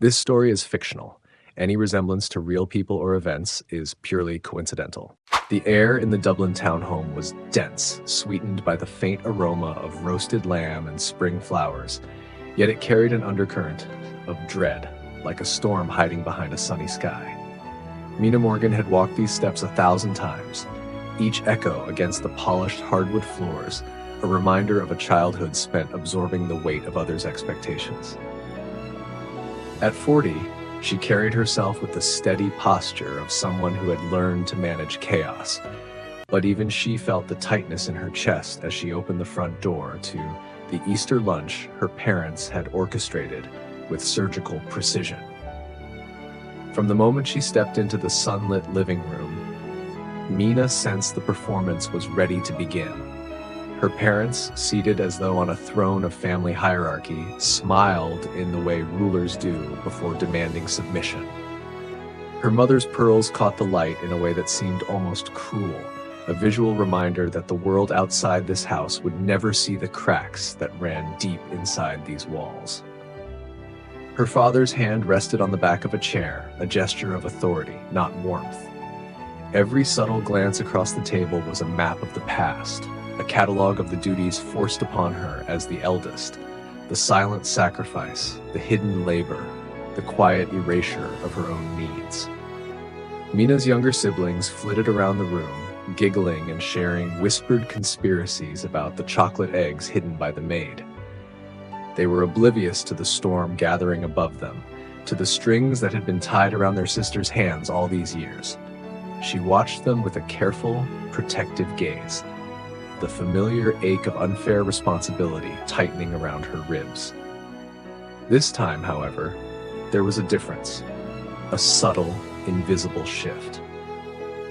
This story is fictional. Any resemblance to real people or events is purely coincidental. The air in the Dublin townhome was dense, sweetened by the faint aroma of roasted lamb and spring flowers, yet it carried an undercurrent of dread, like a storm hiding behind a sunny sky. Mina Morgan had walked these steps 1,000 times, each echo against the polished hardwood floors, a reminder of a childhood spent absorbing the weight of others' expectations. At 40, she carried herself with the steady posture of someone who had learned to manage chaos, but even she felt the tightness in her chest as she opened the front door to the Easter lunch her parents had orchestrated with surgical precision. From the moment she stepped into the sunlit living room, Mina sensed the performance was ready to begin. Her parents, seated as though on a throne of family hierarchy, smiled in the way rulers do before demanding submission. Her mother's pearls caught the light in a way that seemed almost cruel, a visual reminder that the world outside this house would never see the cracks that ran deep inside these walls. Her father's hand rested on the back of a chair, a gesture of authority, not warmth. Every subtle glance across the table was a map of the past, a catalog of the duties forced upon her as the eldest, the silent sacrifice, the hidden labor, the quiet erasure of her own needs. Mina's younger siblings flitted around the room, giggling and sharing whispered conspiracies about the chocolate eggs hidden by the maid. They were oblivious to the storm gathering above them, to the strings that had been tied around their sister's hands all these years. She watched them with a careful, protective gaze, the familiar ache of unfair responsibility tightening around her ribs. This time, however, there was a difference, a subtle, invisible shift.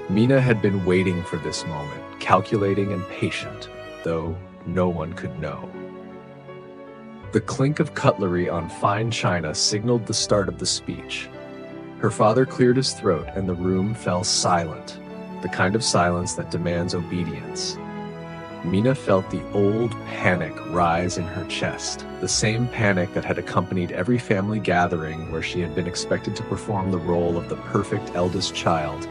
Mina had been waiting for this moment, calculating and patient, though no one could know. The clink of cutlery on fine china signaled the start of the speech. Her father cleared his throat and the room fell silent, the kind of silence that demands obedience. Mina felt the old panic rise in her chest, the same panic that had accompanied every family gathering where she had been expected to perform the role of the perfect eldest child,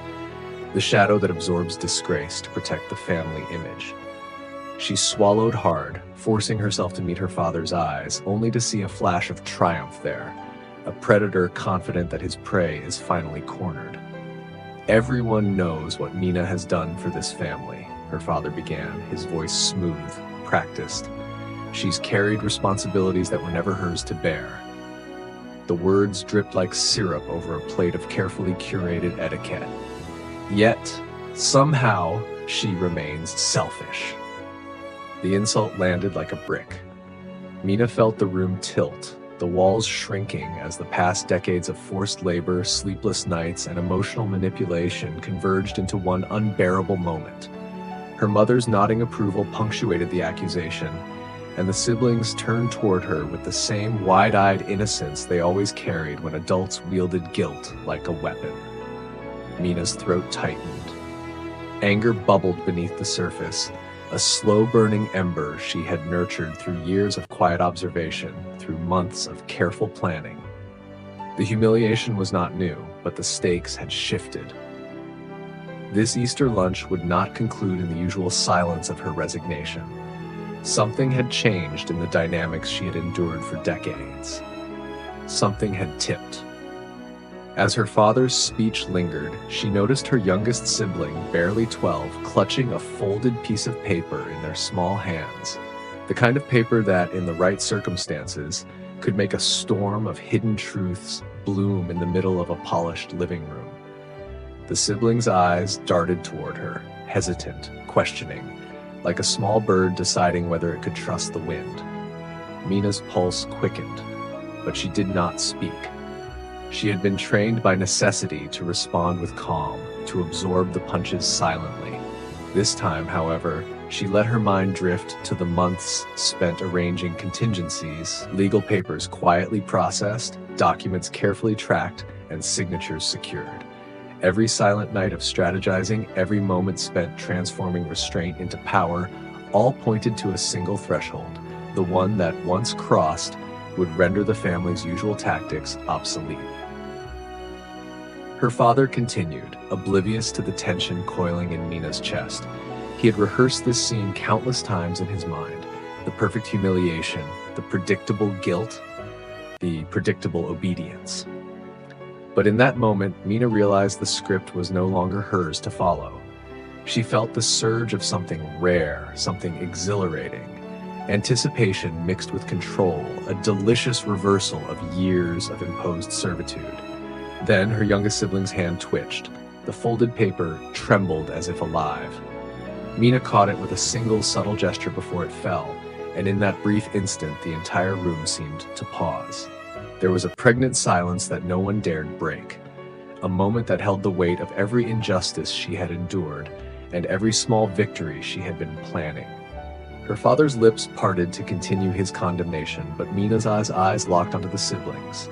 the shadow that absorbs disgrace to protect the family image. She swallowed hard, forcing herself to meet her father's eyes, only to see a flash of triumph there, a predator confident that his prey is finally cornered. "Everyone knows what Mina has done for this family," her father began, his voice smooth, practiced. "She's carried responsibilities that were never hers to bear." The words dripped like syrup over a plate of carefully curated etiquette. Yet, somehow, she remains selfish. The insult landed like a brick. Mina felt the room tilt, the walls shrinking as the past decades of forced labor, sleepless nights, and emotional manipulation converged into one unbearable moment. Her mother's nodding approval punctuated the accusation, and the siblings turned toward her with the same wide-eyed innocence they always carried when adults wielded guilt like a weapon. Mina's throat tightened. Anger bubbled beneath the surface, a slow-burning ember she had nurtured through years of quiet observation, through months of careful planning. The humiliation was not new, but the stakes had shifted. This Easter lunch would not conclude in the usual silence of her resignation. Something had changed in the dynamics she had endured for decades. Something had tipped. As her father's speech lingered, she noticed her youngest sibling, barely 12, clutching a folded piece of paper in their small hands, the kind of paper that, in the right circumstances, could make a storm of hidden truths bloom in the middle of a polished living room. The sibling's eyes darted toward her, hesitant, questioning, like a small bird deciding whether it could trust the wind. Mina's pulse quickened, but she did not speak. She had been trained by necessity to respond with calm, to absorb the punches silently. This time, however, she let her mind drift to the months spent arranging contingencies, legal papers quietly processed, documents carefully tracked, and signatures secured. Every silent night of strategizing, every moment spent transforming restraint into power, all pointed to a single threshold, the one that once crossed, would render the family's usual tactics obsolete. Her father continued, oblivious to the tension coiling in Mina's chest. He had rehearsed this scene countless times in his mind. The perfect humiliation, the predictable guilt, the predictable obedience. But in that moment, Mina realized the script was no longer hers to follow. She felt the surge of something rare, something exhilarating. Anticipation mixed with control, a delicious reversal of years of imposed servitude. Then her youngest sibling's hand twitched. The folded paper trembled as if alive. Mina caught it with a single subtle gesture before it fell, and in that brief instant the entire room seemed to pause. There was a pregnant silence that no one dared break, a moment that held the weight of every injustice she had endured and every small victory she had been planning. Her father's lips parted to continue his condemnation, but Mina's eyes locked onto the siblings.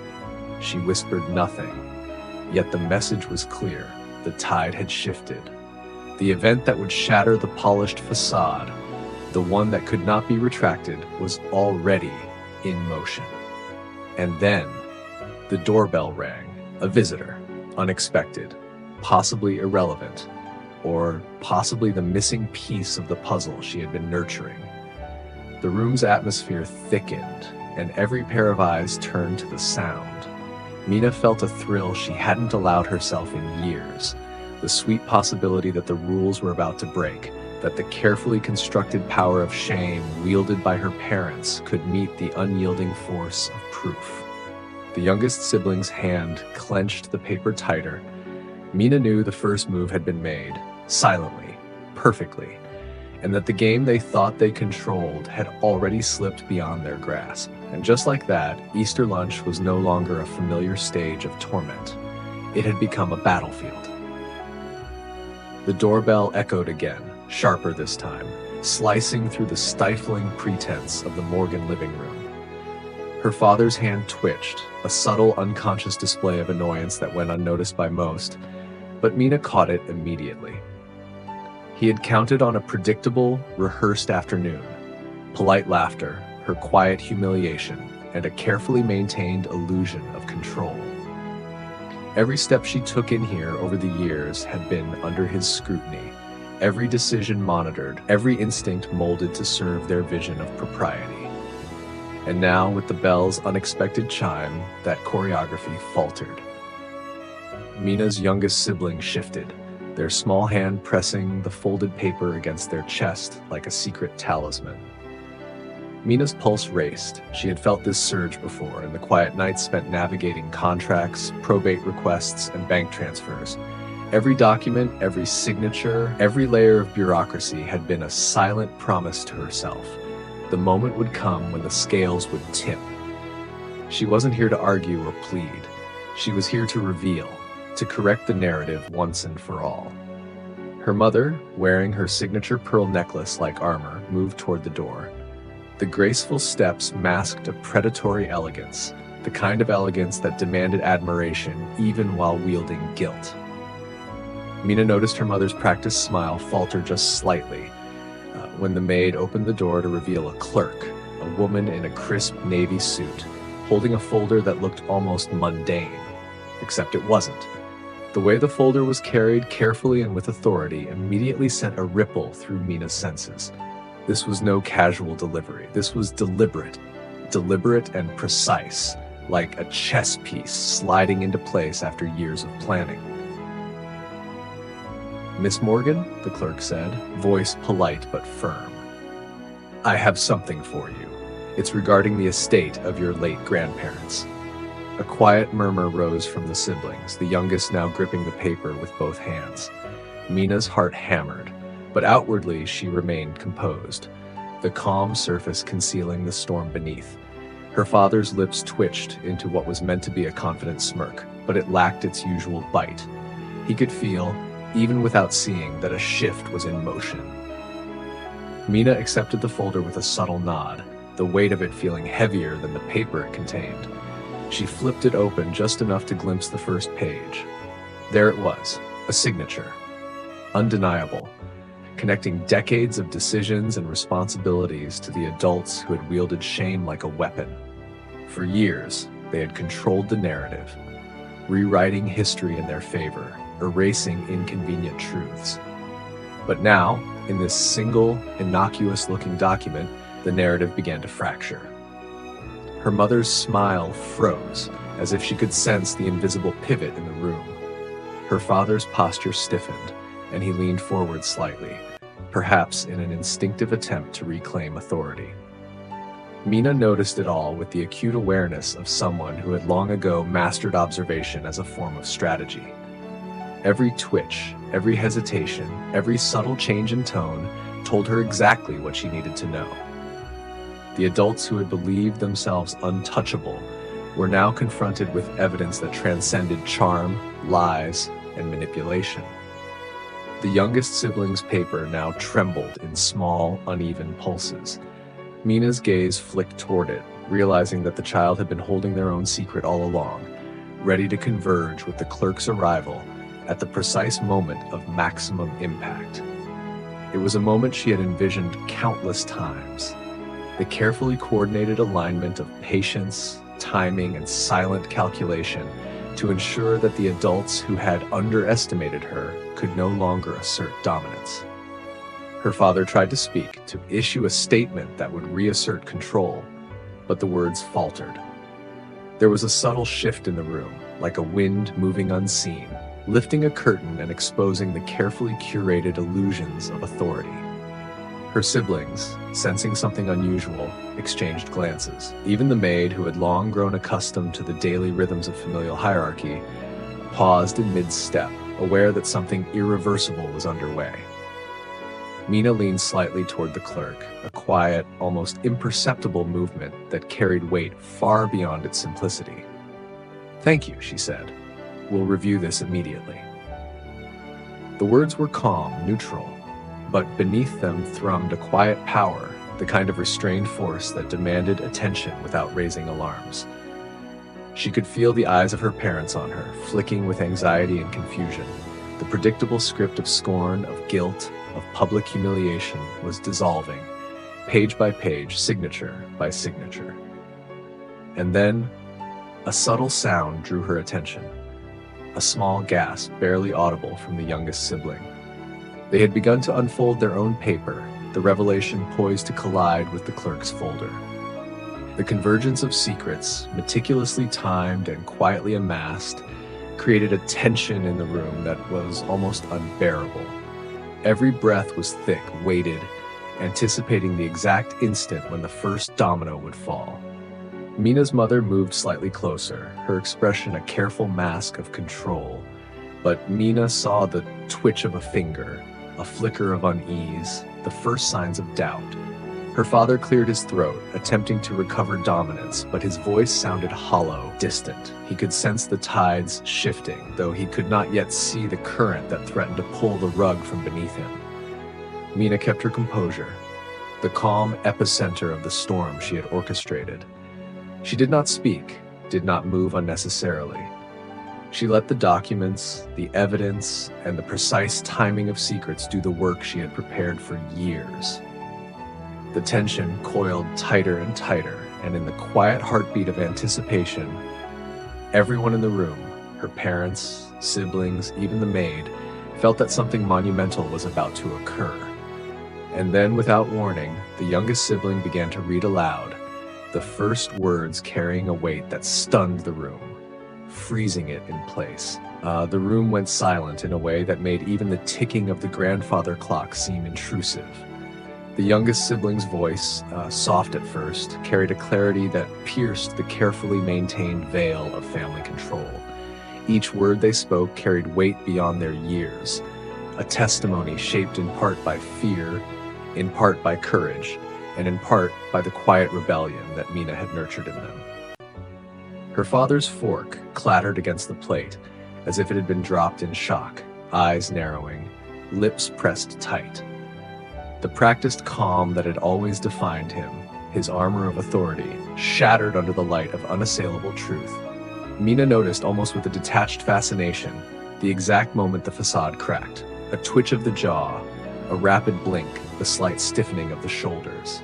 She whispered nothing, yet the message was clear. The tide had shifted. The event that would shatter the polished facade, the one that could not be retracted, was already in motion. And then, the doorbell rang. A visitor, unexpected, possibly irrelevant, or possibly the missing piece of the puzzle she had been nurturing. The room's atmosphere thickened, and every pair of eyes turned to the sound. Mina felt a thrill she hadn't allowed herself in years, the sweet possibility that the rules were about to break, that the carefully constructed power of shame wielded by her parents could meet the unyielding force of proof. The youngest sibling's hand clenched the paper tighter. Mina knew the first move had been made, silently, perfectly, and that the game they thought they controlled had already slipped beyond their grasp. And just like that, Easter lunch was no longer a familiar stage of torment. It had become a battlefield. The doorbell echoed again, sharper this time, slicing through the stifling pretense of the Morgan living room. Her father's hand twitched, a subtle, unconscious display of annoyance that went unnoticed by most, but Mina caught it immediately. He had counted on a predictable, rehearsed afternoon, polite laughter, her quiet humiliation, and a carefully maintained illusion of control. Every step she took in here over the years had been under his scrutiny, every decision monitored, every instinct molded to serve their vision of propriety. And now, with the bell's unexpected chime, that choreography faltered. Mina's youngest sibling shifted, their small hand pressing the folded paper against their chest like a secret talisman. Mina's pulse raced. She had felt this surge before in the quiet nights spent navigating contracts, probate requests, and bank transfers. Every document, every signature, every layer of bureaucracy had been a silent promise to herself. The moment would come when the scales would tip. She wasn't here to argue or plead. She was here to reveal, to correct the narrative once and for all. Her mother, wearing her signature pearl necklace like armor, moved toward the door. The graceful steps masked a predatory elegance, the kind of elegance that demanded admiration even while wielding guilt. Mina noticed her mother's practiced smile falter just slightly when the maid opened the door to reveal a clerk, a woman in a crisp navy suit, holding a folder that looked almost mundane, except it wasn't. The way the folder was carried carefully and with authority immediately sent a ripple through Mina's senses. This was no casual delivery. This was deliberate and precise, like a chess piece sliding into place after years of planning. "Miss Morgan," the clerk said, voice polite but firm. "I have something for you. It's regarding the estate of your late grandparents." A quiet murmur rose from the siblings, the youngest now gripping the paper with both hands. Mina's heart hammered, but outwardly she remained composed, the calm surface concealing the storm beneath. Her father's lips twitched into what was meant to be a confident smirk, but it lacked its usual bite. He could feel, even without seeing, that a shift was in motion. Mina accepted the folder with a subtle nod, the weight of it feeling heavier than the paper it contained. She flipped it open just enough to glimpse the first page. There it was, a signature. Undeniable, connecting decades of decisions and responsibilities to the adults who had wielded shame like a weapon. For years, they had controlled the narrative, rewriting history in their favor, erasing inconvenient truths. But now, in this single, innocuous-looking document, the narrative began to fracture. Her mother's smile froze, as if she could sense the invisible pivot in the room. Her father's posture stiffened, and he leaned forward slightly, perhaps in an instinctive attempt to reclaim authority. Mina noticed it all with the acute awareness of someone who had long ago mastered observation as a form of strategy. Every twitch, every hesitation, every subtle change in tone told her exactly what she needed to know. The adults who had believed themselves untouchable were now confronted with evidence that transcended charm, lies, and manipulation. The youngest sibling's paper now trembled in small, uneven pulses. Mina's gaze flicked toward it, realizing that the child had been holding their own secret all along, ready to converge with the clerk's arrival at the precise moment of maximum impact. It was a moment she had envisioned countless times. The carefully coordinated alignment of patience, timing, and silent calculation to ensure that the adults who had underestimated her could no longer assert dominance. Her father tried to speak, to issue a statement that would reassert control, but the words faltered. There was a subtle shift in the room, like a wind moving unseen, lifting a curtain and exposing the carefully curated illusions of authority. Her siblings, sensing something unusual, exchanged glances. Even the maid, who had long grown accustomed to the daily rhythms of familial hierarchy, paused in mid-step, aware that something irreversible was underway. Mina leaned slightly toward the clerk, a quiet, almost imperceptible movement that carried weight far beyond its simplicity. "Thank you," she said. "We'll review this immediately." The words were calm, neutral, but beneath them thrummed a quiet power, the kind of restrained force that demanded attention without raising alarms. She could feel the eyes of her parents on her, flicking with anxiety and confusion. The predictable script of scorn, of guilt, of public humiliation was dissolving, page by page, signature by signature. And then, a subtle sound drew her attention. A small gasp, barely audible from the youngest sibling. They had begun to unfold their own paper, the revelation poised to collide with the clerk's folder. The convergence of secrets, meticulously timed and quietly amassed, created a tension in the room that was almost unbearable. Every breath was thick, weighted, anticipating the exact instant when the first domino would fall. Mina's mother moved slightly closer, her expression a careful mask of control. But Mina saw the twitch of a finger, a flicker of unease, the first signs of doubt. Her father cleared his throat, attempting to recover dominance, but his voice sounded hollow, distant. He could sense the tides shifting, though he could not yet see the current that threatened to pull the rug from beneath him. Mina kept her composure, the calm epicenter of the storm she had orchestrated. She did not speak, did not move unnecessarily. She let the documents, the evidence, and the precise timing of secrets do the work she had prepared for years. The tension coiled tighter and tighter, and in the quiet heartbeat of anticipation, everyone in the room, her parents, siblings, even the maid, felt that something monumental was about to occur. And then, without warning, the youngest sibling began to read aloud, the first words carrying a weight that stunned the room, freezing it in place. The room went silent in a way that made even the ticking of the grandfather clock seem intrusive. The youngest sibling's voice, soft at first, carried a clarity that pierced the carefully maintained veil of family control. Each word they spoke carried weight beyond their years, a testimony shaped in part by fear, in part by courage, and in part by the quiet rebellion that Mina had nurtured in them. Her father's fork clattered against the plate, as if it had been dropped in shock, eyes narrowing, lips pressed tight. The practiced calm that had always defined him, his armor of authority, shattered under the light of unassailable truth. Mina noticed, almost with a detached fascination, the exact moment the facade cracked. A twitch of the jaw, a rapid blink, the slight stiffening of the shoulders.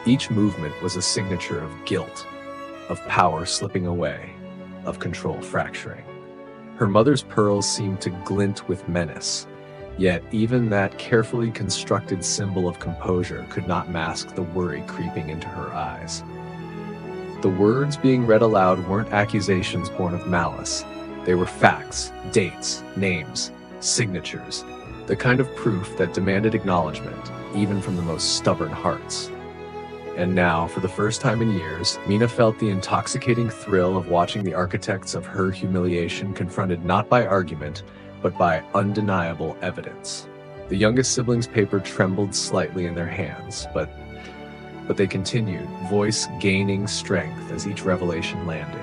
Each movement was a signature of guilt, of power slipping away, of control fracturing. Her mother's pearls seemed to glint with menace, yet even that carefully constructed symbol of composure could not mask the worry creeping into her eyes. The words being read aloud weren't accusations born of malice. They were facts, dates, names, signatures, the kind of proof that demanded acknowledgement, even from the most stubborn hearts. And now, for the first time in years, Mina felt the intoxicating thrill of watching the architects of her humiliation confronted not by argument, but by undeniable evidence. The youngest sibling's paper trembled slightly in their hands, but they continued, voice gaining strength as each revelation landed.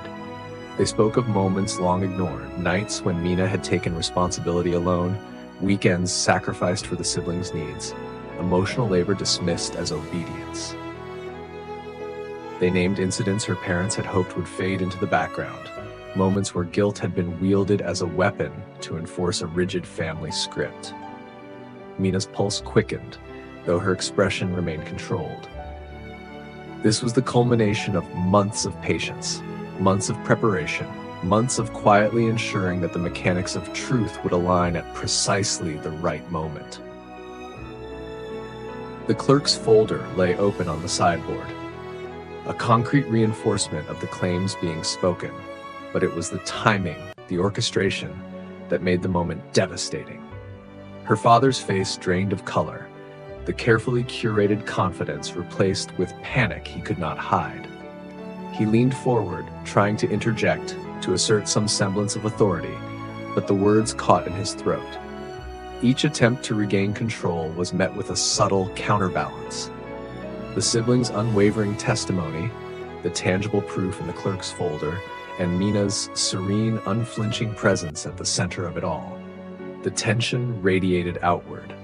They spoke of moments long ignored, nights when Mina had taken responsibility alone, weekends sacrificed for the siblings' needs, emotional labor dismissed as obedience. They named incidents her parents had hoped would fade into the background, moments where guilt had been wielded as a weapon to enforce a rigid family script. Mina's pulse quickened, though her expression remained controlled. This was the culmination of months of patience, months of preparation, months of quietly ensuring that the mechanics of truth would align at precisely the right moment. The clerk's folder lay open on the sideboard, a concrete reinforcement of the claims being spoken, but it was the timing, the orchestration, that made the moment devastating. Her father's face drained of color, the carefully curated confidence replaced with panic he could not hide. He leaned forward, trying to interject, to assert some semblance of authority, but the words caught in his throat. Each attempt to regain control was met with a subtle counterbalance. The siblings' unwavering testimony, the tangible proof in the clerk's folder, and Mina's serene, unflinching presence at the center of it all. The tension radiated outward.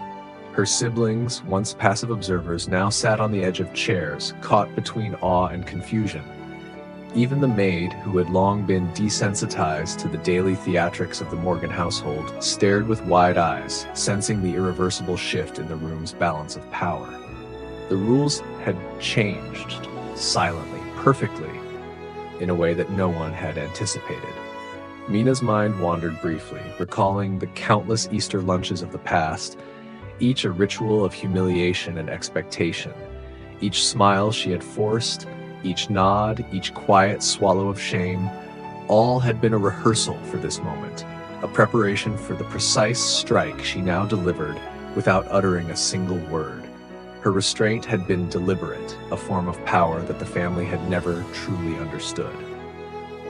Her siblings, once passive observers, now sat on the edge of chairs, caught between awe and confusion. Even the maid, who had long been desensitized to the daily theatrics of the Morgan household, stared with wide eyes, sensing the irreversible shift in the room's balance of power. The rules had changed, silently, perfectly, in a way that no one had anticipated. Mina's mind wandered briefly, recalling the countless Easter lunches of the past, each a ritual of humiliation and expectation, each smile she had forced, each nod, each quiet swallow of shame, all had been a rehearsal for this moment, a preparation for the precise strike she now delivered without uttering a single word. Her restraint had been deliberate, a form of power that the family had never truly understood.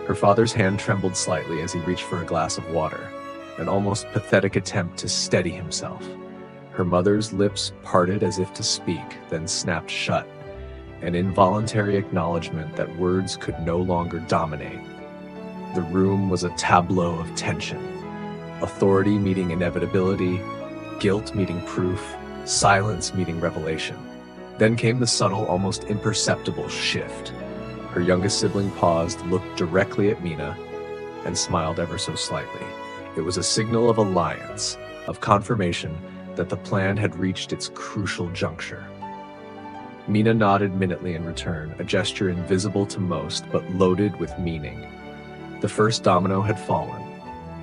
Her father's hand trembled slightly as he reached for a glass of water, an almost pathetic attempt to steady himself. Her mother's lips parted as if to speak, then snapped shut, an involuntary acknowledgement that words could no longer dominate. The room was a tableau of tension, authority meeting inevitability, guilt meeting proof, silence meeting revelation. Then came the subtle, almost imperceptible shift. Her youngest sibling paused, looked directly at Mina, and smiled ever so slightly. It was a signal of alliance, of confirmation that the plan had reached its crucial juncture. Mina nodded minutely in return, a gesture invisible to most, but loaded with meaning. The first domino had fallen.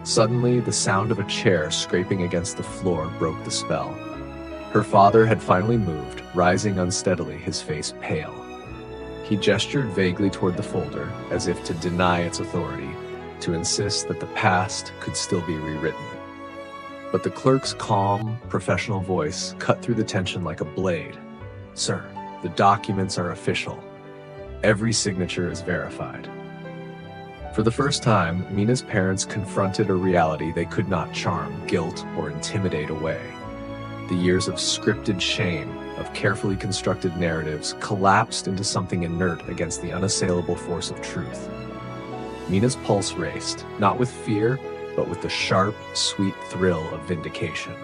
Suddenly, the sound of a chair scraping against the floor broke the spell. Her father had finally moved, rising unsteadily, his face pale. He gestured vaguely toward the folder, as if to deny its authority, to insist that the past could still be rewritten. But the clerk's calm, professional voice cut through the tension like a blade. "Sir, the documents are official. Every signature is verified." For the first time, Mina's parents confronted a reality they could not charm, guilt, or intimidate away. The years of scripted shame, of carefully constructed narratives, collapsed into something inert against the unassailable force of truth. Mina's pulse raced, not with fear, but with the sharp, sweet thrill of vindication.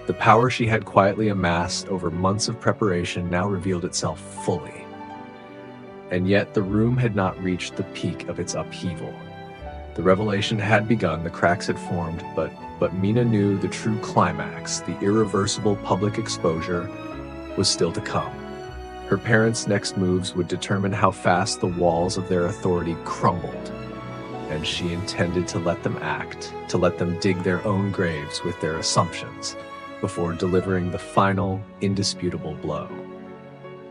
The power she had quietly amassed over months of preparation now revealed itself fully. And yet the room had not reached the peak of its upheaval. The revelation had begun, the cracks had formed, but Mina knew the true climax, the irreversible public exposure, was still to come. Her parents' next moves would determine how fast the walls of their authority crumbled, and she intended to let them act, to let them dig their own graves with their assumptions, before delivering the final, indisputable blow.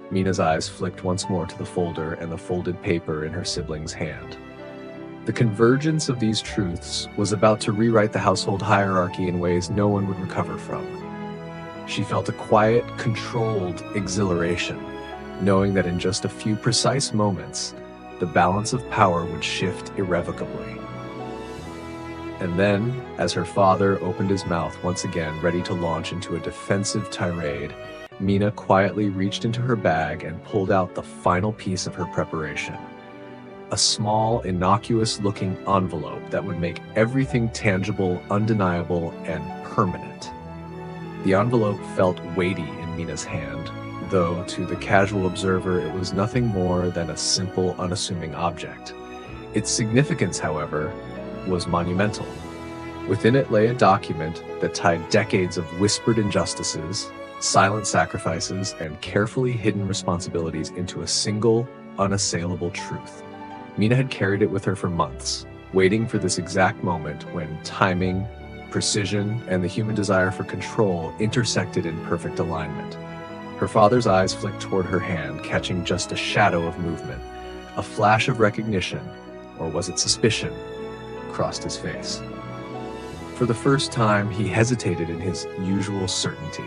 Mina's eyes flicked once more to the folder and the folded paper in her sibling's hand. The convergence of these truths was about to rewrite the household hierarchy in ways no one would recover from. She felt a quiet, controlled exhilaration, knowing that in just a few precise moments, the balance of power would shift irrevocably. And then, as her father opened his mouth once again, ready to launch into a defensive tirade, Mina quietly reached into her bag and pulled out the final piece of her preparation. A small, innocuous-looking envelope that would make everything tangible, undeniable, and permanent. The envelope felt weighty in Mina's hand, though to the casual observer it was nothing more than a simple, unassuming object. Its significance, however, was monumental. Within it lay a document that tied decades of whispered injustices, silent sacrifices, and carefully hidden responsibilities into a single, unassailable truth. Mina had carried it with her for months, waiting for this exact moment when timing, precision, and the human desire for control intersected in perfect alignment. Her father's eyes flicked toward her hand, catching just a shadow of movement. A flash of recognition, or was it suspicion, crossed his face. For the first time, he hesitated in his usual certainty,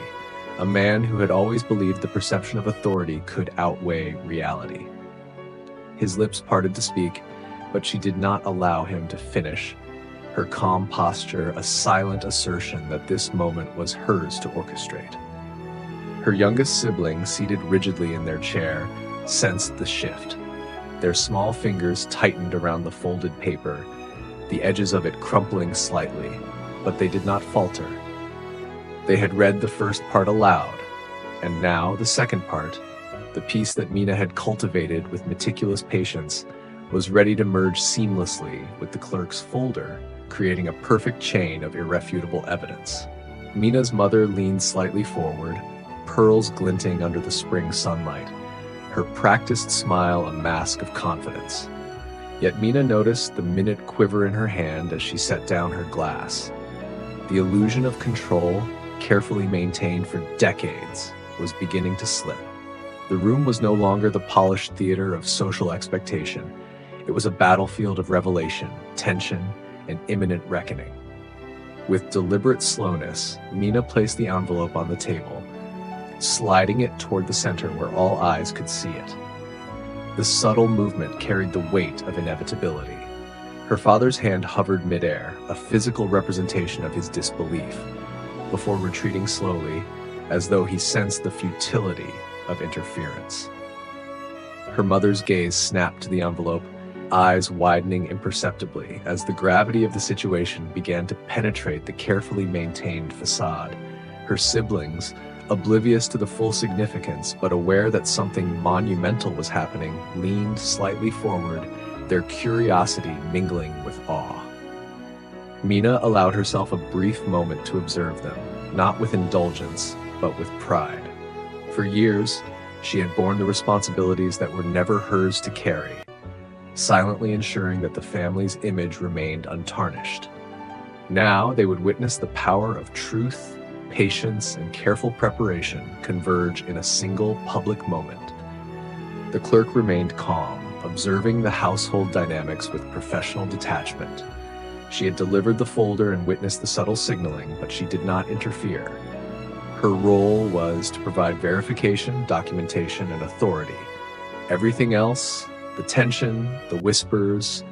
a man who had always believed the perception of authority could outweigh reality. His lips parted to speak, but she did not allow him to finish, her calm posture a silent assertion that this moment was hers to orchestrate. Her youngest sibling, seated rigidly in their chair, sensed the shift. Their small fingers tightened around the folded paper, the edges of it crumpling slightly, but they did not falter. They had read the first part aloud, and now the second part, the piece that Mina had cultivated with meticulous patience, was ready to merge seamlessly with the clerk's folder, creating a perfect chain of irrefutable evidence. Mina's mother leaned slightly forward, pearls glinting under the spring sunlight, her practiced smile a mask of confidence. Yet Mina noticed the minute quiver in her hand as she set down her glass. The illusion of control, carefully maintained for decades, was beginning to slip. The room was no longer the polished theater of social expectation. It was a battlefield of revelation, tension, and imminent reckoning. With deliberate slowness, Mina placed the envelope on the table, sliding it toward the center where all eyes could see it. The subtle movement carried the weight of inevitability. Her father's hand hovered midair, a physical representation of his disbelief, before retreating slowly, as though he sensed the futility of interference. Her mother's gaze snapped to the envelope, eyes widening imperceptibly as the gravity of the situation began to penetrate the carefully maintained facade. Her siblings, oblivious to the full significance but aware that something monumental was happening, leaned slightly forward, their curiosity mingling with awe. Mina allowed herself a brief moment to observe them, not with indulgence, but with pride. For years, she had borne the responsibilities that were never hers to carry, silently ensuring that the family's image remained untarnished. Now they would witness the power of truth, patience, and careful preparation converge in a single public moment. The clerk remained calm, observing the household dynamics with professional detachment. She had delivered the folder and witnessed the subtle signaling, but she did not interfere. Her role was to provide verification, documentation, and authority. Everything else, the tension, the whispers,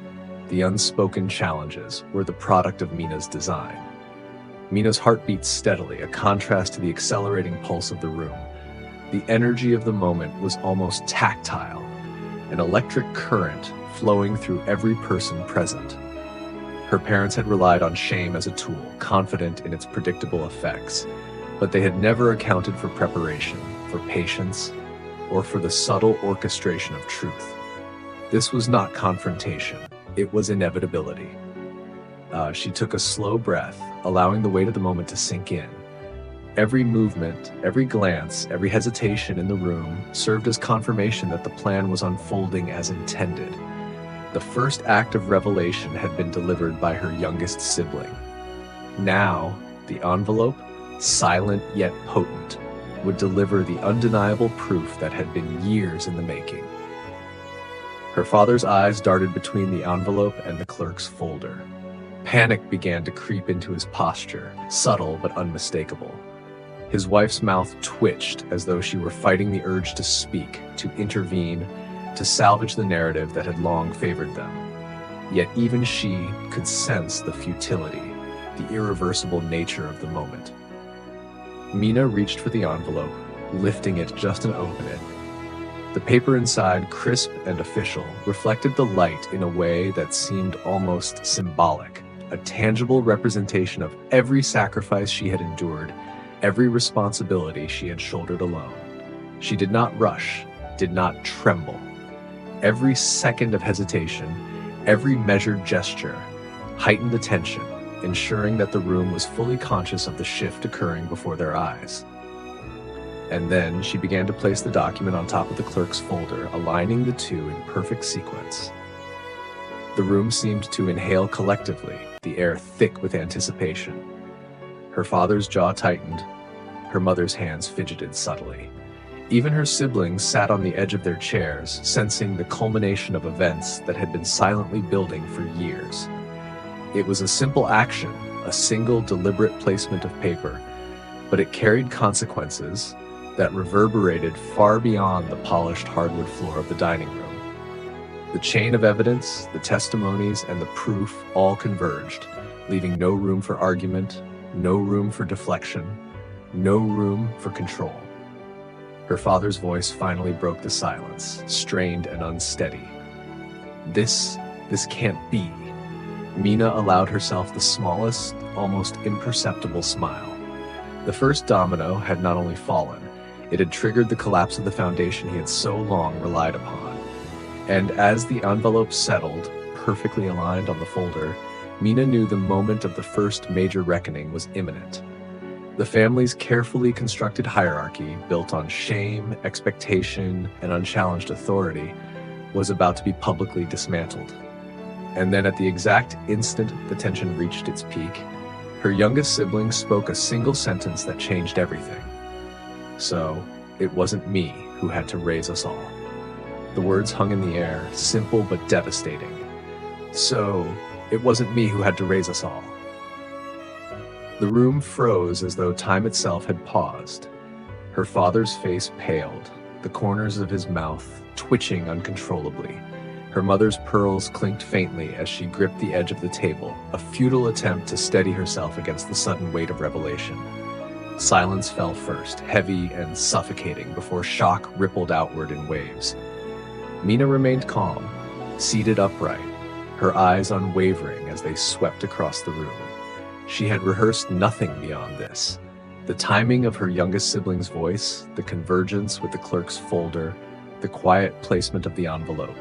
the unspoken challenges, were the product of Mina's design. Mina's heart beat steadily, a contrast to the accelerating pulse of the room. The energy of the moment was almost tactile, an electric current flowing through every person present. Her parents had relied on shame as a tool, confident in its predictable effects, but they had never accounted for preparation, for patience, or for the subtle orchestration of truth. This was not confrontation, it was inevitability. She took a slow breath, allowing the weight of the moment to sink in. Every movement, every glance, every hesitation in the room served as confirmation that the plan was unfolding as intended. The first act of revelation had been delivered by her youngest sibling. Now, the envelope, silent yet potent, would deliver the undeniable proof that had been years in the making. Her father's eyes darted between the envelope and the clerk's folder. Panic began to creep into his posture, subtle but unmistakable. His wife's mouth twitched as though she were fighting the urge to speak, to intervene, to salvage the narrative that had long favored them. Yet even she could sense the futility, the irreversible nature of the moment. Mina reached for the envelope, lifting it just to open it. The paper inside, crisp and official, reflected the light in a way that seemed almost symbolic, a tangible representation of every sacrifice she had endured, every responsibility she had shouldered alone. She did not rush, did not tremble. Every second of hesitation, every measured gesture, heightened the tension, ensuring that the room was fully conscious of the shift occurring before their eyes. And then she began to place the document on top of the clerk's folder, aligning the two in perfect sequence. The room seemed to inhale collectively, the air thick with anticipation. Her father's jaw tightened, her mother's hands fidgeted subtly. Even her siblings sat on the edge of their chairs, sensing the culmination of events that had been silently building for years. It was a simple action, a single deliberate placement of paper, but it carried consequences that reverberated far beyond the polished hardwood floor of the dining room. The chain of evidence, the testimonies, and the proof all converged, leaving no room for argument, no room for deflection, no room for control. Her father's voice finally broke the silence, strained and unsteady. This can't be. Mina allowed herself the smallest, almost imperceptible smile. The first domino had not only fallen, it had triggered the collapse of the foundation he had so long relied upon. And as the envelope settled, perfectly aligned on the folder, Mina knew the moment of the first major reckoning was imminent. The family's carefully constructed hierarchy, built on shame, expectation, and unchallenged authority, was about to be publicly dismantled. And then at the exact instant the tension reached its peak, her youngest sibling spoke a single sentence that changed everything. "So, it wasn't me who had to raise us all." The words hung in the air, simple but devastating. "So, it wasn't me who had to raise us all." The room froze as though time itself had paused. Her father's face paled, the corners of his mouth twitching uncontrollably. Her mother's pearls clinked faintly as she gripped the edge of the table, a futile attempt to steady herself against the sudden weight of revelation. Silence fell first, heavy and suffocating, before shock rippled outward in waves. Mina remained calm, seated upright, her eyes unwavering as they swept across the room. She had rehearsed nothing beyond this. The timing of her youngest sibling's voice, the convergence with the clerk's folder, the quiet placement of the envelope.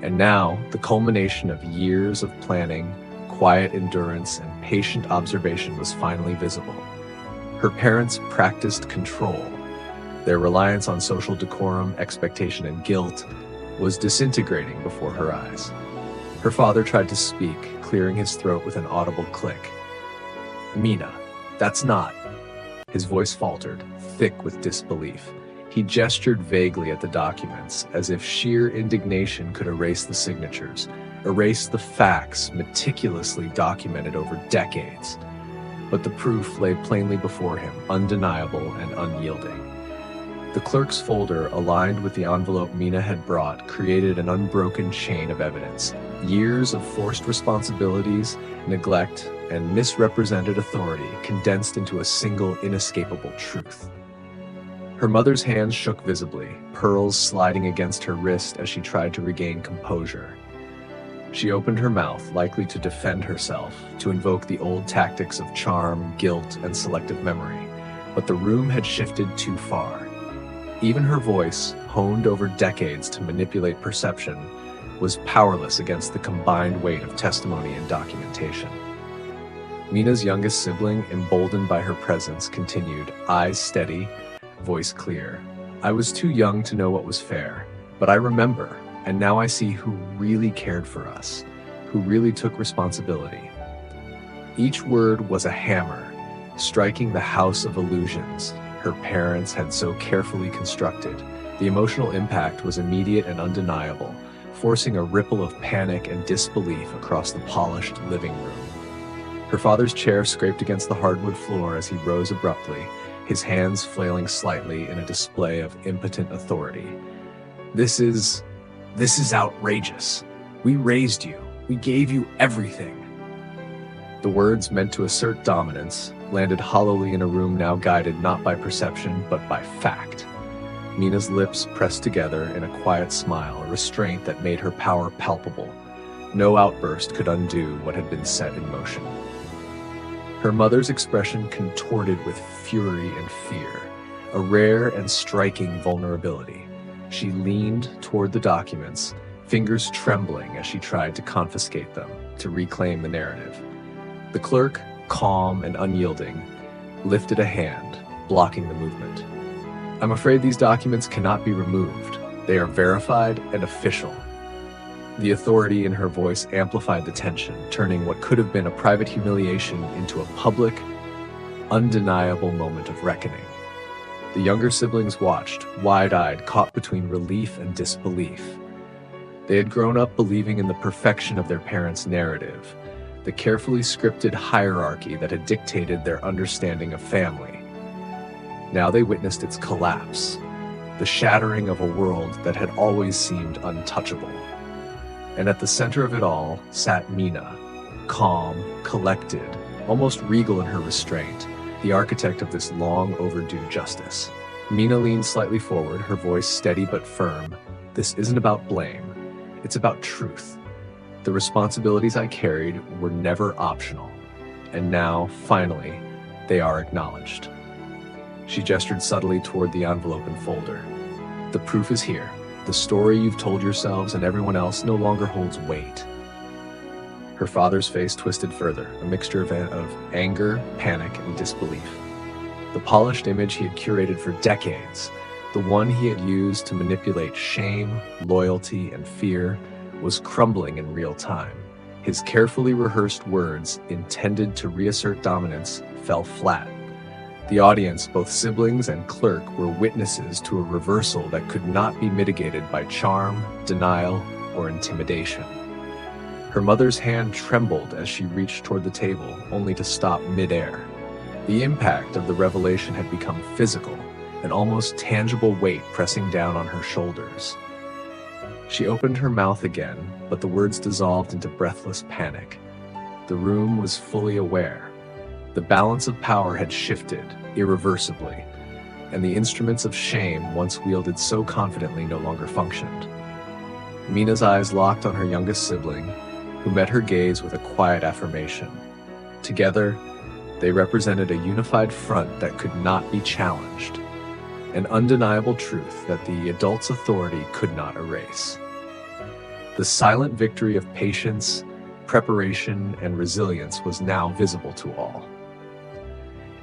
And now, the culmination of years of planning, quiet endurance, and patient observation was finally visible. Her parents practiced control. Their reliance on social decorum, expectation, and guilt was disintegrating before her eyes. Her father tried to speak, clearing his throat with an audible click. "Mina, that's not..." His voice faltered, thick with disbelief. He gestured vaguely at the documents, as if sheer indignation could erase the signatures, erase the facts meticulously documented over decades. But the proof lay plainly before him, undeniable and unyielding. The clerk's folder, aligned with the envelope Mina had brought, created an unbroken chain of evidence. Years of forced responsibilities, neglect, and misrepresented authority condensed into a single inescapable truth. Her mother's hands shook visibly, pearls sliding against her wrist as she tried to regain composure. She opened her mouth, likely to defend herself, to invoke the old tactics of charm, guilt, and selective memory. But the room had shifted too far. Even her voice, honed over decades to manipulate perception, was powerless against the combined weight of testimony and documentation. Mina's youngest sibling, emboldened by her presence, continued, eyes steady, voice clear. I was too young to know what was fair, but I remember, and now I see who really cared for us, who really took responsibility. Each word was a hammer, striking the house of illusions her parents had so carefully constructed. The emotional impact was immediate and undeniable, forcing a ripple of panic and disbelief across the polished living room. Her father's chair scraped against the hardwood floor as he rose abruptly, his hands flailing slightly in a display of impotent authority. This is outrageous. We raised you. We gave you everything. The words, meant to assert dominance, landed hollowly in a room now guided not by perception but by fact. Mina's lips pressed together in a quiet smile, a restraint that made her power palpable. No outburst could undo what had been set in motion. Her mother's expression contorted with fury and fear, a rare and striking vulnerability. She leaned toward the documents, fingers trembling as she tried to confiscate them, to reclaim the narrative. The clerk, calm and unyielding, lifted a hand, blocking the movement. I'm afraid these documents cannot be removed. They are verified and official. The authority in her voice amplified the tension, turning what could have been a private humiliation into a public, undeniable moment of reckoning. The younger siblings watched, wide-eyed, caught between relief and disbelief. They had grown up believing in the perfection of their parents' narrative, the carefully scripted hierarchy that had dictated their understanding of family. Now they witnessed its collapse, the shattering of a world that had always seemed untouchable. And at the center of it all sat Mina, calm, collected, almost regal in her restraint, the architect of this long overdue justice. Mina leaned slightly forward, her voice steady but firm. This isn't about blame, it's about truth. The responsibilities I carried were never optional, and now, finally, they are acknowledged. She gestured subtly toward the envelope and folder. The proof is here. The story you've told yourselves and everyone else no longer holds weight. Her father's face twisted further, a mixture of anger, panic, and disbelief. The polished image he had curated for decades, the one he had used to manipulate shame, loyalty, and fear, was crumbling in real time. His carefully rehearsed words, intended to reassert dominance, fell flat. The audience, both siblings and clerk, were witnesses to a reversal that could not be mitigated by charm, denial, or intimidation. Her mother's hand trembled as she reached toward the table, only to stop midair. The impact of the revelation had become physical, an almost tangible weight pressing down on her shoulders. She opened her mouth again, but the words dissolved into breathless panic. The room was fully aware. The balance of power had shifted, irreversibly, and the instruments of shame once wielded so confidently no longer functioned. Mina's eyes locked on her youngest sibling, who met her gaze with a quiet affirmation. Together, they represented a unified front that could not be challenged, an undeniable truth that the adult's authority could not erase. The silent victory of patience, preparation, and resilience was now visible to all.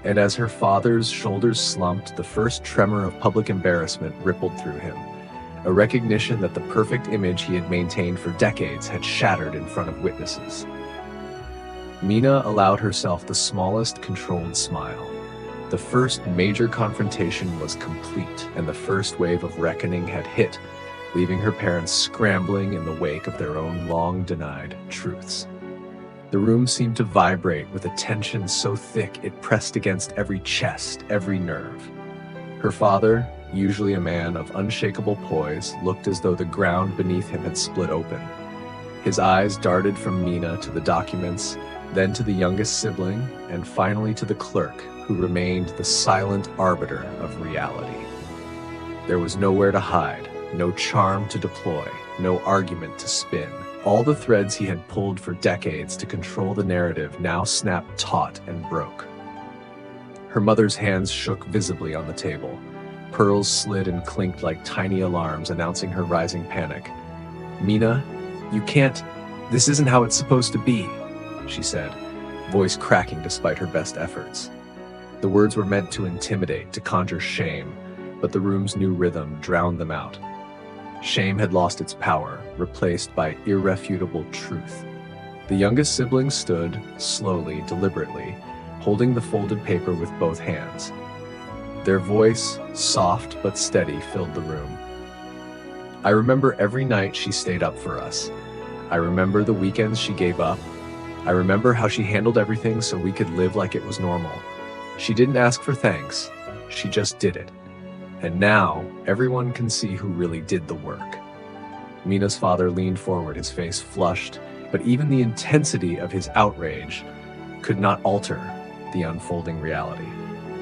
And as her father's shoulders slumped, the first tremor of public embarrassment rippled through him, a recognition that the perfect image he had maintained for decades had shattered in front of witnesses. Mina allowed herself the smallest controlled smile. The first major confrontation was complete, and the first wave of reckoning had hit, leaving her parents scrambling in the wake of their own long-denied truths. The room seemed to vibrate with a tension so thick it pressed against every chest, every nerve. Her father, usually a man of unshakable poise, looked as though the ground beneath him had split open. His eyes darted from Mina to the documents, then to the youngest sibling, and finally to the clerk, who remained the silent arbiter of reality. There was nowhere to hide, no charm to deploy, no argument to spin. All the threads he had pulled for decades to control the narrative now snapped taut and broke. Her mother's hands shook visibly on the table. Pearls slid and clinked like tiny alarms, announcing her rising panic. "Mina, you can't. This isn't how it's supposed to be," she said. voice cracking despite her best efforts. The words were meant to intimidate, to conjure shame, but the room's new rhythm drowned them out. Shame had lost its power, replaced by irrefutable truth. The youngest sibling stood, slowly, deliberately, holding the folded paper with both hands. Their voice, soft but steady, filled the room. I remember every night she stayed up for us. I remember the weekends she gave up. I remember how she handled everything so we could live like it was normal. She didn't ask for thanks. She just did it. And now, everyone can see who really did the work. Mina's father leaned forward, his face flushed, but even the intensity of his outrage could not alter the unfolding reality.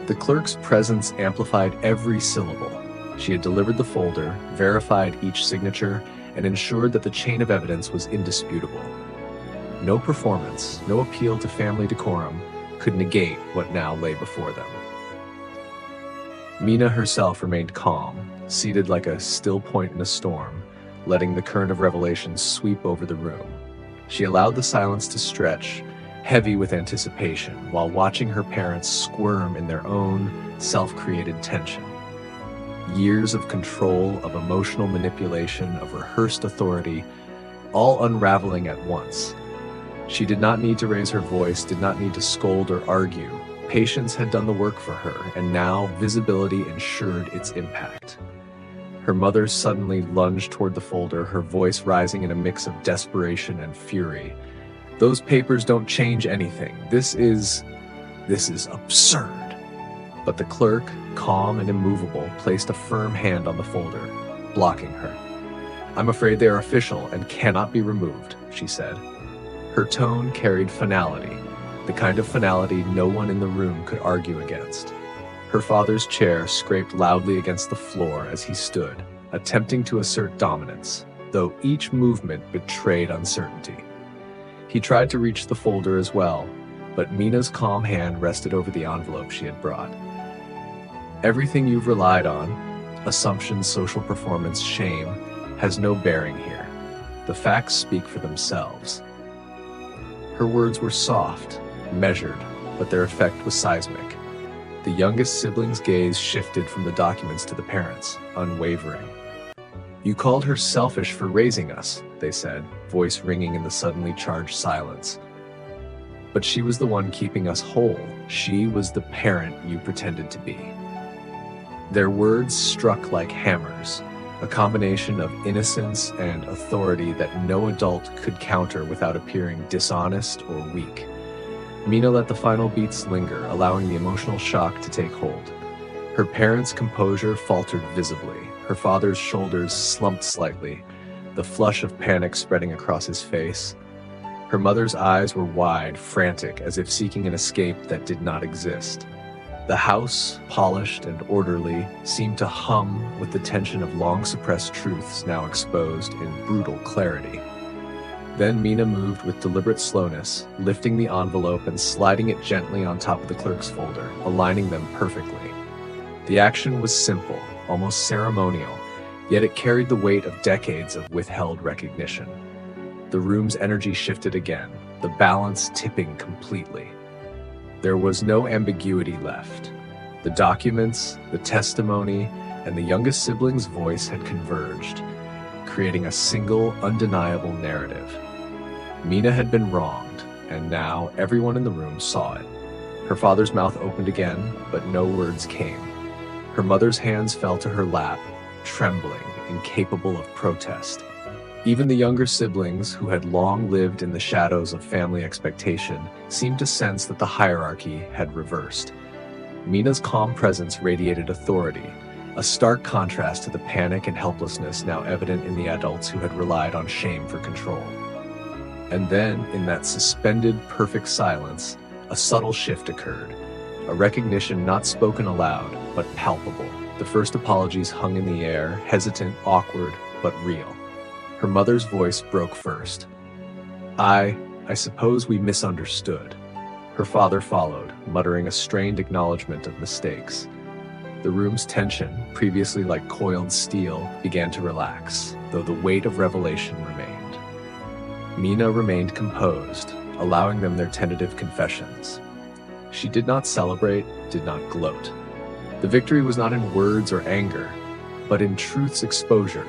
The clerk's presence amplified every syllable. She had delivered the folder, verified each signature, and ensured that the chain of evidence was indisputable. No performance, no appeal to family decorum could negate what now lay before them. Mina herself remained calm, seated like a still point in a storm, letting the current of revelations sweep over the room. She allowed the silence to stretch, heavy with anticipation, while watching her parents squirm in their own self-created tension. Years of control, of emotional manipulation, of rehearsed authority, all unraveling at once. She did not need to raise her voice, did not need to scold or argue. Patience had done the work for her, and now visibility ensured its impact. Her mother suddenly lunged toward the folder, her voice rising in a mix of desperation and fury. Those papers don't change anything. This is absurd. But the clerk, calm and immovable, placed a firm hand on the folder, blocking her. I'm afraid they are official and cannot be removed, she said. Her tone carried finality, the kind of finality no one in the room could argue against. Her father's chair scraped loudly against the floor as he stood, attempting to assert dominance, though each movement betrayed uncertainty. He tried to reach the folder as well, but Mina's calm hand rested over the envelope she had brought. Everything you've relied on, assumptions, social performance, shame, has no bearing here. The facts speak for themselves. Her words were soft, measured, but their effect was seismic. The youngest sibling's gaze shifted from the documents to the parents, unwavering. You called her selfish for raising us, they said, voice ringing in the suddenly charged silence. But she was the one keeping us whole. She was the parent you pretended to be. Their words struck like hammers, a combination of innocence and authority that no adult could counter without appearing dishonest or weak. Mina let the final beats linger, allowing the emotional shock to take hold. Her parents' composure faltered visibly. Her father's shoulders slumped slightly, the flush of panic spreading across his face. Her mother's eyes were wide, frantic, as if seeking an escape that did not exist. The house, polished and orderly, seemed to hum with the tension of long-suppressed truths now exposed in brutal clarity. Then Mina moved with deliberate slowness, lifting the envelope and sliding it gently on top of the clerk's folder, aligning them perfectly. The action was simple, almost ceremonial, yet it carried the weight of decades of withheld recognition. The room's energy shifted again, the balance tipping completely. There was no ambiguity left. The documents, the testimony, and the youngest sibling's voice had converged, creating a single, undeniable narrative. Mina had been wronged, and now everyone in the room saw it. Her father's mouth opened again, but no words came. Her mother's hands fell to her lap, trembling, incapable of protest. Even the younger siblings, who had long lived in the shadows of family expectation, seemed to sense that the hierarchy had reversed. Mina's calm presence radiated authority, a stark contrast to the panic and helplessness now evident in the adults who had relied on shame for control. And then, in that suspended, perfect silence, a subtle shift occurred, a recognition not spoken aloud, but palpable. The first apologies hung in the air, hesitant, awkward, but real. Her mother's voice broke first. I suppose we misunderstood. Her father followed, muttering a strained acknowledgement of mistakes. The room's tension, previously like coiled steel, began to relax, though the weight of revelation remained. Mina remained composed, allowing them their tentative confessions. She did not celebrate, did not gloat. The victory was not in words or anger, but in truth's exposure,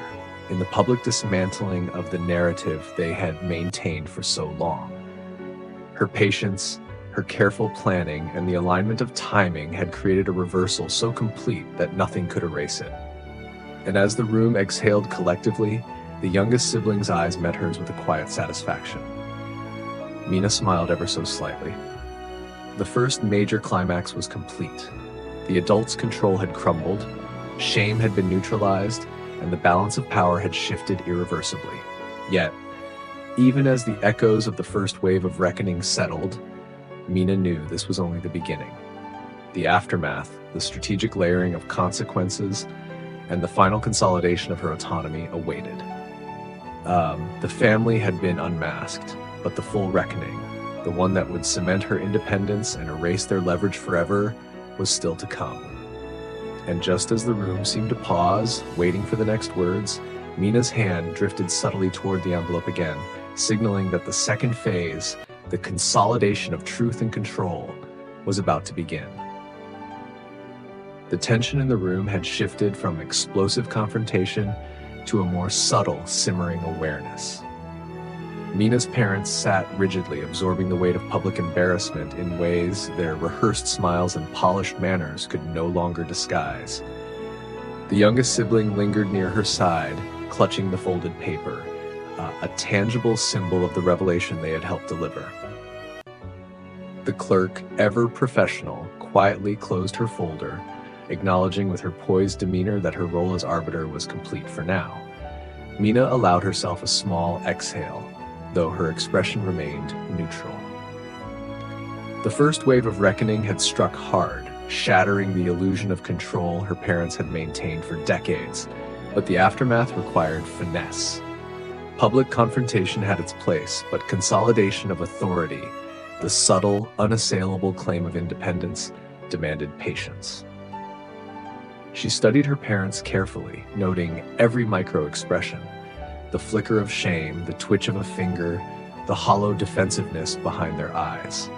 in the public dismantling of the narrative they had maintained for so long. Her patience, her careful planning, and the alignment of timing had created a reversal so complete that nothing could erase it. And as the room exhaled collectively, the youngest sibling's eyes met hers with a quiet satisfaction. Mina smiled ever so slightly. The first major climax was complete. The adults' control had crumbled, shame had been neutralized, and the balance of power had shifted irreversibly. Yet, even as the echoes of the first wave of reckoning settled, Mina knew this was only the beginning. The aftermath, the strategic layering of consequences, and the final consolidation of her autonomy awaited. The family had been unmasked, but the full reckoning, the one that would cement her independence and erase their leverage forever, was still to come. And just as the room seemed to pause, waiting for the next words, Mina's hand drifted subtly toward the envelope again, signaling that the second phase, the consolidation of truth and control, was about to begin. The tension in the room had shifted from explosive confrontation to a more subtle, simmering awareness. Mina's parents sat rigidly, absorbing the weight of public embarrassment in ways their rehearsed smiles and polished manners could no longer disguise. The youngest sibling lingered near her side, clutching the folded paper, a tangible symbol of the revelation they had helped deliver. The clerk, ever professional, quietly closed her folder, acknowledging with her poised demeanor that her role as arbiter was complete for now. Mina allowed herself a small exhale, though her expression remained neutral. The first wave of reckoning had struck hard, shattering the illusion of control her parents had maintained for decades, but the aftermath required finesse. Public confrontation had its place, but consolidation of authority, the subtle, unassailable claim of independence, demanded patience. She studied her parents carefully, noting every micro-expression, the flicker of shame, the twitch of a finger, the hollow defensiveness behind their eyes.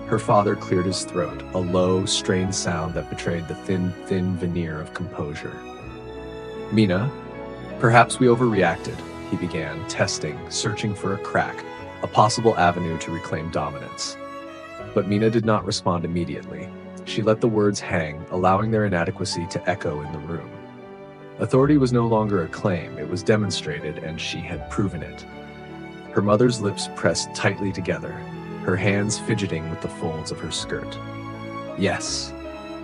Her father cleared his throat, a low, strained sound that betrayed the thin veneer of composure. "Mina, perhaps we overreacted," he began, testing, searching for a crack, a possible avenue to reclaim dominance. But Mina did not respond immediately. She let the words hang, allowing their inadequacy to echo in the room. Authority was no longer a claim, it was demonstrated, and she had proven it. Her mother's lips pressed tightly together, her hands fidgeting with the folds of her skirt. "Yes,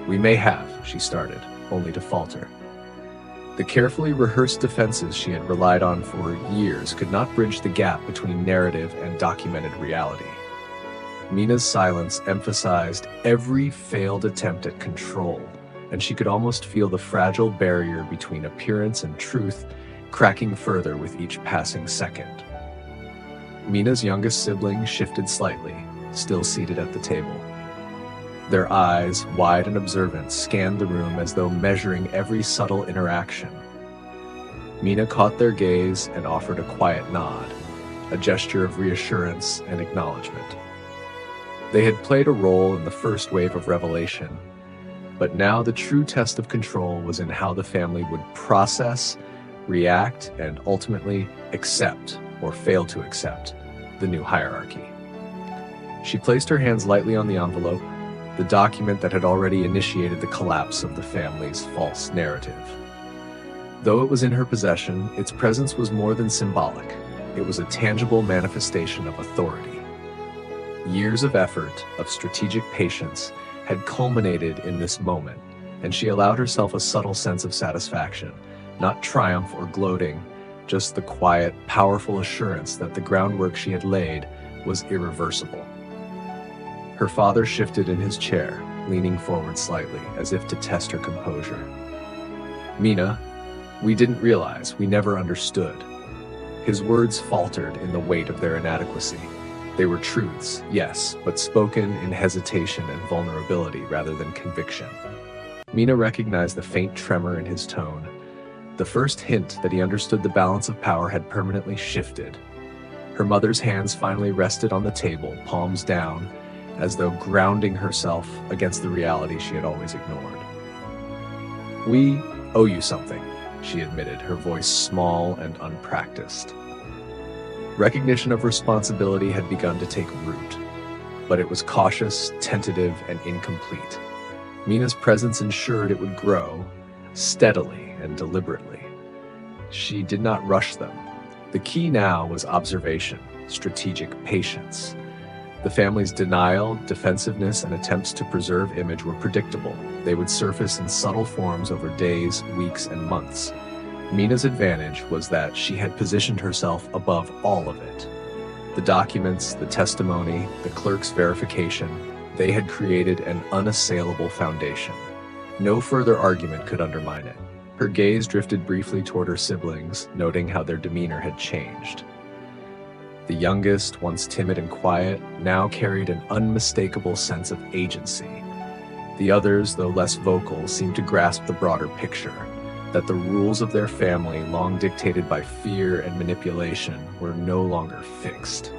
we may have," she started, only to falter. The carefully rehearsed defenses she had relied on for years could not bridge the gap between narrative and documented reality. Mina's silence emphasized every failed attempt at control, and she could almost feel the fragile barrier between appearance and truth cracking further with each passing second. Mina's youngest sibling shifted slightly, still seated at the table. Their eyes, wide and observant, scanned the room as though measuring every subtle interaction. Mina caught their gaze and offered a quiet nod, a gesture of reassurance and acknowledgement. They had played a role in the first wave of revelation, but now the true test of control was in how the family would process, react, and ultimately accept, or fail to accept, the new hierarchy. She placed her hands lightly on the envelope, the document that had already initiated the collapse of the family's false narrative. Though it was in her possession, its presence was more than symbolic. It was a tangible manifestation of authority. Years of effort, of strategic patience, had culminated in this moment, and she allowed herself a subtle sense of satisfaction, not triumph or gloating, just the quiet, powerful assurance that the groundwork she had laid was irreversible. Her father shifted in his chair, leaning forward slightly, as if to test her composure. "Mina, we didn't realize, we never understood." His words faltered in the weight of their inadequacy. They were truths, yes, but spoken in hesitation and vulnerability rather than conviction. Mina recognized the faint tremor in his tone, the first hint that he understood the balance of power had permanently shifted. Her mother's hands finally rested on the table, palms down, as though grounding herself against the reality she had always ignored. "We owe you something," she admitted, her voice small and unpracticed. Recognition of responsibility had begun to take root, but it was cautious, tentative, and incomplete. Mina's presence ensured it would grow, steadily and deliberately. She did not rush them. The key now was observation, strategic patience. The family's denial, defensiveness, and attempts to preserve image were predictable. They would surface in subtle forms over days, weeks, and months. Mina's advantage was that she had positioned herself above all of it. The documents, the testimony, the clerk's verification, they had created an unassailable foundation. No further argument could undermine it. Her gaze drifted briefly toward her siblings, noting how their demeanor had changed. The youngest, once timid and quiet, now carried an unmistakable sense of agency. The others, though less vocal, seemed to grasp the broader picture, that the rules of their family, long dictated by fear and manipulation, were no longer fixed.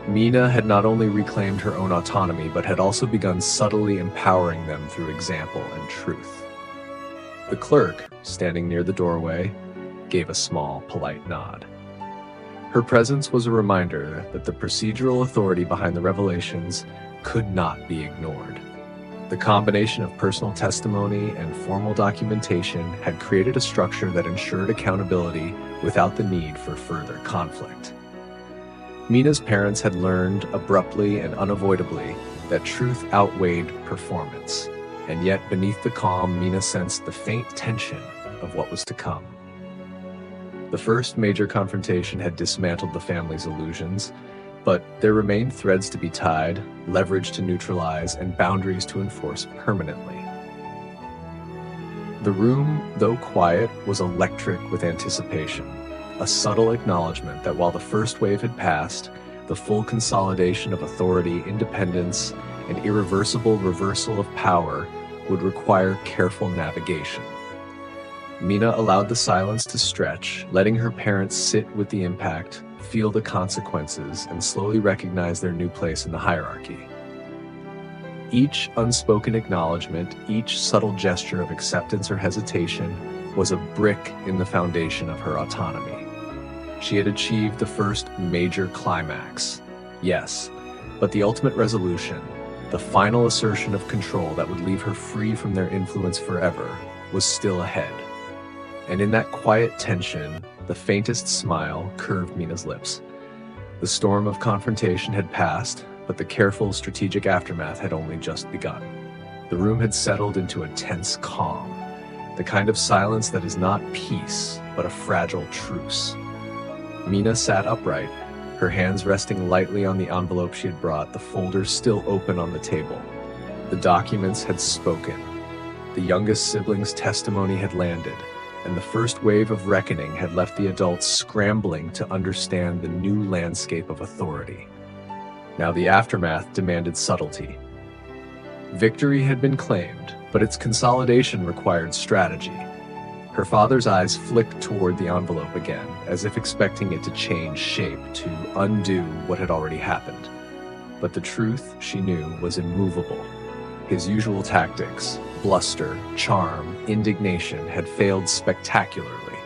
Mina had not only reclaimed her own autonomy, but had also begun subtly empowering them through example and truth. The clerk, standing near the doorway, gave a small, polite nod. Her presence was a reminder that the procedural authority behind the revelations could not be ignored. The combination of personal testimony and formal documentation had created a structure that ensured accountability without the need for further conflict. Mina's parents had learned abruptly and unavoidably that truth outweighed performance, and yet beneath the calm, Mina sensed the faint tension of what was to come. The first major confrontation had dismantled the family's illusions, but there remained threads to be tied, leverage to neutralize, and boundaries to enforce permanently. The room, though quiet, was electric with anticipation, a subtle acknowledgement that while the first wave had passed, the full consolidation of authority, independence, and irreversible reversal of power would require careful navigation. Mina allowed the silence to stretch, letting her parents sit with the impact, feel the consequences, and slowly recognize their new place in the hierarchy. Each unspoken acknowledgement, each subtle gesture of acceptance or hesitation, was a brick in the foundation of her autonomy. She had achieved the first major climax, yes, but the ultimate resolution, the final assertion of control that would leave her free from their influence forever, was still ahead. And in that quiet tension, the faintest smile curved Mina's lips. The storm of confrontation had passed, but the careful, strategic aftermath had only just begun. The room had settled into a tense calm, the kind of silence that is not peace, but a fragile truce. Mina sat upright, her hands resting lightly on the envelope she had brought, the folder still open on the table. The documents had spoken. The youngest sibling's testimony had landed, and the first wave of reckoning had left the adults scrambling to understand the new landscape of authority. Now the aftermath demanded subtlety. Victory had been claimed, but its consolidation required strategy. Her father's eyes flicked toward the envelope again, as if expecting it to change shape, to undo what had already happened. But the truth, she knew, was immovable. His usual tactics, bluster, charm, indignation, had failed spectacularly,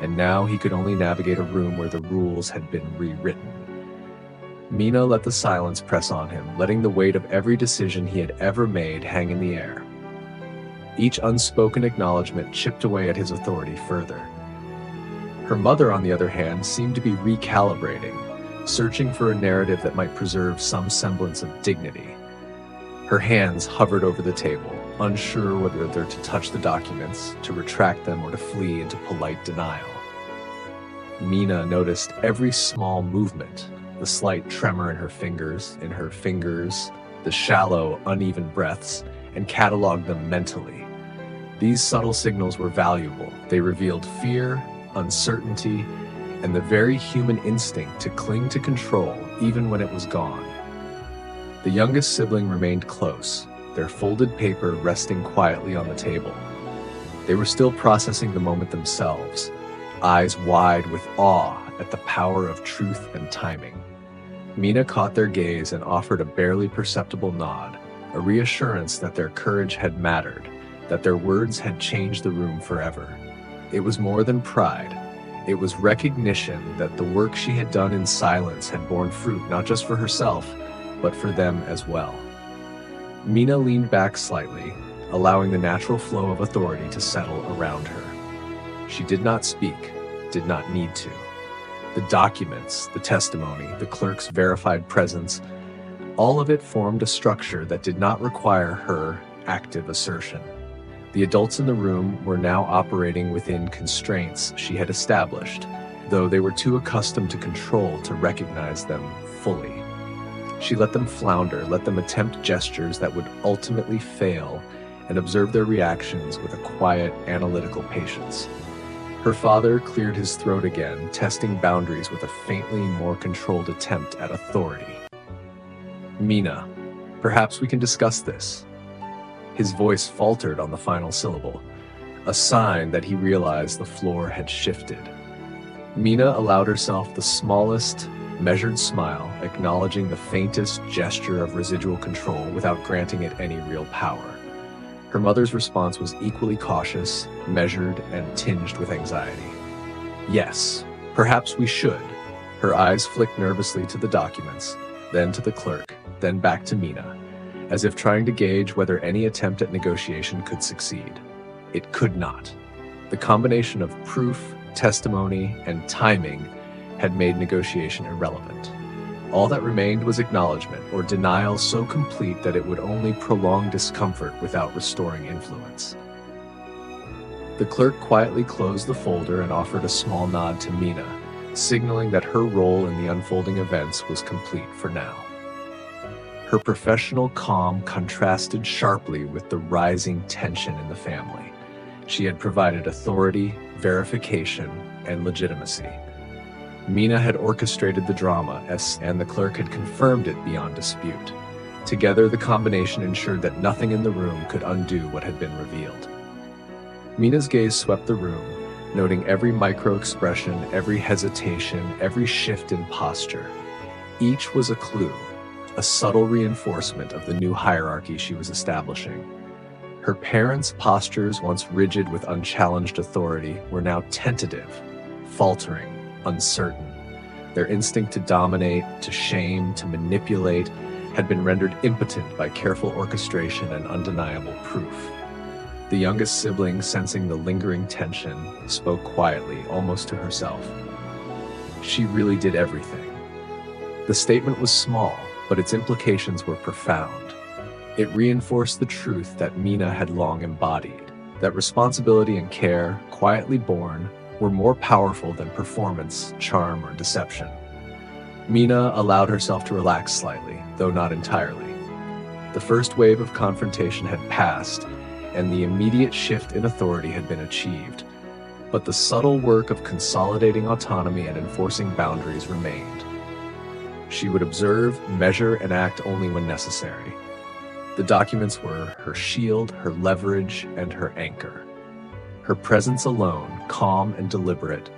and now he could only navigate a room where the rules had been rewritten. Mina let the silence press on him, letting the weight of every decision he had ever made hang in the air. Each unspoken acknowledgement chipped away at his authority further. Her mother, on the other hand, seemed to be recalibrating, searching for a narrative that might preserve some semblance of dignity. Her hands hovered over the table, unsure whether they're to touch the documents, to retract them, or to flee into polite denial. Mina noticed every small movement, the slight tremor in her fingers, the shallow, uneven breaths, and cataloged them mentally. These subtle signals were valuable. They revealed fear, uncertainty, and the very human instinct to cling to control even when it was gone. The youngest sibling remained close, their folded paper resting quietly on the table. They were still processing the moment themselves, eyes wide with awe at the power of truth and timing. Mina caught their gaze and offered a barely perceptible nod, a reassurance that their courage had mattered, that their words had changed the room forever. It was more than pride. It was recognition that the work she had done in silence had borne fruit not just for herself, but for them as well. Mina leaned back slightly, allowing the natural flow of authority to settle around her. She did not speak, did not need to. The documents, the testimony, the clerk's verified presence, all of it formed a structure that did not require her active assertion. The adults in the room were now operating within constraints she had established, though they were too accustomed to control to recognize them fully. She let them flounder, let them attempt gestures that would ultimately fail, and observe their reactions with a quiet, analytical patience. Her father cleared his throat again, testing boundaries with a faintly more controlled attempt at authority. "Mina, perhaps we can discuss this." His voice faltered on the final syllable, a sign that he realized the floor had shifted. Mina allowed herself the smallest, measured smile, acknowledging the faintest gesture of residual control without granting it any real power. Her mother's response was equally cautious, measured, and tinged with anxiety. "Yes, perhaps we should." Her eyes flicked nervously to the documents, then to the clerk, then back to Mina, as if trying to gauge whether any attempt at negotiation could succeed. It could not. The combination of proof, testimony, and timing had made negotiation irrelevant. All that remained was acknowledgement or denial so complete that it would only prolong discomfort without restoring influence. The clerk quietly closed the folder and offered a small nod to Mina, signaling that her role in the unfolding events was complete for now. Her professional calm contrasted sharply with the rising tension in the family. She had provided authority, verification, and legitimacy. Mina had orchestrated the drama, and the clerk had confirmed it beyond dispute. Together, the combination ensured that nothing in the room could undo what had been revealed. Mina's gaze swept the room, noting every micro-expression, every hesitation, every shift in posture. Each was a clue, a subtle reinforcement of the new hierarchy she was establishing. Her parents' postures, once rigid with unchallenged authority, were now tentative, faltering, uncertain. Their instinct to dominate, to shame, to manipulate had been rendered impotent by careful orchestration and undeniable proof. The youngest sibling, sensing the lingering tension, spoke quietly, almost to herself. She really did everything. The statement was small, but its implications were profound. It reinforced the truth that Mina had long embodied, that responsibility and care, quietly born, were more powerful than performance, charm, or deception. Mina allowed herself to relax slightly, though not entirely. The first wave of confrontation had passed, and the immediate shift in authority had been achieved. But the subtle work of consolidating autonomy and enforcing boundaries remained. She would observe, measure, and act only when necessary. The documents were her shield, her leverage, and her anchor. Her presence alone, calm and deliberate,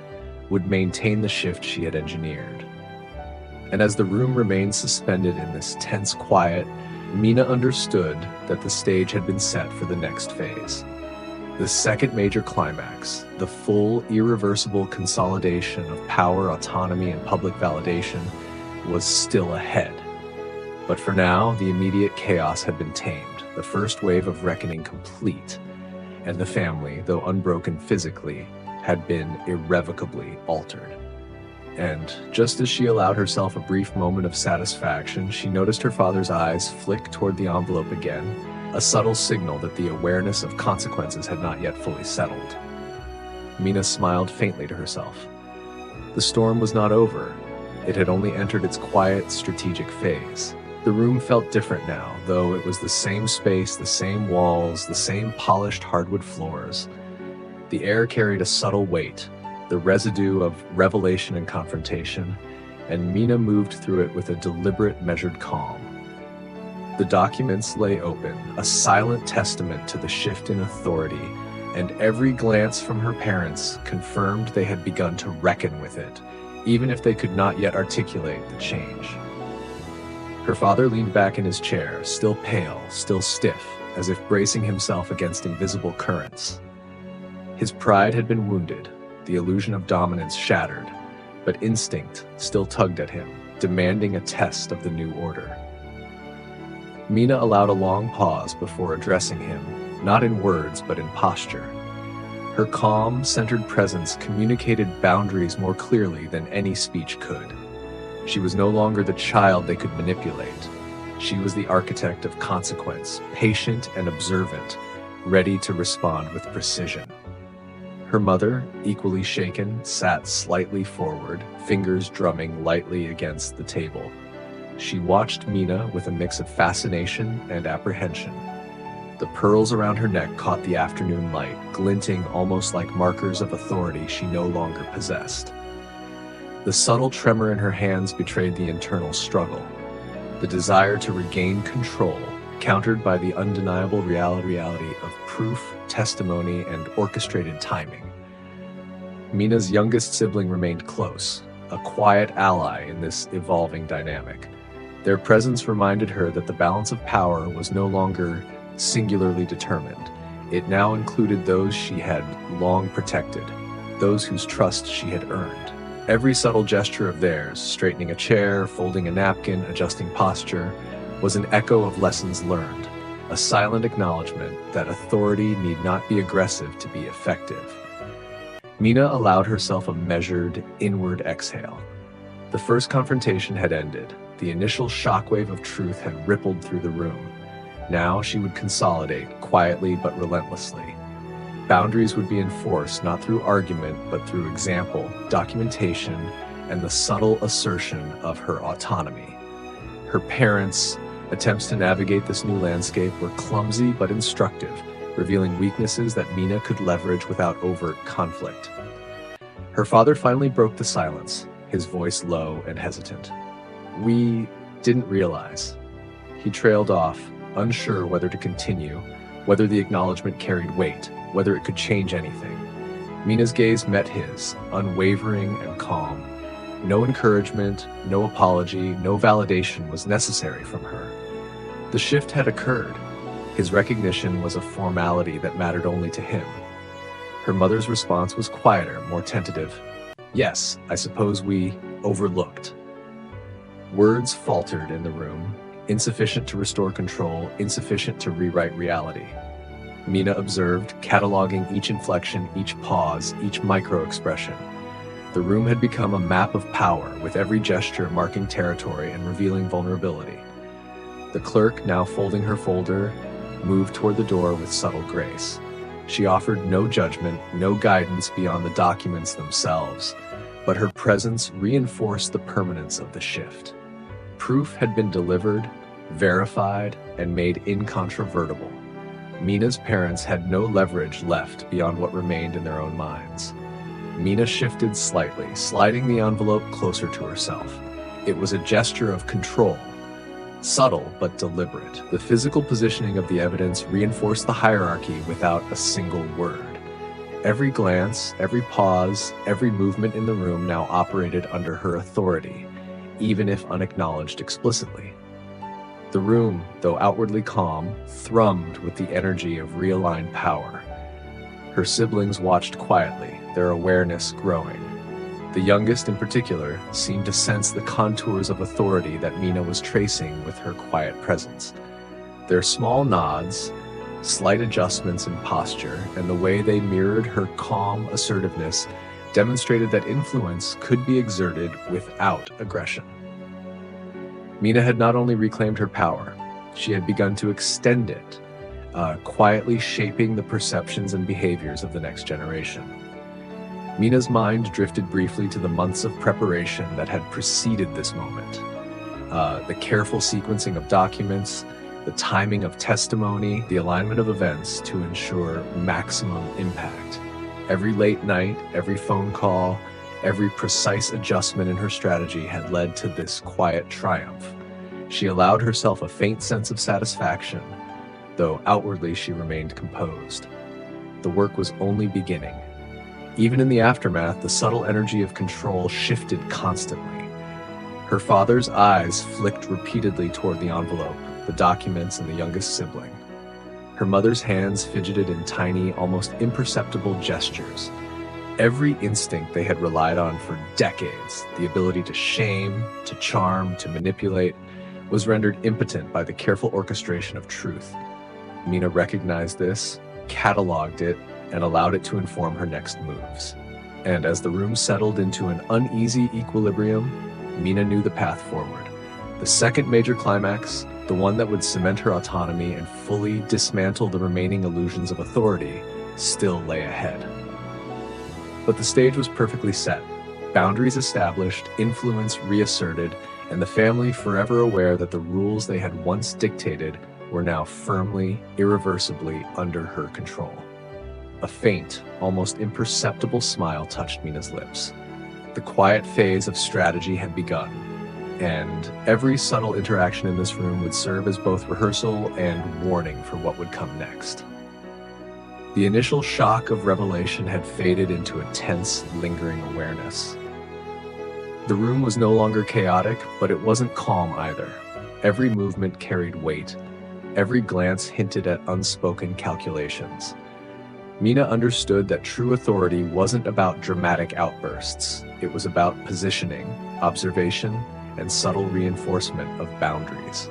would maintain the shift she had engineered. And as the room remained suspended in this tense quiet, Mina understood that the stage had been set for the next phase. The second major climax, the full, irreversible consolidation of power, autonomy, and public validation, was still ahead. But for now, the immediate chaos had been tamed, the first wave of reckoning complete, and the family, though unbroken physically, had been irrevocably altered. And just as she allowed herself a brief moment of satisfaction, she noticed her father's eyes flick toward the envelope again, a subtle signal that the awareness of consequences had not yet fully settled. Mina smiled faintly to herself. The storm was not over. It had only entered its quiet, strategic phase. The room felt different now, though it was the same space, the same walls, the same polished hardwood floors. The air carried a subtle weight, the residue of revelation and confrontation, and Mina moved through it with a deliberate, measured calm. The documents lay open, a silent testament to the shift in authority, and every glance from her parents confirmed they had begun to reckon with it, even if they could not yet articulate the change. Her father leaned back in his chair, still pale, still stiff, as if bracing himself against invisible currents. His pride had been wounded, the illusion of dominance shattered, but instinct still tugged at him, demanding a test of the new order. Mina allowed a long pause before addressing him, not in words but in posture. Her calm, centered presence communicated boundaries more clearly than any speech could. She was no longer the child they could manipulate. She was the architect of consequence, patient and observant, ready to respond with precision. Her mother, equally shaken, sat slightly forward, fingers drumming lightly against the table. She watched Mina with a mix of fascination and apprehension. The pearls around her neck caught the afternoon light, glinting almost like markers of authority she no longer possessed. The subtle tremor in her hands betrayed the internal struggle, the desire to regain control, countered by the undeniable reality of proof, testimony, and orchestrated timing. Mina's youngest sibling remained close, a quiet ally in this evolving dynamic. Their presence reminded her that the balance of power was no longer singularly determined. It now included those she had long protected, those whose trust she had earned. Every subtle gesture of theirs, straightening a chair, folding a napkin, adjusting posture, was an echo of lessons learned, a silent acknowledgement that authority need not be aggressive to be effective. Mina allowed herself a measured, inward exhale. The first confrontation had ended. The initial shockwave of truth had rippled through the room. Now she would consolidate, quietly but relentlessly. Boundaries would be enforced not through argument, but through example, documentation, and the subtle assertion of her autonomy. Her parents' attempts to navigate this new landscape were clumsy but instructive, revealing weaknesses that Mina could leverage without overt conflict. Her father finally broke the silence, his voice low and hesitant. "We didn't realize." He trailed off, unsure whether to continue, whether the acknowledgement carried weight, whether it could change anything. Mina's gaze met his, unwavering and calm. No encouragement, no apology, no validation was necessary from her. The shift had occurred. His recognition was a formality that mattered only to him. Her mother's response was quieter, more tentative. "Yes, I suppose we overlooked." Words faltered in the room, insufficient to restore control, insufficient to rewrite reality. Mina observed, cataloging each inflection, each pause, each micro-expression. The room had become a map of power, with every gesture marking territory and revealing vulnerability. The clerk, now folding her folder, moved toward the door with subtle grace. She offered no judgment, no guidance beyond the documents themselves, but her presence reinforced the permanence of the shift. Proof had been delivered, verified, and made incontrovertible. Mina's parents had no leverage left beyond what remained in their own minds. Mina shifted slightly, sliding the envelope closer to herself. It was a gesture of control, subtle but deliberate. The physical positioning of the evidence reinforced the hierarchy without a single word. Every glance, every pause, every movement in the room now operated under her authority, even if unacknowledged explicitly. The room, though outwardly calm, thrummed with the energy of realigned power. Her siblings watched quietly, their awareness growing. The youngest, in particular, seemed to sense the contours of authority that Mina was tracing with her quiet presence. Their small nods, slight adjustments in posture, and the way they mirrored her calm assertiveness demonstrated that influence could be exerted without aggression. Mina had not only reclaimed her power, she had begun to extend it, quietly shaping the perceptions and behaviors of the next generation. Mina's mind drifted briefly to the months of preparation that had preceded this moment. The careful sequencing of documents, the timing of testimony, the alignment of events to ensure maximum impact. Every late night, every phone call, every precise adjustment in her strategy had led to this quiet triumph. She allowed herself a faint sense of satisfaction, though outwardly she remained composed. The work was only beginning. Even in the aftermath, the subtle energy of control shifted constantly. Her father's eyes flicked repeatedly toward the envelope, the documents, and the youngest sibling. Her mother's hands fidgeted in tiny, almost imperceptible gestures. Every instinct they had relied on for decades, the ability to shame, to charm, to manipulate, was rendered impotent by the careful orchestration of truth. Mina recognized this, cataloged it, and allowed it to inform her next moves. And as the room settled into an uneasy equilibrium, Mina knew the path forward. The second major climax, the one that would cement her autonomy and fully dismantle the remaining illusions of authority, still lay ahead. But the stage was perfectly set, boundaries established, influence reasserted, and the family forever aware that the rules they had once dictated were now firmly, irreversibly under her control. A faint, almost imperceptible smile touched Mina's lips. The quiet phase of strategy had begun, and every subtle interaction in this room would serve as both rehearsal and warning for what would come next. The initial shock of revelation had faded into a tense, lingering awareness. The room was no longer chaotic, but it wasn't calm either. Every movement carried weight. Every glance hinted at unspoken calculations. Mina understood that true authority wasn't about dramatic outbursts. It was about positioning, observation, and subtle reinforcement of boundaries.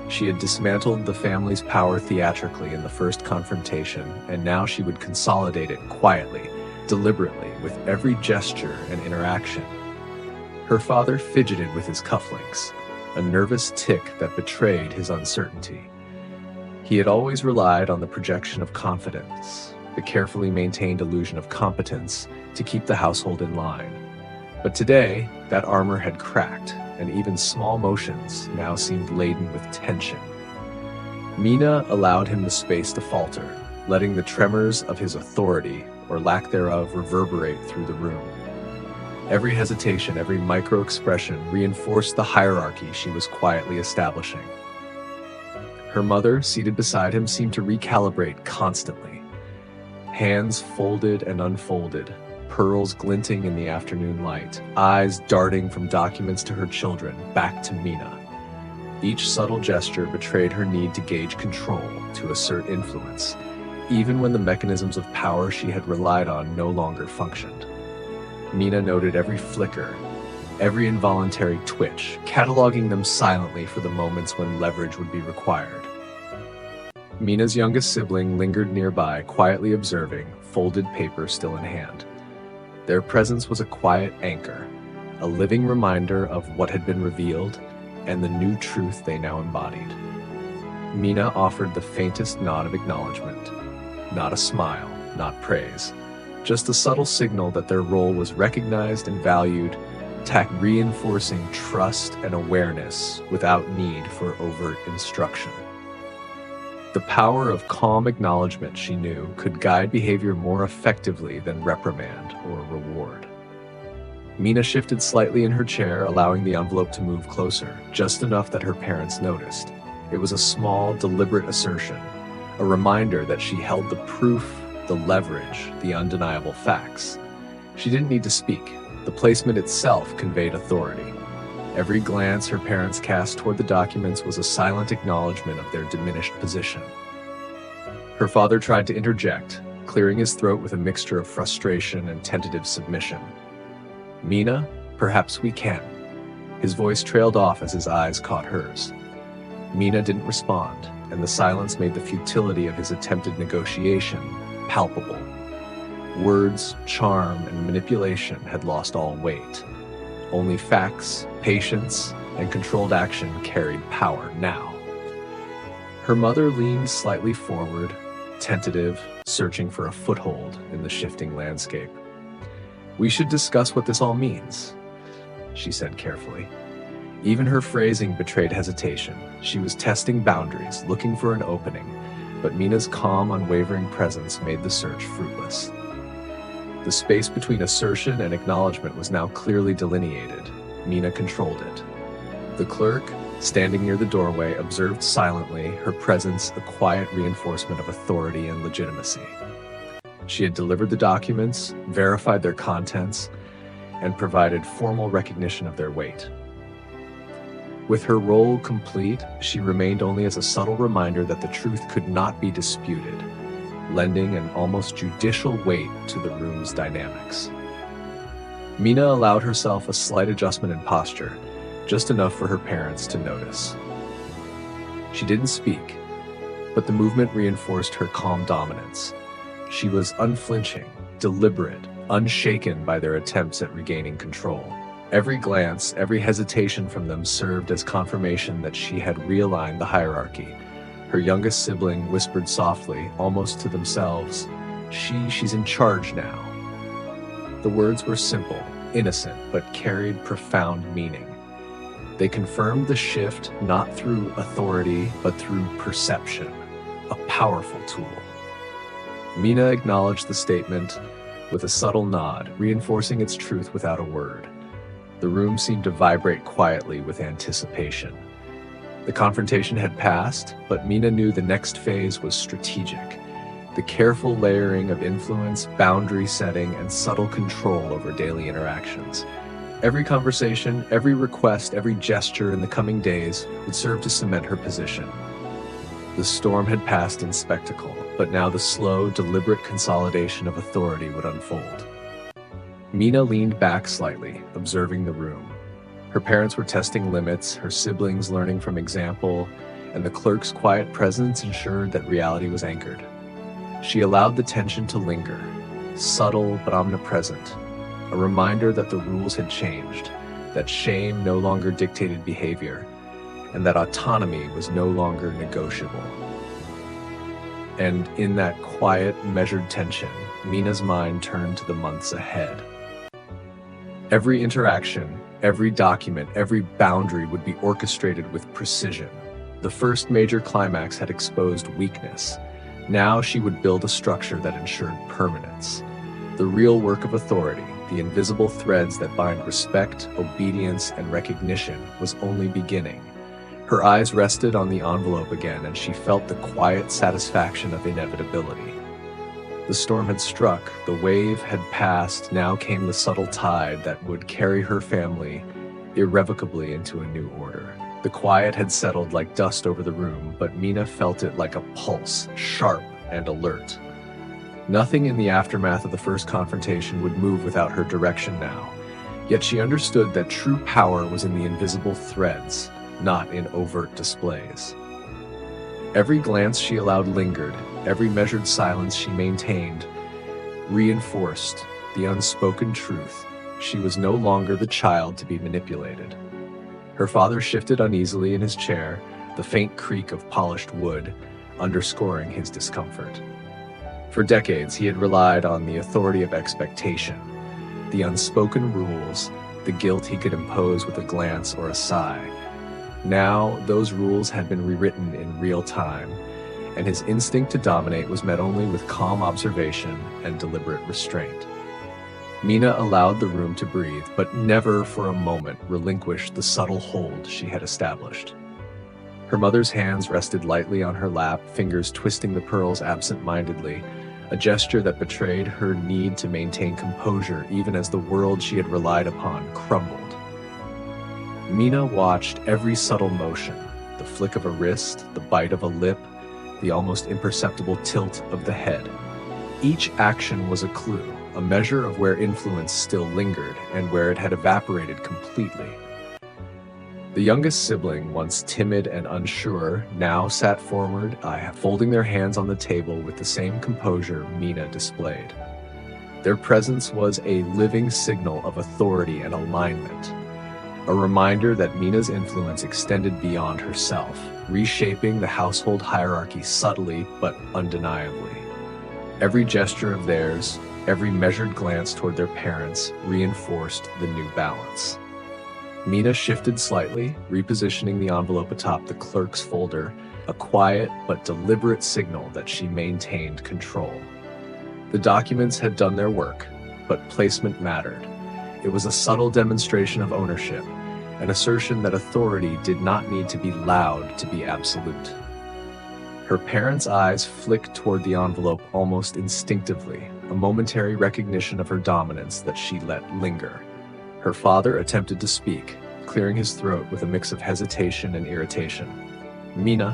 She had dismantled the family's power theatrically in the first confrontation, and now she would consolidate it quietly, deliberately, with every gesture and interaction. Her father fidgeted with his cufflinks, a nervous tick that betrayed his uncertainty. He had always relied on the projection of confidence, the carefully maintained illusion of competence to keep the household in line. But today, that armor had cracked, and even small motions now seemed laden with tension. Mina allowed him the space to falter, letting the tremors of his authority, or lack thereof, reverberate through the room. Every hesitation, every micro-expression reinforced the hierarchy she was quietly establishing. Her mother, seated beside him, seemed to recalibrate constantly. Hands folded and unfolded, pearls glinting in the afternoon light, eyes darting from documents to her children, back to Mina. Each subtle gesture betrayed her need to gauge control, to assert influence, even when the mechanisms of power she had relied on no longer functioned. Mina noted every flicker, every involuntary twitch, cataloging them silently for the moments when leverage would be required. Mina's youngest sibling lingered nearby, quietly observing, folded paper still in hand. Their presence was a quiet anchor, a living reminder of what had been revealed and the new truth they now embodied. Mina offered the faintest nod of acknowledgement, not a smile, not praise, just a subtle signal that their role was recognized and valued, reinforcing trust and awareness without need for overt instruction. The power of calm acknowledgement, she knew, could guide behavior more effectively than reprimand or reward. Mina shifted slightly in her chair, allowing the envelope to move closer, just enough that her parents noticed. It was a small, deliberate assertion, a reminder that she held the proof, the leverage, the undeniable facts. She didn't need to speak. The placement itself conveyed authority. Every glance her parents cast toward the documents was a silent acknowledgement of their diminished position. Her father tried to interject, clearing his throat with a mixture of frustration and tentative submission. "Mina, perhaps we can." His voice trailed off as his eyes caught hers. Mina didn't respond, and the silence made the futility of his attempted negotiation palpable. Words, charm, and manipulation had lost all weight. Only facts, patience, and controlled action carried power now. Her mother leaned slightly forward, tentative, searching for a foothold in the shifting landscape. "We should discuss what this all means," she said carefully. Even her phrasing betrayed hesitation. She was testing boundaries, looking for an opening, but Mina's calm, unwavering presence made the search fruitless. The space between assertion and acknowledgement was now clearly delineated. Mina controlled it. The clerk, standing near the doorway, observed silently, her presence a quiet reinforcement of authority and legitimacy. She had delivered the documents, verified their contents, and provided formal recognition of their weight. With her role complete, she remained only as a subtle reminder that the truth could not be disputed, lending an almost judicial weight to the room's dynamics. Mina allowed herself a slight adjustment in posture, just enough for her parents to notice. She didn't speak, but the movement reinforced her calm dominance. She was unflinching, deliberate, unshaken by their attempts at regaining control. Every glance, every hesitation from them served as confirmation that she had realigned the hierarchy. Her youngest sibling whispered softly, almost to themselves, She's in charge now." The words were simple, innocent, but carried profound meaning. They confirmed the shift not through authority, but through perception, a powerful tool. Mina acknowledged the statement with a subtle nod, reinforcing its truth without a word. The room seemed to vibrate quietly with anticipation. The confrontation had passed, but Mina knew the next phase was strategic. The careful layering of influence, boundary setting, and subtle control over daily interactions. Every conversation, every request, every gesture in the coming days would serve to cement her position. The storm had passed in spectacle, but now the slow, deliberate consolidation of authority would unfold. Mina leaned back slightly, observing the room. Her parents were testing limits, her siblings learning from example, and the clerk's quiet presence ensured that reality was anchored. She allowed the tension to linger, subtle but omnipresent, a reminder that the rules had changed, that shame no longer dictated behavior, and that autonomy was no longer negotiable. And in that quiet, measured tension, Mina's mind turned to the months ahead. Every interaction, every document, every boundary would be orchestrated with precision. The first major climax had exposed weakness. Now she would build a structure that ensured permanence. The real work of authority, the invisible threads that bind respect, obedience, and recognition, was only beginning. Her eyes rested on the envelope again, and she felt the quiet satisfaction of inevitability. The storm had struck, the wave had passed, now came the subtle tide that would carry her family irrevocably into a new order. The quiet had settled like dust over the room, but Mina felt it like a pulse, sharp and alert. Nothing in the aftermath of the first confrontation would move without her direction now, yet she understood that true power was in the invisible threads, not in overt displays. Every glance she allowed lingered, every measured silence she maintained reinforced the unspoken truth. She was no longer the child to be manipulated. Her father shifted uneasily in his chair, the faint creak of polished wood underscoring his discomfort. For decades, he had relied on the authority of expectation, the unspoken rules, the guilt he could impose with a glance or a sigh. Now, those rules had been rewritten in real time, and his instinct to dominate was met only with calm observation and deliberate restraint. Mina allowed the room to breathe, but never for a moment relinquished the subtle hold she had established. Her mother's hands rested lightly on her lap, fingers twisting the pearls absent-mindedly, a gesture that betrayed her need to maintain composure even as the world she had relied upon crumbled. Mina watched every subtle motion, the flick of a wrist, the bite of a lip, the almost imperceptible tilt of the head. Each action was a clue, a measure of where influence still lingered and where it had evaporated completely. The youngest sibling, once timid and unsure, now sat forward, folding their hands on the table with the same composure Mina displayed. Their presence was a living signal of authority and alignment, a reminder that Mina's influence extended beyond herself, reshaping the household hierarchy subtly but undeniably. Every gesture of theirs, every measured glance toward their parents reinforced the new balance. Mina shifted slightly, repositioning the envelope atop the clerk's folder, a quiet but deliberate signal that she maintained control. The documents had done their work, but placement mattered. It was a subtle demonstration of ownership, an assertion that authority did not need to be loud to be absolute. Her parents' eyes flicked toward the envelope almost instinctively, a momentary recognition of her dominance that she let linger. Her father attempted to speak, clearing his throat with a mix of hesitation and irritation. "Mina,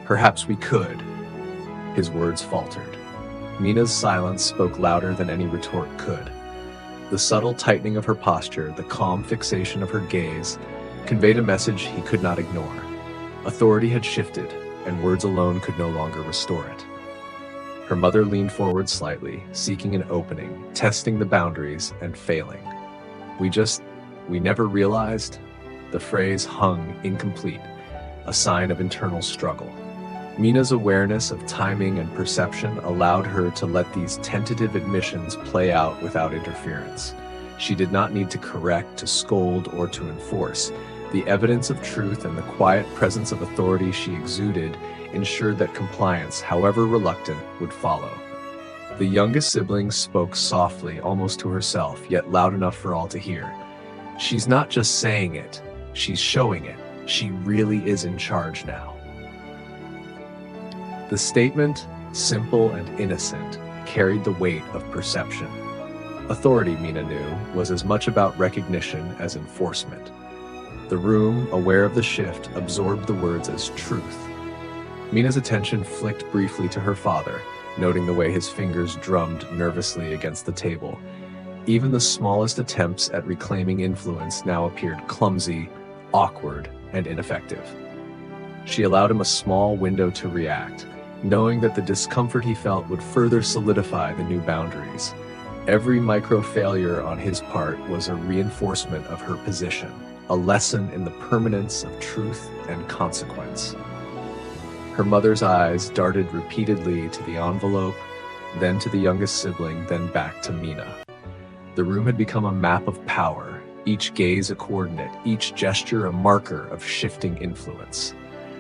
perhaps we could." His words faltered. Mina's silence spoke louder than any retort could. The subtle tightening of her posture, the calm fixation of her gaze, conveyed a message he could not ignore. Authority had shifted, and words alone could no longer restore it. Her mother leaned forward slightly, seeking an opening, testing the boundaries, and failing. We never realized." The phrase hung incomplete, a sign of internal struggle. Mina's awareness of timing and perception allowed her to let these tentative admissions play out without interference. She did not need to correct, to scold, or to enforce. The evidence of truth and the quiet presence of authority she exuded ensured that compliance, however reluctant, would follow. The youngest sibling spoke softly, almost to herself, yet loud enough for all to hear. "She's not just saying it, she's showing it. She really is in charge now." The statement, simple and innocent, carried the weight of perception. Authority, Mina knew, was as much about recognition as enforcement. The room, aware of the shift, absorbed the words as truth. Mina's attention flicked briefly to her father, noting the way his fingers drummed nervously against the table. Even the smallest attempts at reclaiming influence now appeared clumsy, awkward, and ineffective. She allowed him a small window to react, knowing that the discomfort he felt would further solidify the new boundaries. Every micro-failure on his part was a reinforcement of her position, a lesson in the permanence of truth and consequence. Her mother's eyes darted repeatedly to the envelope, then to the youngest sibling, then back to Mina. The room had become a map of power, each gaze a coordinate, each gesture a marker of shifting influence.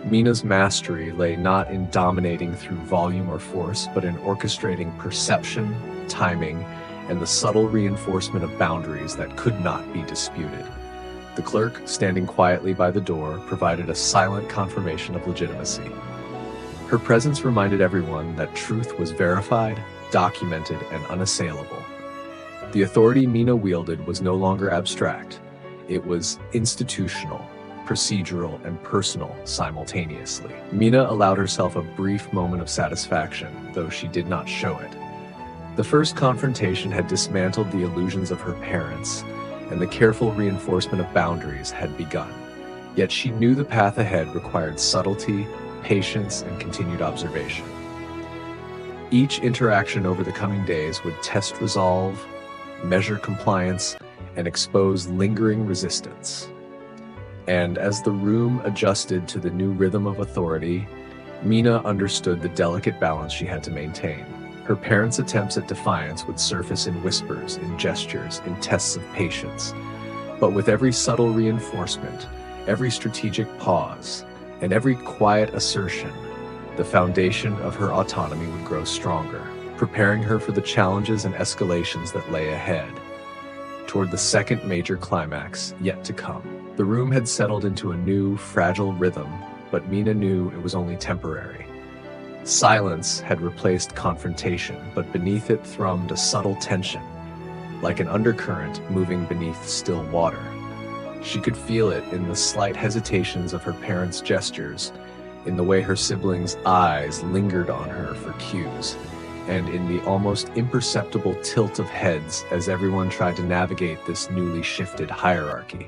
Mina's mastery lay not in dominating through volume or force, but in orchestrating perception, timing, and the subtle reinforcement of boundaries that could not be disputed. The clerk, standing quietly by the door, provided a silent confirmation of legitimacy. Her presence reminded everyone that truth was verified, documented, and unassailable. The authority Mina wielded was no longer abstract. It was institutional, procedural, and personal simultaneously. Mina allowed herself a brief moment of satisfaction, though she did not show it. The first confrontation had dismantled the illusions of her parents, and the careful reinforcement of boundaries had begun. Yet she knew the path ahead required subtlety, patience, and continued observation. Each interaction over the coming days would test resolve, measure compliance, and expose lingering resistance. And as the room adjusted to the new rhythm of authority, Mina understood the delicate balance she had to maintain. Her parents' attempts at defiance would surface in whispers, in gestures, in tests of patience. But with every subtle reinforcement, every strategic pause, and every quiet assertion, the foundation of her autonomy would grow stronger, preparing her for the challenges and escalations that lay ahead. Toward the second major climax yet to come. The room had settled into a new, fragile rhythm, but Mina knew it was only temporary. Silence had replaced confrontation, but beneath it thrummed a subtle tension, like an undercurrent moving beneath still water. She could feel it in the slight hesitations of her parents' gestures, in the way her siblings' eyes lingered on her for cues, and in the almost imperceptible tilt of heads as everyone tried to navigate this newly shifted hierarchy.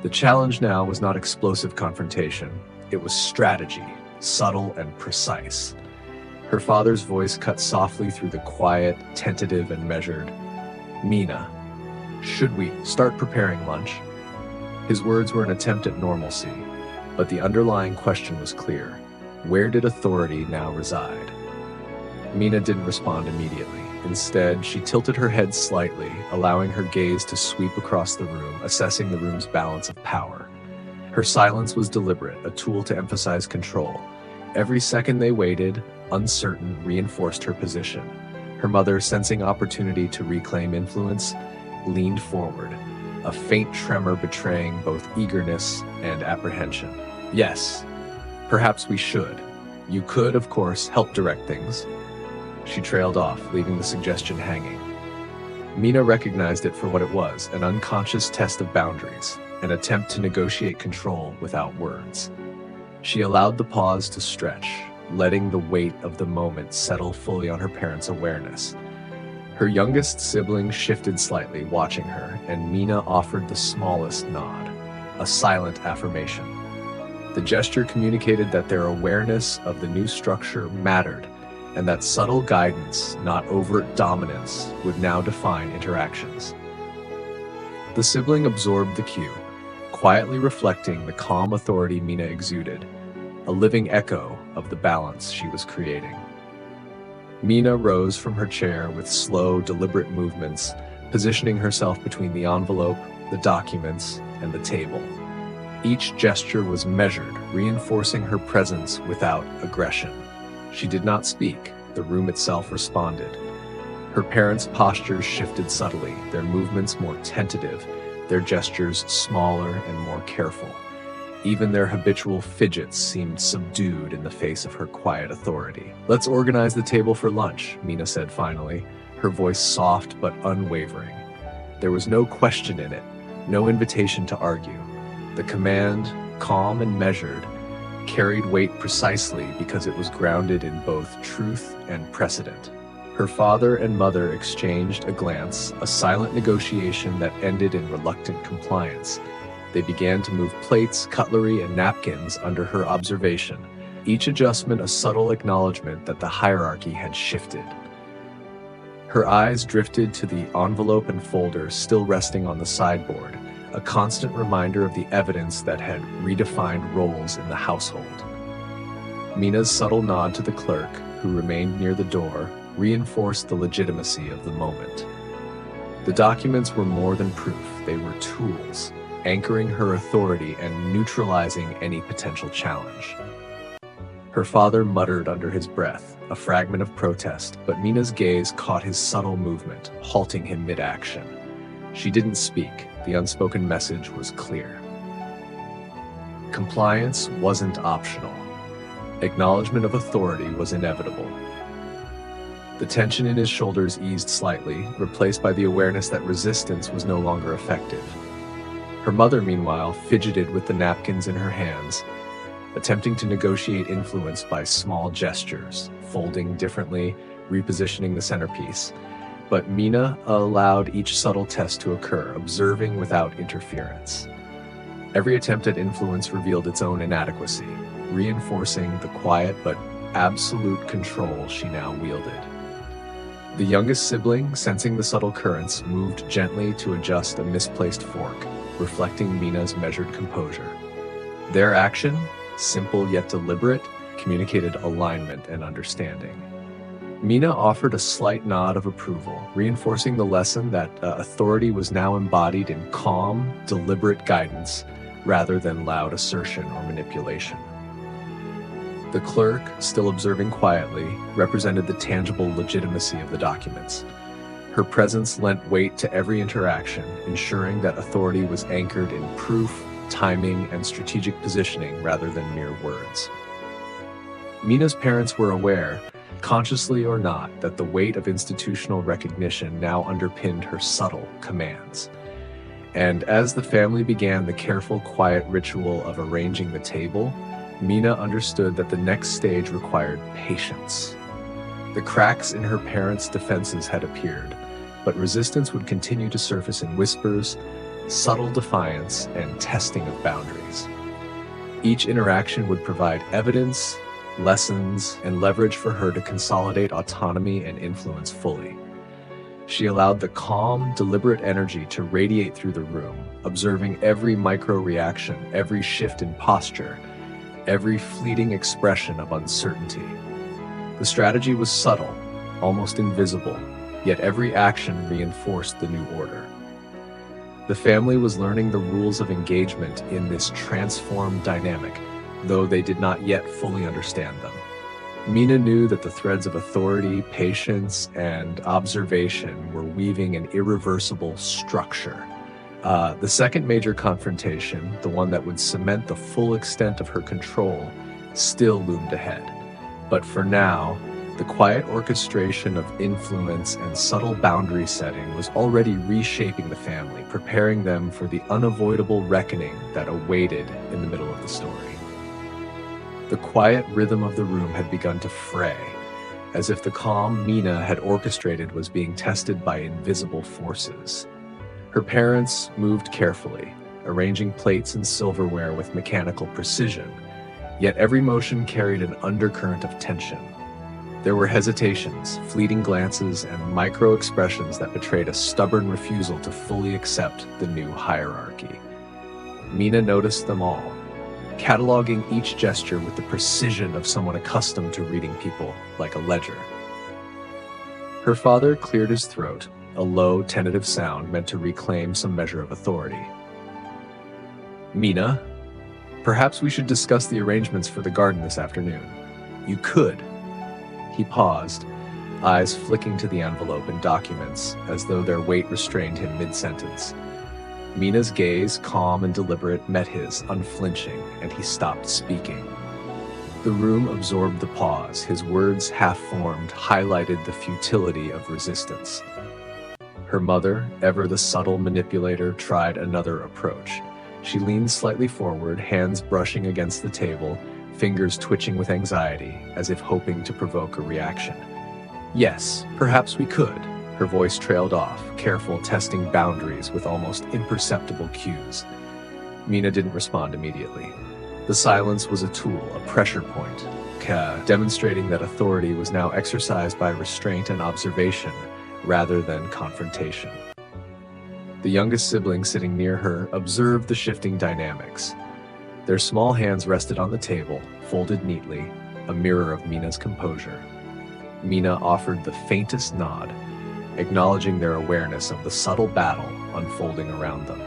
The challenge now was not explosive confrontation, it was strategy, subtle and precise. Her father's voice cut softly through the quiet, tentative, and measured. "Mina, should we start preparing lunch?" His words were an attempt at normalcy, but the underlying question was clear. Where did authority now reside? Mina didn't respond immediately. Instead, she tilted her head slightly, allowing her gaze to sweep across the room, assessing the room's balance of power. Her silence was deliberate, a tool to emphasize control. Every second they waited, uncertain, reinforced her position. Her mother, sensing opportunity to reclaim influence, leaned forward, a faint tremor betraying both eagerness and apprehension. "Yes, perhaps we should." You could, of course, help direct things. She trailed off, leaving the suggestion hanging. Mina recognized it for what it was, an unconscious test of boundaries, an attempt to negotiate control without words. She allowed the pause to stretch, letting the weight of the moment settle fully on her parents' awareness. Her youngest sibling shifted slightly, watching her, and Mina offered the smallest nod, a silent affirmation. The gesture communicated that their awareness of the new structure mattered, and that subtle guidance, not overt dominance, would now define interactions. The sibling absorbed the cue, quietly reflecting the calm authority Mina exuded, a living echo of the balance she was creating. Mina rose from her chair with slow, deliberate movements, positioning herself between the envelope, the documents, and the table. Each gesture was measured, reinforcing her presence without aggression. She did not speak. The room itself responded. Her parents' postures shifted subtly, their movements more tentative, their gestures smaller and more careful. Even their habitual fidgets seemed subdued in the face of her quiet authority. "Let's organize the table for lunch," Mina said finally, her voice soft but unwavering. There was no question in it, no invitation to argue. The command, calm and measured, carried weight precisely because it was grounded in both truth and precedent. Her father and mother exchanged a glance, a silent negotiation that ended in reluctant compliance. They began to move plates, cutlery, and napkins under her observation, each adjustment a subtle acknowledgement that the hierarchy had shifted. Her eyes drifted to the envelope and folder still resting on the sideboard, a constant reminder of the evidence that had redefined roles in the household. Mina's subtle nod to the clerk, who remained near the door, reinforced the legitimacy of the moment. The documents were more than proof, they were tools, anchoring her authority and neutralizing any potential challenge. Her father muttered under his breath, a fragment of protest, but Mina's gaze caught his subtle movement, halting him mid-action. She didn't speak. The unspoken message was clear. Compliance wasn't optional. Acknowledgement of authority was inevitable. The tension in his shoulders eased slightly, replaced by the awareness that resistance was no longer effective. Her mother, meanwhile, fidgeted with the napkins in her hands, attempting to negotiate influence by small gestures, folding differently, repositioning the centerpiece. But Mina allowed each subtle test to occur, observing without interference. Every attempt at influence revealed its own inadequacy, reinforcing the quiet but absolute control she now wielded. The youngest sibling, sensing the subtle currents, moved gently to adjust a misplaced fork, reflecting Mina's measured composure. Their action, simple yet deliberate, communicated alignment and understanding. Mina offered a slight nod of approval, reinforcing the lesson that authority was now embodied in calm, deliberate guidance rather than loud assertion or manipulation. The clerk, still observing quietly, represented the tangible legitimacy of the documents. Her presence lent weight to every interaction, ensuring that authority was anchored in proof, timing, and strategic positioning rather than mere words. Mina's parents were aware, consciously or not, that the weight of institutional recognition now underpinned her subtle commands. And as the family began the careful, quiet ritual of arranging the table, Mina understood that the next stage required patience. The cracks in her parents' defenses had appeared, but resistance would continue to surface in whispers, subtle defiance, and testing of boundaries. Each interaction would provide evidence, lessons, and leverage for her to consolidate autonomy and influence fully. She allowed the calm, deliberate energy to radiate through the room, observing every micro-reaction, every shift in posture, every fleeting expression of uncertainty. The strategy was subtle, almost invisible, yet every action reinforced the new order. The family was learning the rules of engagement in this transformed dynamic, though they did not yet fully understand them. Mina knew that the threads of authority, patience, and observation were weaving an irreversible structure. The second major confrontation, the one that would cement the full extent of her control, still loomed ahead. But for now, the quiet orchestration of influence and subtle boundary setting was already reshaping the family, preparing them for the unavoidable reckoning that awaited in the middle of the story. The quiet rhythm of the room had begun to fray, as if the calm Mina had orchestrated was being tested by invisible forces. Her parents moved carefully, arranging plates and silverware with mechanical precision, yet every motion carried an undercurrent of tension. There were hesitations, fleeting glances, and micro-expressions that betrayed a stubborn refusal to fully accept the new hierarchy. Mina noticed them all, cataloging each gesture with the precision of someone accustomed to reading people like a ledger. Her father cleared his throat, a low, tentative sound meant to reclaim some measure of authority. "Mina, perhaps we should discuss the arrangements for the garden this afternoon. You could." He paused, eyes flicking to the envelope and documents as though their weight restrained him mid-sentence. Mina's gaze, calm and deliberate, met his, unflinching, and he stopped speaking. The room absorbed the pause. His words, half-formed, highlighted the futility of resistance. Her mother, ever the subtle manipulator, tried another approach. She leaned slightly forward, hands brushing against the table, fingers twitching with anxiety, as if hoping to provoke a reaction. "Yes, perhaps we could." Her voice trailed off, careful, testing boundaries with almost imperceptible cues. Mina didn't respond immediately. The silence was a tool, a pressure point, demonstrating that authority was now exercised by restraint and observation rather than confrontation. The youngest sibling sitting near her observed the shifting dynamics. Their small hands rested on the table, folded neatly, a mirror of Mina's composure. Mina offered the faintest nod, acknowledging their awareness of the subtle battle unfolding around them.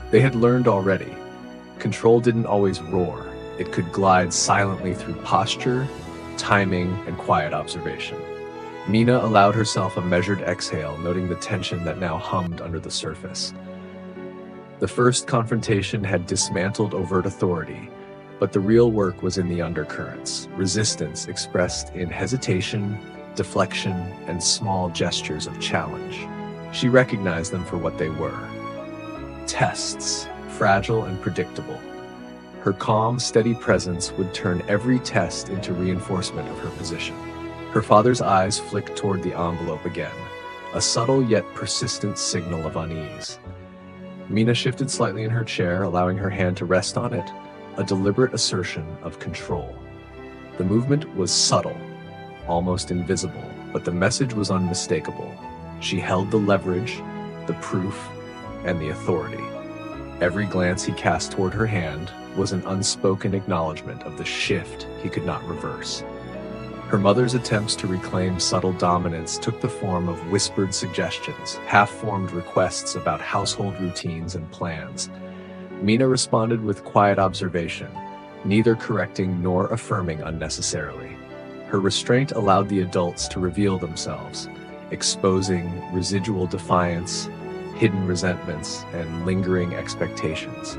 They had learned already. Control didn't always roar. It could glide silently through posture, timing, and quiet observation. Mina allowed herself a measured exhale, noting the tension that now hummed under the surface. The first confrontation had dismantled overt authority, but the real work was in the undercurrents, resistance expressed in hesitation, deflection, and small gestures of challenge. She recognized them for what they were: tests, fragile and predictable. Her calm, steady presence would turn every test into reinforcement of her position. Her father's eyes flicked toward the envelope again, a subtle yet persistent signal of unease. Mina shifted slightly in her chair, allowing her hand to rest on it, a deliberate assertion of control. The movement was subtle, almost invisible, but the message was unmistakable. She held the leverage, the proof, and the authority. Every glance he cast toward her hand was an unspoken acknowledgement of the shift he could not reverse. Her mother's attempts to reclaim subtle dominance took the form of whispered suggestions, half-formed requests about household routines and plans. Mina responded with quiet observation, neither correcting nor affirming unnecessarily. Her restraint allowed the adults to reveal themselves, exposing residual defiance, hidden resentments, and lingering expectations.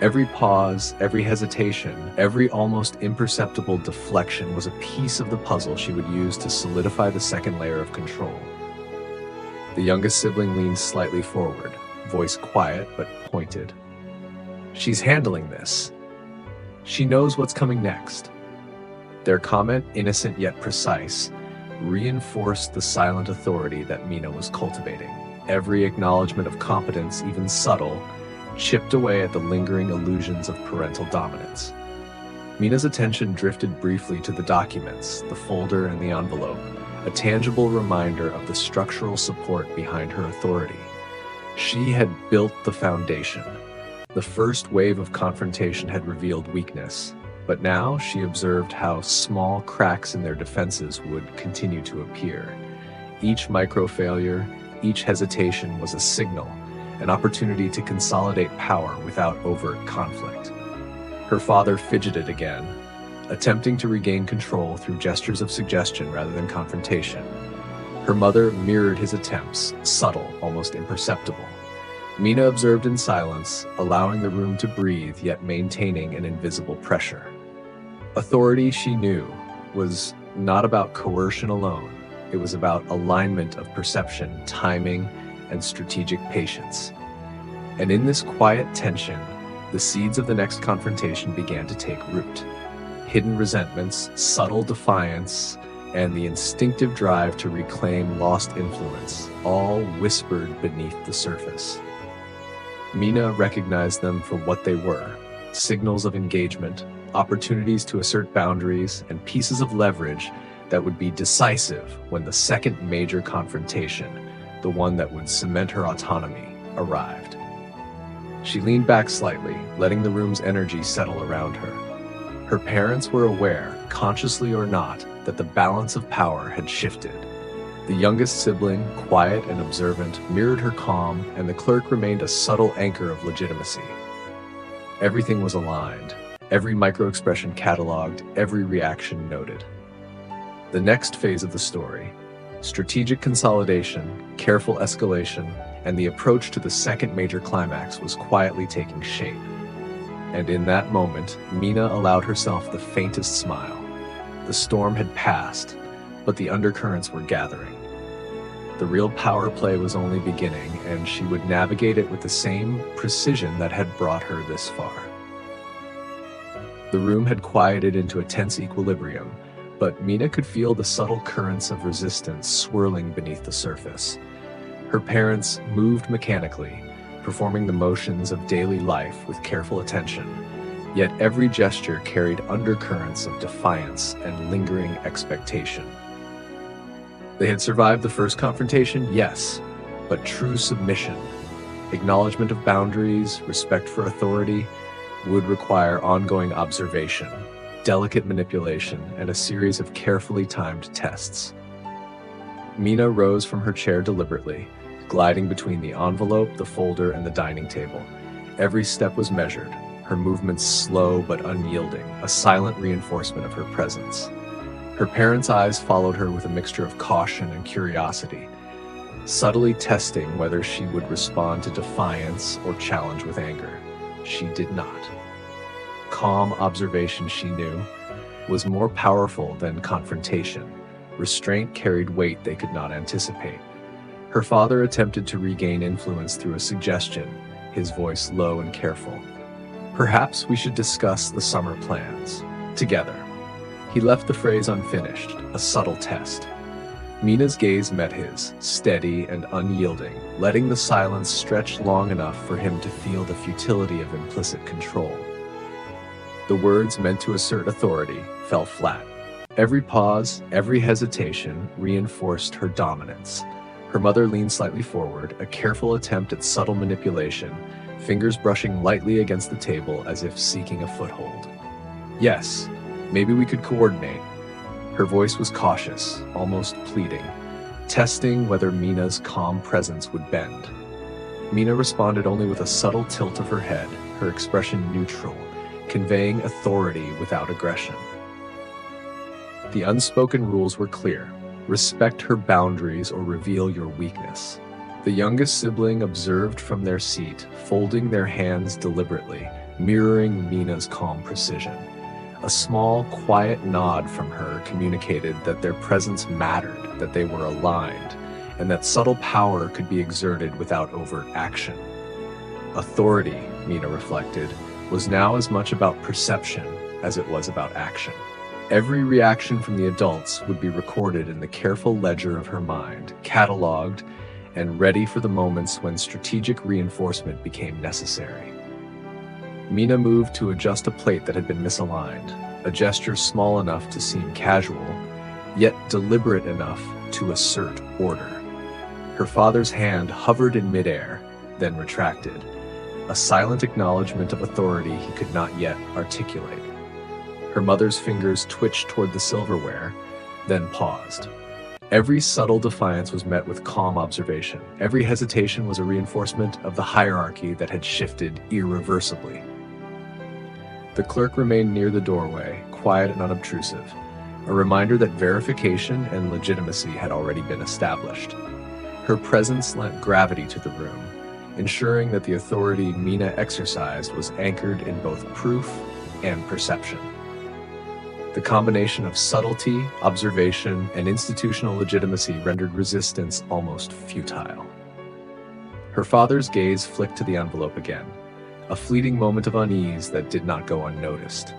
Every pause, every hesitation, every almost imperceptible deflection was a piece of the puzzle she would use to solidify the second layer of control. The youngest sibling leaned slightly forward, voice quiet but pointed. "She's handling this. She knows what's coming next." Their comment, innocent yet precise, reinforced the silent authority that Mina was cultivating. Every acknowledgement of competence, even subtle, chipped away at the lingering illusions of parental dominance. Mina's attention drifted briefly to the documents, the folder and the envelope, a tangible reminder of the structural support behind her authority. She had built the foundation. The first wave of confrontation had revealed weakness, but now she observed how small cracks in their defenses would continue to appear. Each micro-failure, each hesitation was a signal, an opportunity to consolidate power without overt conflict. Her father fidgeted again, attempting to regain control through gestures of suggestion rather than confrontation. Her mother mirrored his attempts, subtle, almost imperceptible. Mina observed in silence, allowing the room to breathe yet maintaining an invisible pressure. Authority, she knew, was not about coercion alone. It was about alignment of perception, timing, and strategic patience. And in this quiet tension, the seeds of the next confrontation began to take root. Hidden resentments, subtle defiance, and the instinctive drive to reclaim lost influence, all whispered beneath the surface. Mina recognized them for what they were: signals of engagement, opportunities to assert boundaries, and pieces of leverage that would be decisive when the second major confrontation, the one that would cement her autonomy, arrived. She leaned back slightly, letting the room's energy settle around her. Her parents were aware, consciously or not, that the balance of power had shifted. The youngest sibling, quiet and observant, mirrored her calm, and the clerk remained a subtle anchor of legitimacy. Everything was aligned, every microexpression cataloged, every reaction noted. The next phase of the story, strategic consolidation, careful escalation, and the approach to the second major climax was quietly taking shape. And in that moment, Mina allowed herself the faintest smile. The storm had passed, but the undercurrents were gathering. The real power play was only beginning, and she would navigate it with the same precision that had brought her this far. The room had quieted into a tense equilibrium, but Mina could feel the subtle currents of resistance swirling beneath the surface. Her parents moved mechanically, performing the motions of daily life with careful attention, yet every gesture carried undercurrents of defiance and lingering expectation. They had survived the first confrontation, yes, but true submission, acknowledgement of boundaries, respect for authority, would require ongoing observation, delicate manipulation, and a series of carefully timed tests. Mina rose from her chair deliberately, gliding between the envelope, the folder, and the dining table. Every step was measured, her movements slow but unyielding, a silent reinforcement of her presence. Her parents' eyes followed her with a mixture of caution and curiosity, subtly testing whether she would respond to defiance or challenge with anger. She did not. Calm observation, she knew, was more powerful than confrontation. Restraint carried weight they could not anticipate. Her father attempted to regain influence through a suggestion, his voice low and careful. "Perhaps we should discuss the summer plans together." He left the phrase unfinished, a subtle test. Mina's gaze met his, steady and unyielding, letting the silence stretch long enough for him to feel the futility of implicit control. The words meant to assert authority fell flat. Every pause, every hesitation reinforced her dominance. Her mother leaned slightly forward, a careful attempt at subtle manipulation, fingers brushing lightly against the table as if seeking a foothold. "Yes, maybe we could coordinate." Her voice was cautious, almost pleading, testing whether Mina's calm presence would bend. Mina responded only with a subtle tilt of her head, her expression neutral, conveying authority without aggression. The unspoken rules were clear. Respect her boundaries or reveal your weakness. The youngest sibling observed from their seat, folding their hands deliberately, mirroring Mina's calm precision. A small, quiet nod from her communicated that their presence mattered, that they were aligned, and that subtle power could be exerted without overt action. Authority, Mina reflected, was now as much about perception as it was about action. Every reaction from the adults would be recorded in the careful ledger of her mind, cataloged and ready for the moments when strategic reinforcement became necessary. Mina moved to adjust a plate that had been misaligned, a gesture small enough to seem casual, yet deliberate enough to assert order. Her father's hand hovered in midair, then retracted, a silent acknowledgement of authority he could not yet articulate. Her mother's fingers twitched toward the silverware, then paused. Every subtle defiance was met with calm observation. Every hesitation was a reinforcement of the hierarchy that had shifted irreversibly. The clerk remained near the doorway, quiet and unobtrusive, a reminder that verification and legitimacy had already been established. Her presence lent gravity to the room, ensuring that the authority Mina exercised was anchored in both proof and perception. The combination of subtlety, observation, and institutional legitimacy rendered resistance almost futile. Her father's gaze flicked to the envelope again, a fleeting moment of unease that did not go unnoticed.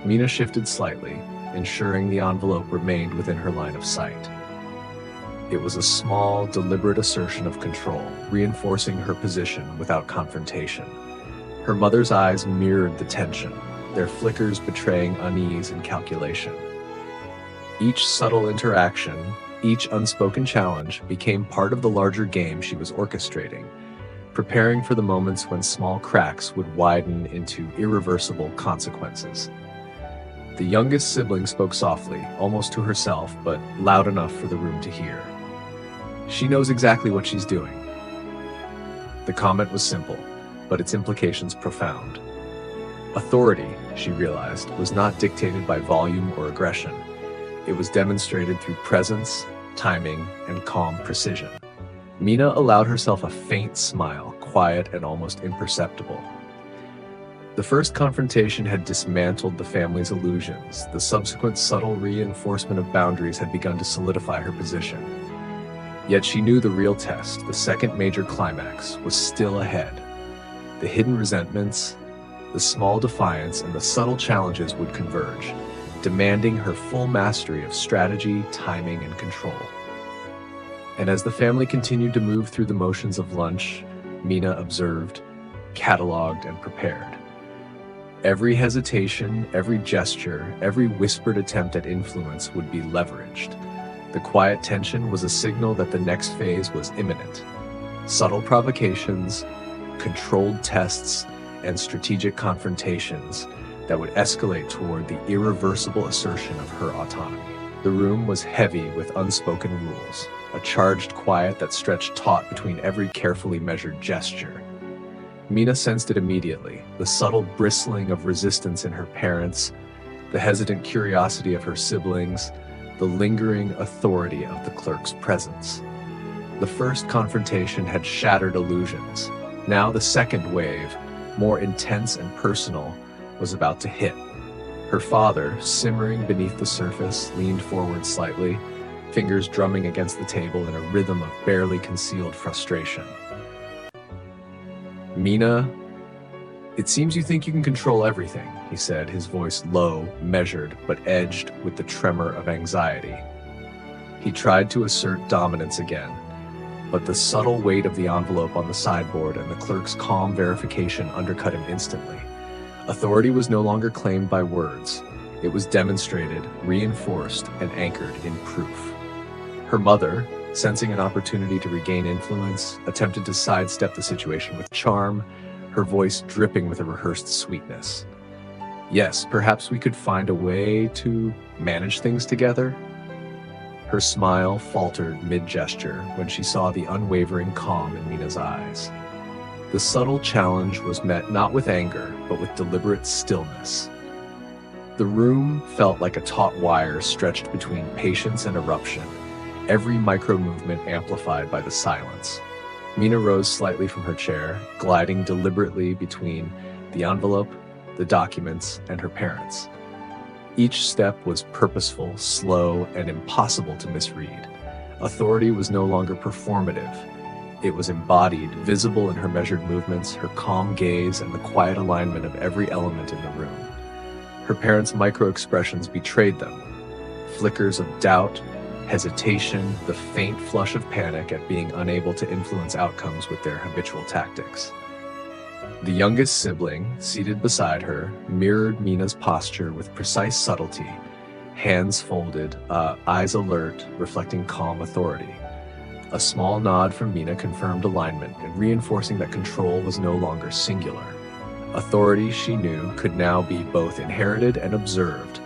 Mina shifted slightly, ensuring the envelope remained within her line of sight. It was a small, deliberate assertion of control, reinforcing her position without confrontation. Her mother's eyes mirrored the tension, their flickers betraying unease and calculation. Each subtle interaction, each unspoken challenge, became part of the larger game she was orchestrating, preparing for the moments when small cracks would widen into irreversible consequences. The youngest sibling spoke softly, almost to herself, but loud enough for the room to hear. "She knows exactly what she's doing." The comment was simple, but its implications profound. Authority, she realized, was not dictated by volume or aggression. It was demonstrated through presence, timing, and calm precision. Mina allowed herself a faint smile, quiet and almost imperceptible. The first confrontation had dismantled the family's illusions. The subsequent subtle reinforcement of boundaries had begun to solidify her position. Yet she knew the real test, the second major climax, was still ahead. The hidden resentments, the small defiance, and the subtle challenges would converge, demanding her full mastery of strategy, timing, and control. And as the family continued to move through the motions of lunch, Mina observed, cataloged, and prepared. Every hesitation, every gesture, every whispered attempt at influence would be leveraged. The quiet tension was a signal that the next phase was imminent. Subtle provocations, controlled tests, and strategic confrontations that would escalate toward the irreversible assertion of her autonomy. The room was heavy with unspoken rules, a charged quiet that stretched taut between every carefully measured gesture. Mina sensed it immediately, the subtle bristling of resistance in her parents, the hesitant curiosity of her siblings, the lingering authority of the clerk's presence. The first confrontation had shattered illusions. Now the second wave, more intense and personal, was about to hit. Her father, simmering beneath the surface, leaned forward slightly, fingers drumming against the table in a rhythm of barely concealed frustration. "Mina, it seems you think you can control everything," he said, his voice low, measured, but edged with the tremor of anxiety. He tried to assert dominance again, but the subtle weight of the envelope on the sideboard and the clerk's calm verification undercut him instantly. Authority was no longer claimed by words. It was demonstrated, reinforced, and anchored in proof. Her mother, sensing an opportunity to regain influence, attempted to sidestep the situation with charm, her voice dripping with a rehearsed sweetness. "Yes, perhaps we could find a way to manage things together." Her smile faltered mid-gesture when she saw the unwavering calm in Mina's eyes. The subtle challenge was met not with anger, but with deliberate stillness. The room felt like a taut wire stretched between patience and eruption, every micro-movement amplified by the silence. Mina rose slightly from her chair, gliding deliberately between the envelope, the documents, and her parents. Each step was purposeful, slow, and impossible to misread. Authority was no longer performative. It was embodied, visible in her measured movements, her calm gaze, and the quiet alignment of every element in the room. Her parents' micro-expressions betrayed them. Flickers of doubt, hesitation, the faint flush of panic at being unable to influence outcomes with their habitual tactics. The youngest sibling, seated beside her, mirrored Mina's posture with precise subtlety, hands folded, eyes alert, reflecting calm authority. A small nod from Mina confirmed alignment and reinforcing that control was no longer singular. Authority, she knew, could now be both inherited and observed,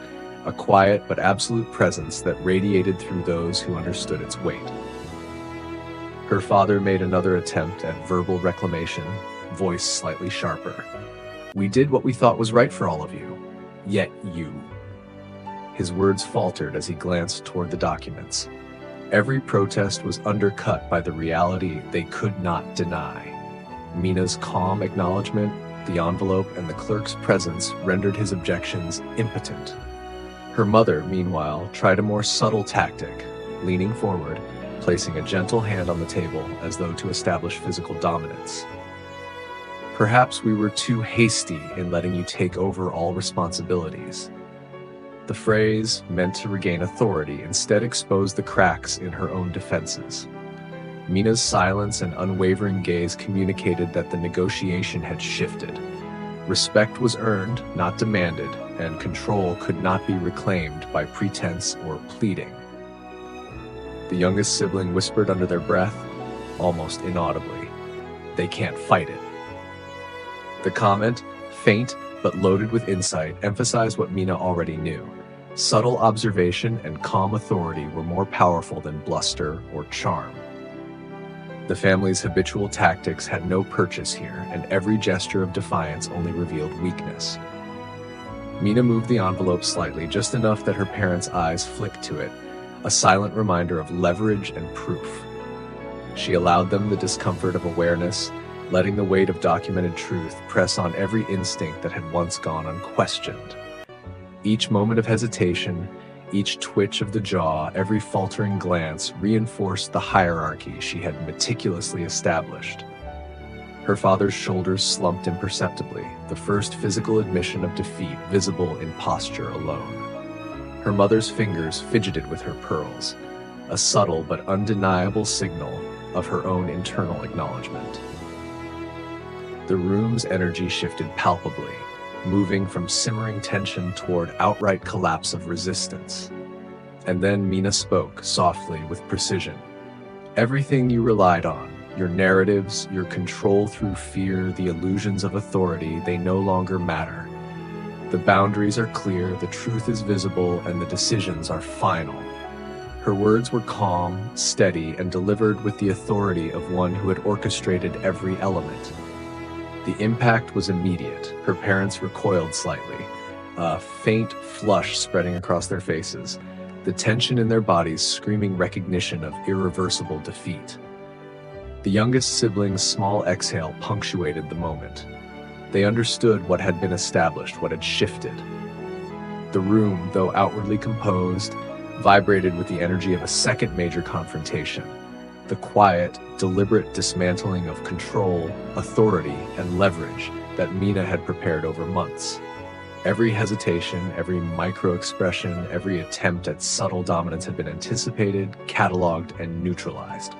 a quiet but absolute presence that radiated through those who understood its weight. Her father made another attempt at verbal reclamation, voice slightly sharper. "We did what we thought was right for all of you. Yet you." His words faltered as he glanced toward the documents. Every protest was undercut by the reality they could not deny. Mina's calm acknowledgement, the envelope, and the clerk's presence rendered his objections impotent. Her mother, meanwhile, tried a more subtle tactic, leaning forward, placing a gentle hand on the table as though to establish physical dominance. "Perhaps we were too hasty in letting you take over all responsibilities." The phrase, meant to regain authority, instead exposed the cracks in her own defenses. Mina's silence and unwavering gaze communicated that the negotiation had shifted. Respect was earned, not demanded, and control could not be reclaimed by pretense or pleading. The youngest sibling whispered under their breath, almost inaudibly, "They can't fight it." The comment, faint but loaded with insight, emphasized what Mina already knew. Subtle observation and calm authority were more powerful than bluster or charm. The family's habitual tactics had no purchase here, and every gesture of defiance only revealed weakness. Mina moved the envelope slightly, just enough that her parents' eyes flicked to it, a silent reminder of leverage and proof. She allowed them the discomfort of awareness, letting the weight of documented truth press on every instinct that had once gone unquestioned. Each moment of hesitation, each twitch of the jaw, every faltering glance reinforced the hierarchy she had meticulously established. Her father's shoulders slumped imperceptibly, the first physical admission of defeat visible in posture alone. Her mother's fingers fidgeted with her pearls, a subtle but undeniable signal of her own internal acknowledgement. The room's energy shifted palpably, moving from simmering tension toward outright collapse of resistance. And then Mina spoke, softly, with precision. "Everything you relied on, your narratives, your control through fear, the illusions of authority, they no longer matter. The boundaries are clear, the truth is visible, and the decisions are final." Her words were calm, steady, and delivered with the authority of one who had orchestrated every element. The impact was immediate. Her parents recoiled slightly, a faint flush spreading across their faces, the tension in their bodies screaming recognition of irreversible defeat. The youngest sibling's small exhale punctuated the moment. They understood what had been established, what had shifted. The room, though outwardly composed, vibrated with the energy of a second major confrontation. The quiet, deliberate dismantling of control, authority, and leverage that Mina had prepared over months. Every hesitation, every micro-expression, every attempt at subtle dominance had been anticipated, cataloged, and neutralized.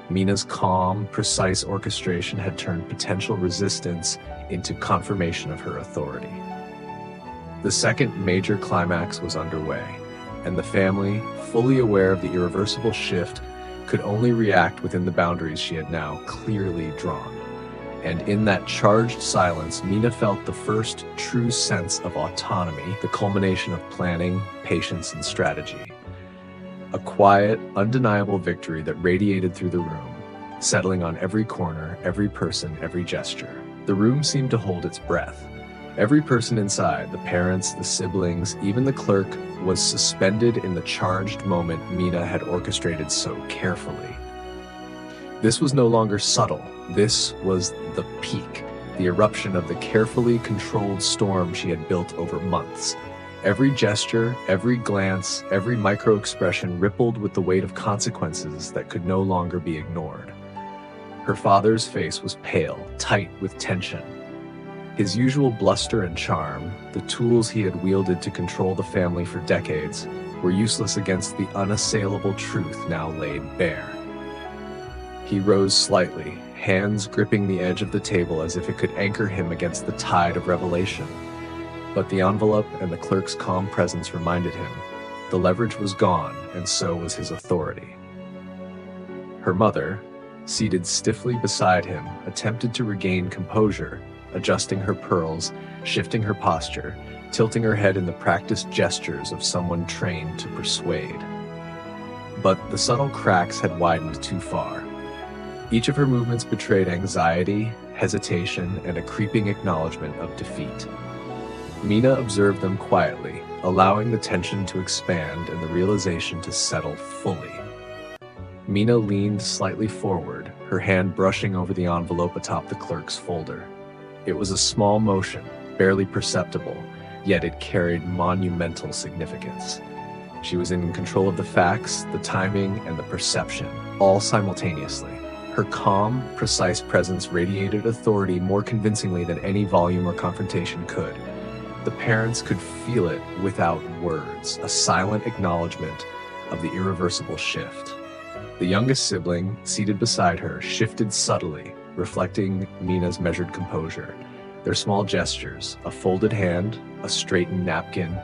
Mina's calm, precise orchestration had turned potential resistance into confirmation of her authority. The second major climax was underway, and the family, fully aware of the irreversible shift, could only react within the boundaries she had now clearly drawn. And in that charged silence, Mina felt the first true sense of autonomy, the culmination of planning, patience, and strategy. A quiet, undeniable victory that radiated through the room, settling on every corner, every person, every gesture. The room seemed to hold its breath. Every person inside, the parents, the siblings, even the clerk, was suspended in the charged moment Mina had orchestrated so carefully. This was no longer subtle. This was the peak, the eruption of the carefully controlled storm she had built over months. Every gesture, every glance, every micro-expression rippled with the weight of consequences that could no longer be ignored. Her father's face was pale, tight with tension. His usual bluster and charm, the tools he had wielded to control the family for decades, were useless against the unassailable truth now laid bare. He rose slightly, hands gripping the edge of the table as if it could anchor him against the tide of revelation. But the envelope and the clerk's calm presence reminded him the leverage was gone, and so was his authority. Her mother, seated stiffly beside him, attempted to regain composure, adjusting her pearls, shifting her posture, tilting her head in the practiced gestures of someone trained to persuade. But the subtle cracks had widened too far. Each of her movements betrayed anxiety, hesitation, and a creeping acknowledgement of defeat. Mina observed them quietly, allowing the tension to expand and the realization to settle fully. Mina leaned slightly forward, her hand brushing over the envelope atop the clerk's folder. It was a small motion, barely perceptible, yet it carried monumental significance. She was in control of the facts, the timing, and the perception, all simultaneously. Her calm, precise presence radiated authority more convincingly than any volume or confrontation could. The parents could feel it without words, a silent acknowledgement of the irreversible shift. The youngest sibling, seated beside her, shifted subtly, reflecting Mina's measured composure. Their small gestures, a folded hand, a straightened napkin,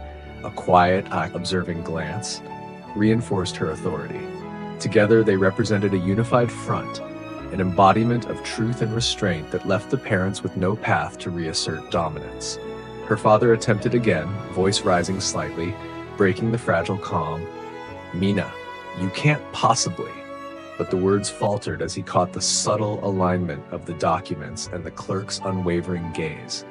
a quiet, observing glance, reinforced her authority. Together, they represented a unified front, an embodiment of truth and restraint that left the parents with no path to reassert dominance. Her father attempted again, voice rising slightly, breaking the fragile calm. "Mina, you can't possibly." But the words faltered as he caught the subtle alignment of the documents and the clerk's unwavering gaze.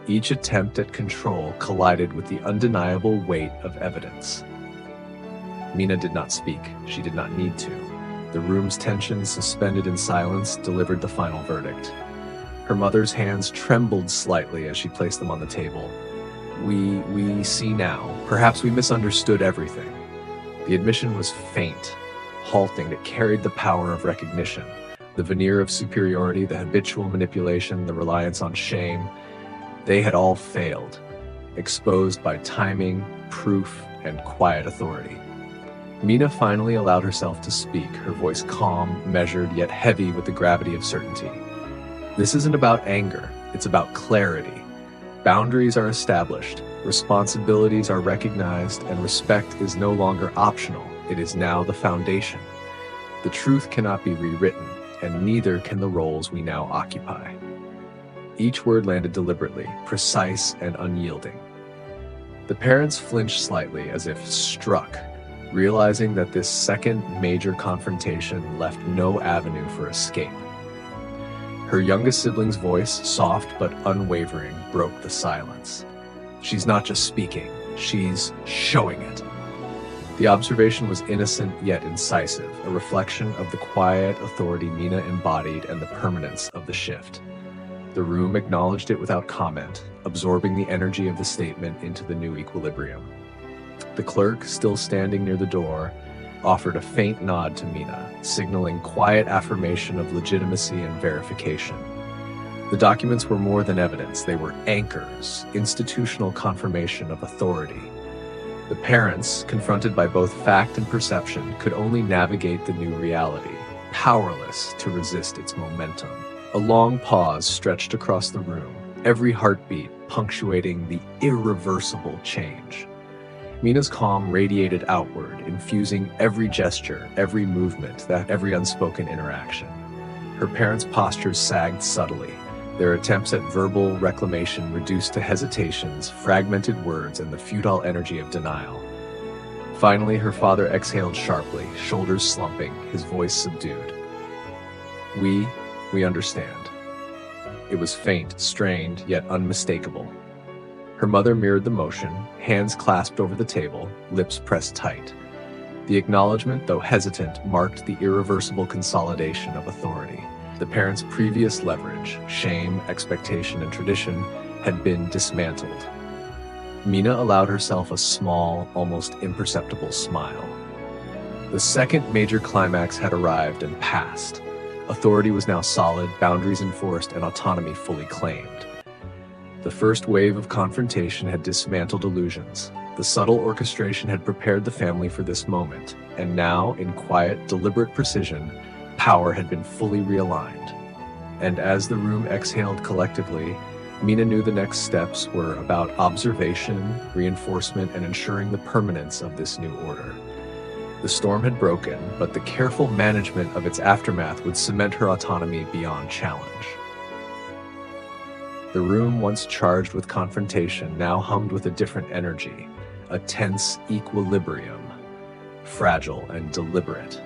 Each attempt at control collided with the undeniable weight of evidence. Mina did not speak. She did not need to. The room's tension, suspended in silence, delivered the final verdict. Her mother's hands trembled slightly as she placed them on the table. We see now. Perhaps we misunderstood everything." The admission was faint, halting. It carried the power of recognition. The veneer of superiority, the habitual manipulation, the reliance on shame, they had all failed, exposed by timing, proof, and quiet authority. Mina finally allowed herself to speak, her voice calm, measured, yet heavy with the gravity of certainty. "This isn't about anger, it's about clarity. Boundaries are established, responsibilities are recognized, and respect is no longer optional. It is now the foundation. The truth cannot be rewritten, and neither can the roles we now occupy." Each word landed deliberately, precise and unyielding. The parents flinched slightly as if struck, realizing that this second major confrontation left no avenue for escape. Her youngest sibling's voice, soft but unwavering, broke the silence. "She's not just speaking, she's showing it." The observation was innocent yet incisive, a reflection of the quiet authority Mina embodied and the permanence of the shift. The room acknowledged it without comment, absorbing the energy of the statement into the new equilibrium. The clerk, still standing near the door, offered a faint nod to Mina, signaling quiet affirmation of legitimacy and verification. The documents were more than evidence, they were anchors, institutional confirmation of authority. The parents, confronted by both fact and perception, could only navigate the new reality, powerless to resist its momentum. A long pause stretched across the room, every heartbeat punctuating the irreversible change. Mina's calm radiated outward, infusing every gesture, every movement, every unspoken interaction. Her parents' postures sagged subtly, their attempts at verbal reclamation reduced to hesitations, fragmented words, and the futile energy of denial. Finally, her father exhaled sharply, shoulders slumping, his voice subdued. We understand." It was faint, strained, yet unmistakable. Her mother mirrored the motion, hands clasped over the table, lips pressed tight. The acknowledgement, though hesitant, marked the irreversible consolidation of authority. The parents' previous leverage, shame, expectation, and tradition, had been dismantled. Mina allowed herself a small, almost imperceptible smile. The second major climax had arrived and passed. Authority was now solid, boundaries enforced, and autonomy fully claimed. The first wave of confrontation had dismantled illusions. The subtle orchestration had prepared the family for this moment, and now, in quiet, deliberate precision, power had been fully realigned. And as the room exhaled collectively, Mina knew the next steps were about observation, reinforcement, and ensuring the permanence of this new order. The storm had broken, but the careful management of its aftermath would cement her autonomy beyond challenge. The room, once charged with confrontation, now hummed with a different energy, a tense equilibrium, fragile and deliberate.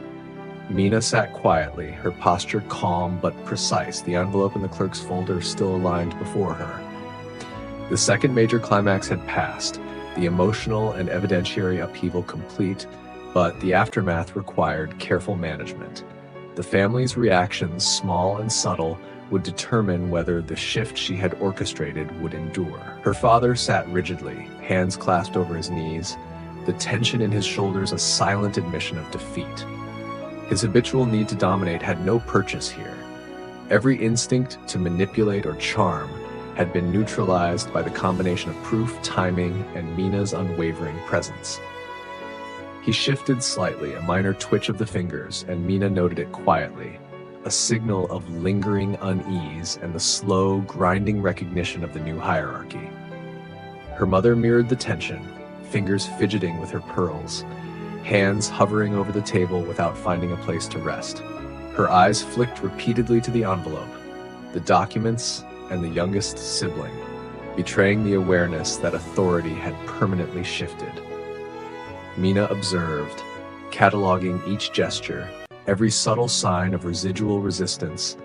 Mina sat quietly, her posture calm but precise, the envelope in the clerk's folder still aligned before her. The second major climax had passed, the emotional and evidentiary upheaval complete, but the aftermath required careful management. The family's reactions, small and subtle, would determine whether the shift she had orchestrated would endure. Her father sat rigidly, hands clasped over his knees, the tension in his shoulders a silent admission of defeat. His habitual need to dominate had no purchase here. Every instinct to manipulate or charm had been neutralized by the combination of proof, timing, and Mina's unwavering presence. He shifted slightly, a minor twitch of the fingers, and Mina noted it quietly, a signal of lingering unease and the slow, grinding recognition of the new hierarchy. Her mother mirrored the tension, fingers fidgeting with her pearls, hands hovering over the table without finding a place to rest. Her eyes flicked repeatedly to the envelope, the documents, and the youngest sibling, betraying the awareness that authority had permanently shifted. Mina observed, cataloging each gesture, every subtle sign of residual resistance,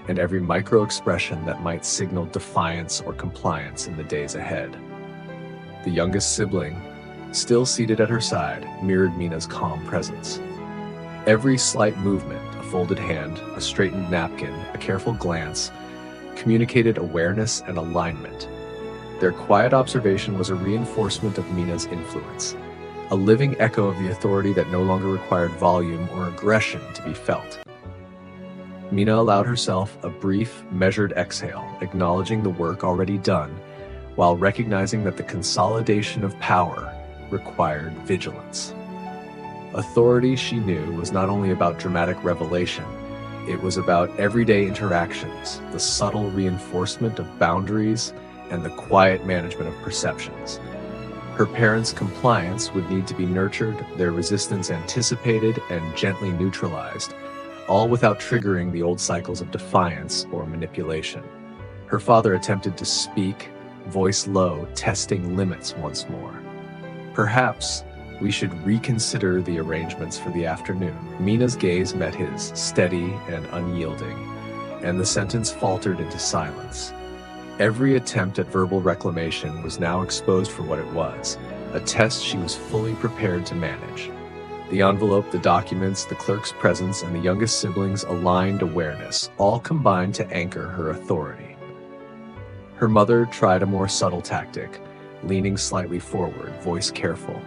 and every micro-expression that might signal defiance or compliance in the days ahead. The youngest sibling, still seated at her side, mirrored Mina's calm presence. Every slight movement, a folded hand, a straightened napkin, a careful glance, communicated awareness and alignment. Their quiet observation was a reinforcement of Mina's influence, a living echo of the authority that no longer required volume or aggression to be felt. Mina allowed herself a brief, measured exhale, acknowledging the work already done, while recognizing that the consolidation of power required vigilance. Authority, she knew, was not only about dramatic revelation, it was about everyday interactions, the subtle reinforcement of boundaries, and the quiet management of perceptions. Her parents' compliance would need to be nurtured, their resistance anticipated and gently neutralized, all without triggering the old cycles of defiance or manipulation. Her father attempted to speak, voice low, testing limits once more. Perhaps we should reconsider the arrangements for the afternoon. Mina's gaze met his, steady and unyielding, and the sentence faltered into silence. Every attempt at verbal reclamation was now exposed for what it was, a test she was fully prepared to manage. The envelope, the documents, the clerk's presence, and the youngest sibling's aligned awareness all combined to anchor her authority. Her mother tried a more subtle tactic, leaning slightly forward, voice careful.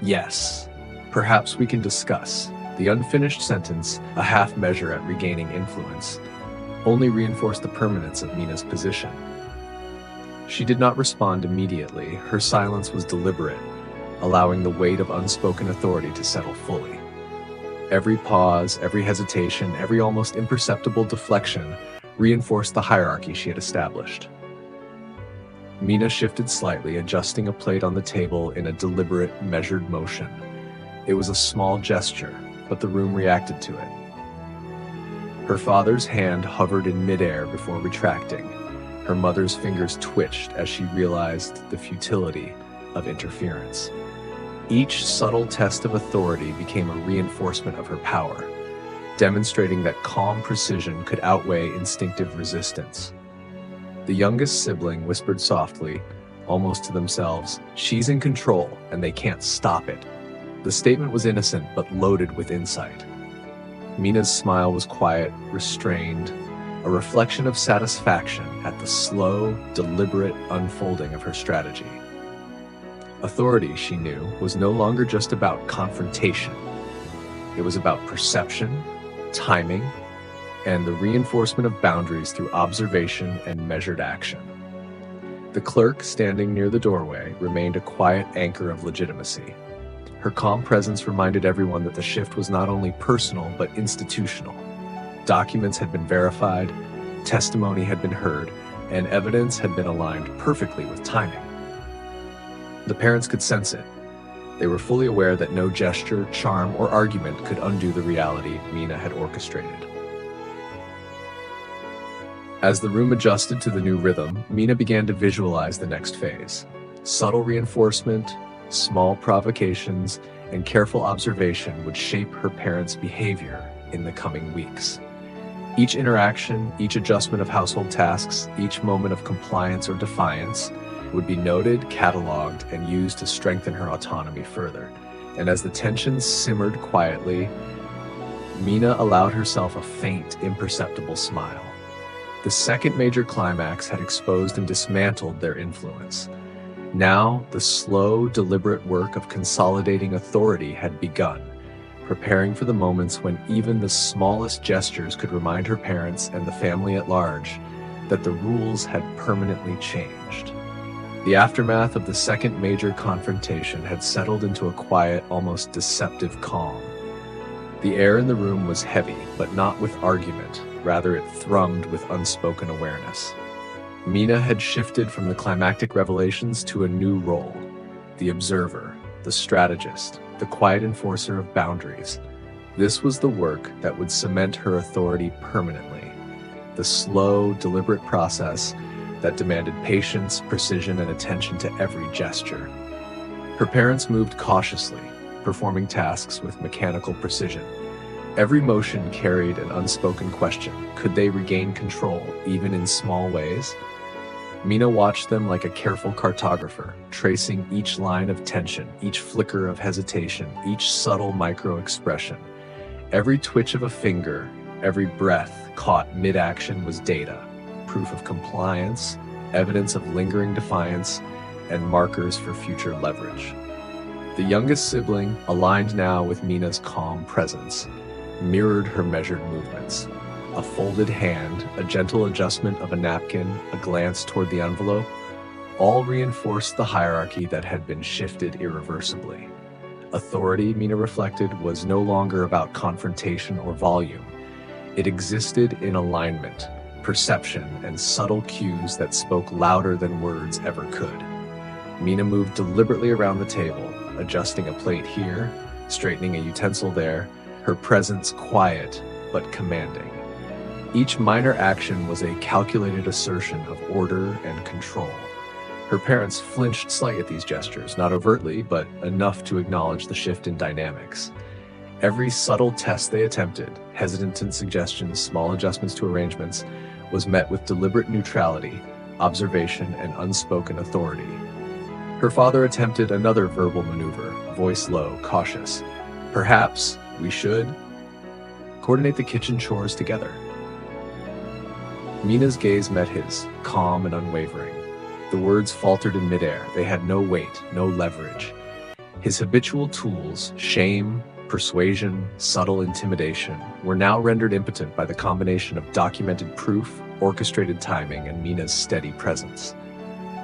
Yes, perhaps we can discuss. The unfinished sentence, a half measure at regaining influence, only reinforced the permanence of Mina's position. She did not respond immediately. Her silence was deliberate, allowing the weight of unspoken authority to settle fully. Every pause, every hesitation, every almost imperceptible deflection reinforced the hierarchy she had established. Mina shifted slightly, adjusting a plate on the table in a deliberate, measured motion. It was a small gesture, but the room reacted to it. Her father's hand hovered in midair before retracting. Her mother's fingers twitched as she realized the futility of interference. Each subtle test of authority became a reinforcement of her power, demonstrating that calm precision could outweigh instinctive resistance. The youngest sibling whispered softly, almost to themselves, "She's in control, and they can't stop it." The statement was innocent, but loaded with insight. Mina's smile was quiet, restrained, a reflection of satisfaction at the slow, deliberate unfolding of her strategy. Authority, she knew, was no longer just about confrontation. It was about perception, timing, and the reinforcement of boundaries through observation and measured action. The clerk, standing near the doorway, remained a quiet anchor of legitimacy. Her calm presence reminded everyone that the shift was not only personal but institutional. Documents had been verified, testimony had been heard, and evidence had been aligned perfectly with timing. The parents could sense it. They were fully aware that no gesture, charm, or argument could undo the reality Mina had orchestrated. As the room adjusted to the new rhythm, Mina began to visualize the next phase. Subtle reinforcement, small provocations, and careful observation would shape her parents' behavior in the coming weeks. Each interaction, each adjustment of household tasks, each moment of compliance or defiance would be noted, cataloged, and used to strengthen her autonomy further. And as the tensions simmered quietly, Mina allowed herself a faint, imperceptible smile. The second major climax had exposed and dismantled their influence. Now, the slow, deliberate work of consolidating authority had begun, preparing for the moments when even the smallest gestures could remind her parents and the family at large that the rules had permanently changed. The aftermath of the second major confrontation had settled into a quiet, almost deceptive calm. The air in the room was heavy, but not with argument. Rather, it thrummed with unspoken awareness. Mina had shifted from the climactic revelations to a new role: the observer, the strategist, the quiet enforcer of boundaries. This was the work that would cement her authority permanently. The slow, deliberate process that demanded patience, precision, and attention to every gesture. Her parents moved cautiously, performing tasks with mechanical precision. Every motion carried an unspoken question: could they regain control, even in small ways? Mina watched them like a careful cartographer, tracing each line of tension, each flicker of hesitation, each subtle micro-expression. Every twitch of a finger, every breath caught mid-action was data, proof of compliance, evidence of lingering defiance, and markers for future leverage. The youngest sibling, aligned now with Mina's calm presence, mirrored her measured movements. A folded hand, a gentle adjustment of a napkin, a glance toward the envelope, all reinforced the hierarchy that had been shifted irreversibly. Authority, Mina reflected, was no longer about confrontation or volume. It existed in alignment, perception, and subtle cues that spoke louder than words ever could. Mina moved deliberately around the table, adjusting a plate here, straightening a utensil there, her presence quiet but commanding. Each minor action was a calculated assertion of order and control. Her parents flinched slightly at these gestures, not overtly, but enough to acknowledge the shift in dynamics. Every subtle test they attempted, hesitant suggestions, small adjustments to arrangements, was met with deliberate neutrality, observation, and unspoken authority. Her father attempted another verbal maneuver, voice low, cautious. Perhaps we should coordinate the kitchen chores together. Mina's gaze met his, calm and unwavering. The words faltered in midair. They had no weight, no leverage. His habitual tools, shame, persuasion, subtle intimidation, were now rendered impotent by the combination of documented proof, orchestrated timing, and Mina's steady presence.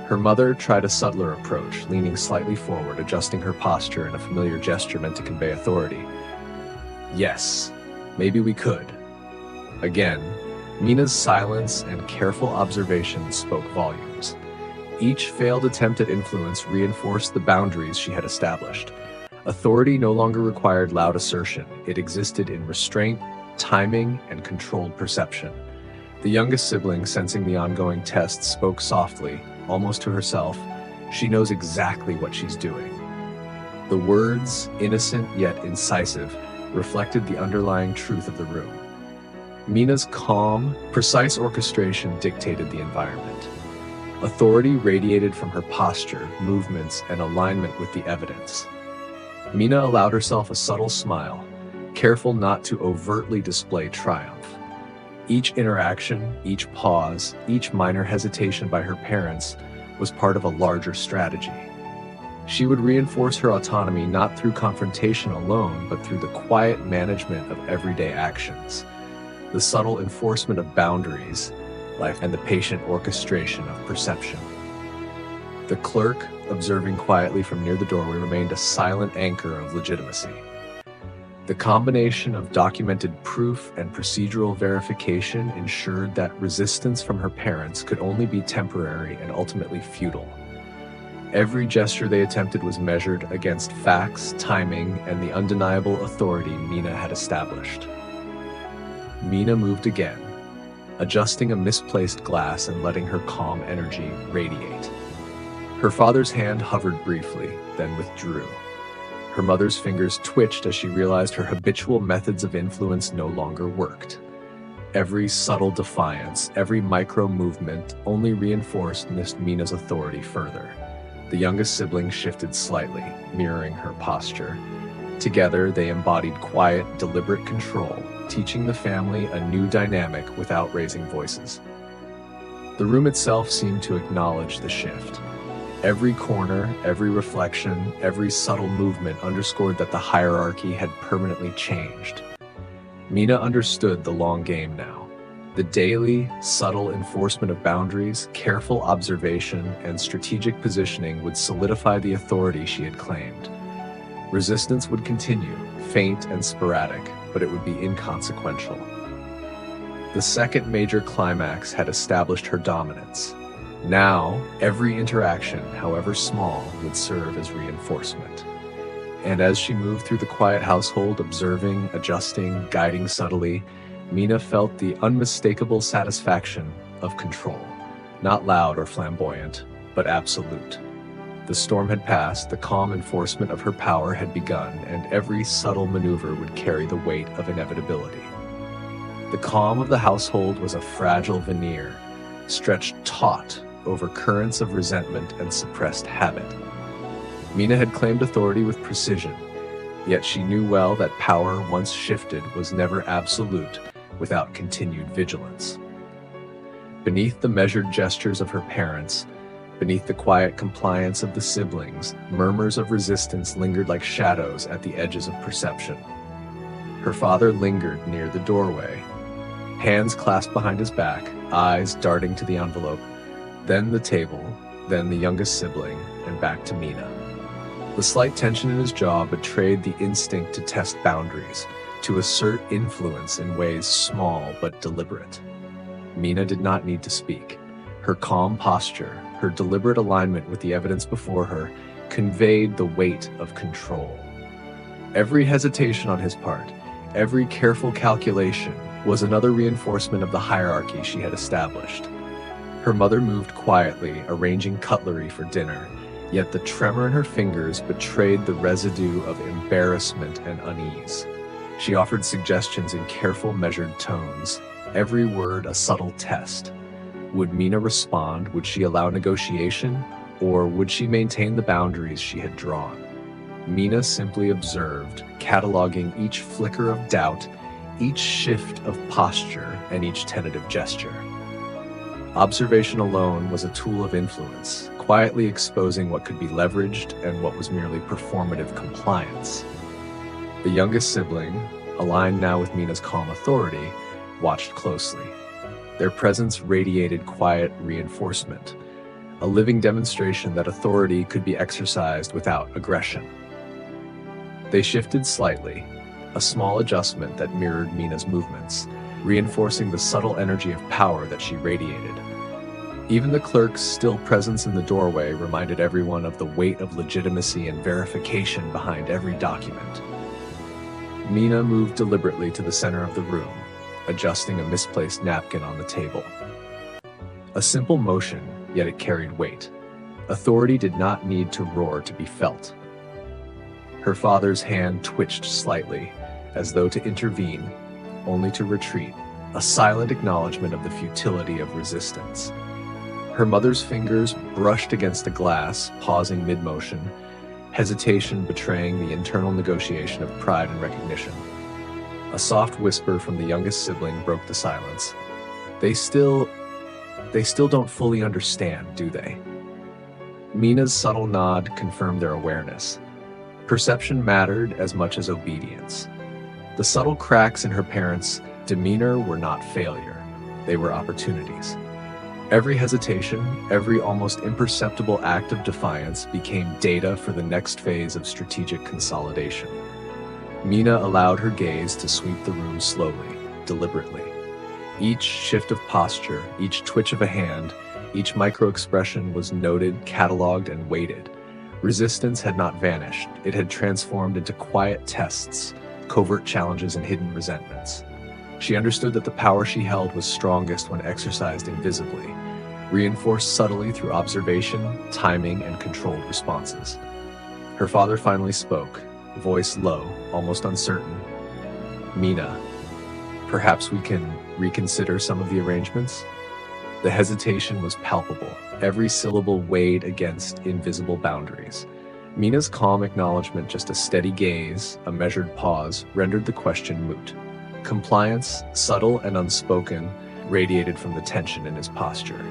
Her mother tried a subtler approach, leaning slightly forward, adjusting her posture in a familiar gesture meant to convey authority. Yes, maybe we could. Again, Mina's silence and careful observation spoke volumes. Each failed attempt at influence reinforced the boundaries she had established. Authority no longer required loud assertion. It existed in restraint, timing, and controlled perception. The youngest sibling, sensing the ongoing test, spoke softly, almost to herself. She knows exactly what she's doing. The words, innocent yet incisive, reflected the underlying truth of the room. Mina's calm, precise orchestration dictated the environment. Authority radiated from her posture, movements, and alignment with the evidence. Mina allowed herself a subtle smile, careful not to overtly display triumph. Each interaction, each pause, each minor hesitation by her parents was part of a larger strategy. She would reinforce her autonomy not through confrontation alone, but through the quiet management of everyday actions, the subtle enforcement of boundaries, and the patient orchestration of perception. The clerk, observing quietly from near the doorway, remained a silent anchor of legitimacy. The combination of documented proof and procedural verification ensured that resistance from her parents could only be temporary and ultimately futile. Every gesture they attempted was measured against facts, timing, and the undeniable authority Mina had established. Mina moved again, adjusting a misplaced glass and letting her calm energy radiate. Her father's hand hovered briefly, then withdrew. Her mother's fingers twitched as she realized her habitual methods of influence no longer worked. Every subtle defiance, every micro-movement only reinforced Mina's authority further. The youngest sibling shifted slightly, mirroring her posture. Together, they embodied quiet, deliberate control, teaching the family a new dynamic without raising voices. The room itself seemed to acknowledge the shift. Every corner, every reflection, every subtle movement underscored that the hierarchy had permanently changed. Mina understood the long game now. The daily, subtle enforcement of boundaries, careful observation, and strategic positioning would solidify the authority she had claimed. Resistance would continue, faint and sporadic, but it would be inconsequential. The second major climax had established her dominance. Now, every interaction, however small, would serve as reinforcement. And as she moved through the quiet household, observing, adjusting, guiding subtly, Mina felt the unmistakable satisfaction of control. Not loud or flamboyant, but absolute. The storm had passed, the calm enforcement of her power had begun, and every subtle maneuver would carry the weight of inevitability. The calm of the household was a fragile veneer, stretched taut over currents of resentment and suppressed habit. Mina had claimed authority with precision, yet she knew well that power, once shifted, was never absolute without continued vigilance. Beneath the measured gestures of her parents, beneath the quiet compliance of the siblings, murmurs of resistance lingered like shadows at the edges of perception. Her father lingered near the doorway, hands clasped behind his back, eyes darting to the envelope, then the table, then the youngest sibling, and back to Mina. The slight tension in his jaw betrayed the instinct to test boundaries, to assert influence in ways small but deliberate. Mina did not need to speak. Her calm posture, her deliberate alignment with the evidence before her, conveyed the weight of control. Every hesitation on his part, every careful calculation, was another reinforcement of the hierarchy she had established. Her mother moved quietly, arranging cutlery for dinner, yet the tremor in her fingers betrayed the residue of embarrassment and unease. She offered suggestions in careful, measured tones, every word a subtle test. Would Mina respond? Would she allow negotiation? Or would she maintain the boundaries she had drawn? Mina simply observed, cataloging each flicker of doubt, each shift of posture, and each tentative gesture. Observation alone was a tool of influence, quietly exposing what could be leveraged and what was merely performative compliance. The youngest sibling, aligned now with Mina's calm authority, watched closely. Their presence radiated quiet reinforcement, a living demonstration that authority could be exercised without aggression. They shifted slightly, a small adjustment that mirrored Mina's movements, reinforcing the subtle energy of power that she radiated. Even the clerk's still presence in the doorway reminded everyone of the weight of legitimacy and verification behind every document. Mina moved deliberately to the center of the room, adjusting a misplaced napkin on the table. A simple motion, yet it carried weight. Authority did not need to roar to be felt. Her father's hand twitched slightly, as though to intervene, only to retreat, a silent acknowledgement of the futility of resistance. Her mother's fingers brushed against the glass, pausing mid-motion, hesitation betraying the internal negotiation of pride and recognition. A soft whisper from the youngest sibling broke the silence. They still don't fully understand, do they? Mina's subtle nod confirmed their awareness. Perception mattered as much as obedience. The subtle cracks in her parents' demeanor were not failure. They were opportunities. Every hesitation, every almost imperceptible act of defiance became data for the next phase of strategic consolidation. Mina allowed her gaze to sweep the room slowly, deliberately. Each shift of posture, each twitch of a hand, each micro-expression was noted, cataloged, and weighted. Resistance had not vanished. It had transformed into quiet tests, covert challenges, and hidden resentments. She understood that the power she held was strongest when exercised invisibly, reinforced subtly through observation, timing, and controlled responses. Her father finally spoke, voice low, almost uncertain. "Mina, perhaps we can reconsider some of the arrangements?" The hesitation was palpable. Every syllable weighed against invisible boundaries. Mina's calm acknowledgement, just a steady gaze, a measured pause, rendered the question moot. Compliance, subtle and unspoken, radiated from the tension in his posture.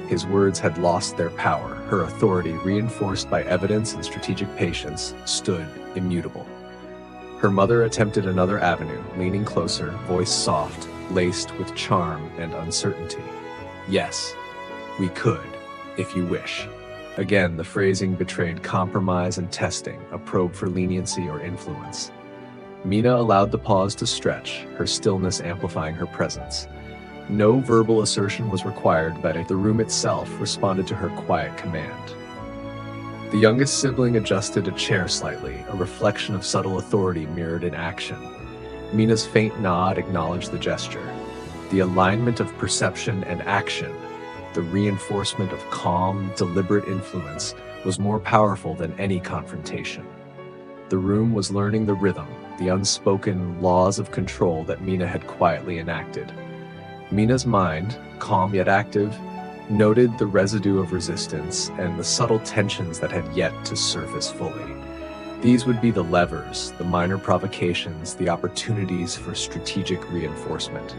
His words had lost their power. Her authority, reinforced by evidence and strategic patience, stood immutable. Her mother attempted another avenue, leaning closer, voice soft, laced with charm and uncertainty. Yes, we could, if you wish. Again, the phrasing betrayed compromise and testing, a probe for leniency or influence. Mina allowed the pause to stretch, her stillness amplifying her presence. No verbal assertion was required, but the room itself responded to her quiet command. The youngest sibling adjusted a chair slightly, a reflection of subtle authority mirrored in action. Mina's faint nod acknowledged the gesture. The alignment of perception and action, the reinforcement of calm, deliberate influence, was more powerful than any confrontation. The room was learning the rhythm, the unspoken laws of control that Mina had quietly enacted. Mina's mind, calm yet active, noted the residue of resistance and the subtle tensions that had yet to surface fully. These would be the levers, the minor provocations, the opportunities for strategic reinforcement.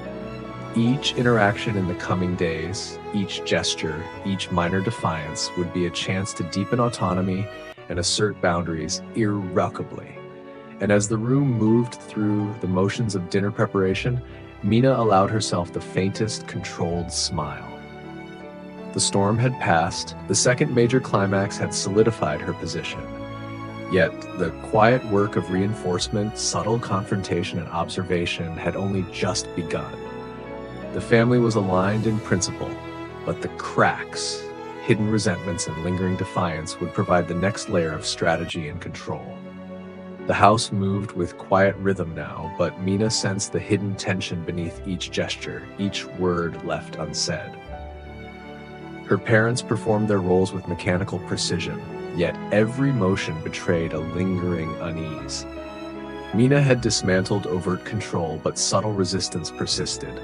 Each interaction in the coming days, each gesture, each minor defiance would be a chance to deepen autonomy and assert boundaries irrevocably. And as the room moved through the motions of dinner preparation, Mina allowed herself the faintest controlled smile. The storm had passed, the second major climax had solidified her position. Yet the quiet work of reinforcement, subtle confrontation, and observation had only just begun. The family was aligned in principle, but the cracks, hidden resentments, and lingering defiance would provide the next layer of strategy and control. The house moved with quiet rhythm now, but Mina sensed the hidden tension beneath each gesture, each word left unsaid. Her parents performed their roles with mechanical precision, yet every motion betrayed a lingering unease. Mina had dismantled overt control, but subtle resistance persisted.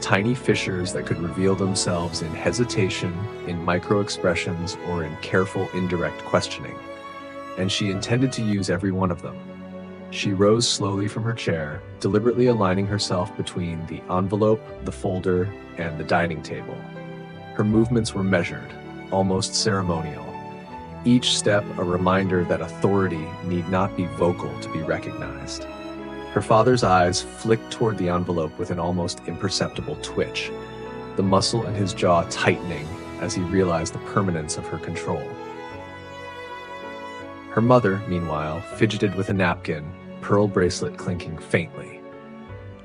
Tiny fissures that could reveal themselves in hesitation, in micro-expressions, or in careful indirect questioning. And she intended to use every one of them. She rose slowly from her chair, deliberately aligning herself between the envelope, the folder, and the dining table. Her movements were measured, almost ceremonial. Each step a reminder that authority need not be vocal to be recognized. Her father's eyes flicked toward the envelope with an almost imperceptible twitch, the muscle in his jaw tightening as he realized the permanence of her control. Her mother, meanwhile, fidgeted with a napkin, pearl bracelet clinking faintly.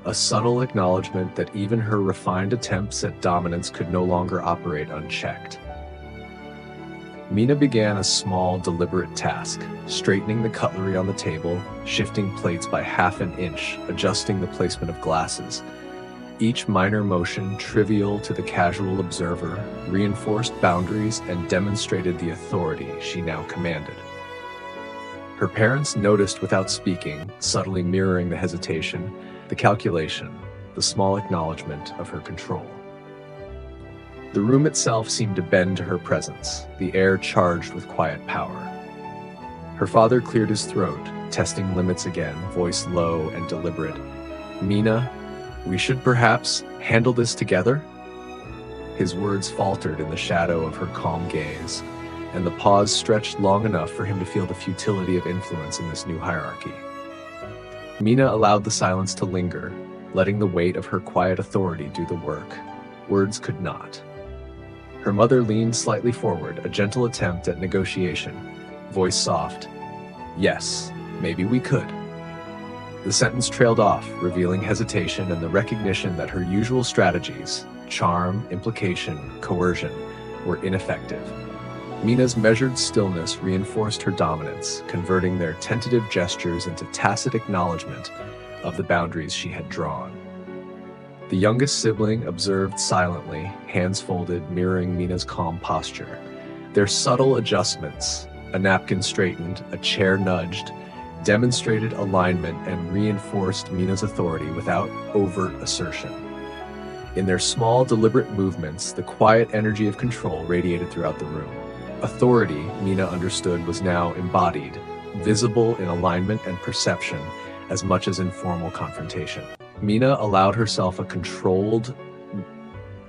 A subtle acknowledgement that even her refined attempts at dominance could no longer operate unchecked. Mina began a small, deliberate task, straightening the cutlery on the table, shifting plates by half an inch, adjusting the placement of glasses. Each minor motion, trivial to the casual observer, reinforced boundaries and demonstrated the authority she now commanded. Her parents noticed without speaking, subtly mirroring the hesitation, the calculation, the small acknowledgement of her control. The room itself seemed to bend to her presence, the air charged with quiet power. Her father cleared his throat, testing limits again, voice low and deliberate. "Mina, we should perhaps handle this together?" His words faltered in the shadow of her calm gaze, and the pause stretched long enough for him to feel the futility of influence in this new hierarchy. Mina allowed the silence to linger, letting the weight of her quiet authority do the work. Words could not. Her mother leaned slightly forward, a gentle attempt at negotiation, voice soft. "Yes, maybe we could." The sentence trailed off, revealing hesitation and the recognition that her usual strategies, charm, implication, coercion, were ineffective. Mina's measured stillness reinforced her dominance, converting their tentative gestures into tacit acknowledgement of the boundaries she had drawn. The youngest sibling observed silently, hands folded, mirroring Mina's calm posture. Their subtle adjustments, a napkin straightened, a chair nudged, demonstrated alignment and reinforced Mina's authority without overt assertion. In their small, deliberate movements, the quiet energy of control radiated throughout the room. Authority, Mina understood, was now embodied, visible in alignment and perception as much as in formal confrontation. Mina allowed herself a controlled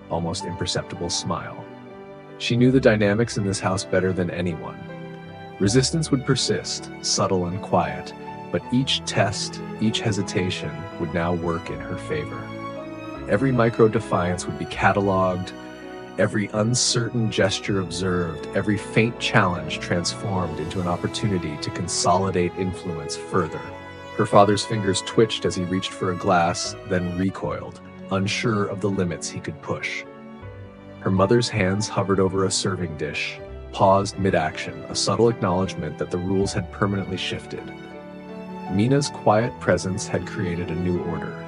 almost imperceptible smile. She knew the dynamics in this house better than anyone. Resistance would persist, subtle and quiet, but each test, each hesitation would now work in her favor. Every micro-defiance would be cataloged, every uncertain gesture observed, every faint challenge transformed into an opportunity to consolidate influence further. Her father's fingers twitched as he reached for a glass, then recoiled, unsure of the limits he could push. Her mother's hands hovered over a serving dish, paused mid-action, a subtle acknowledgement that the rules had permanently shifted. Mina's quiet presence had created a new order.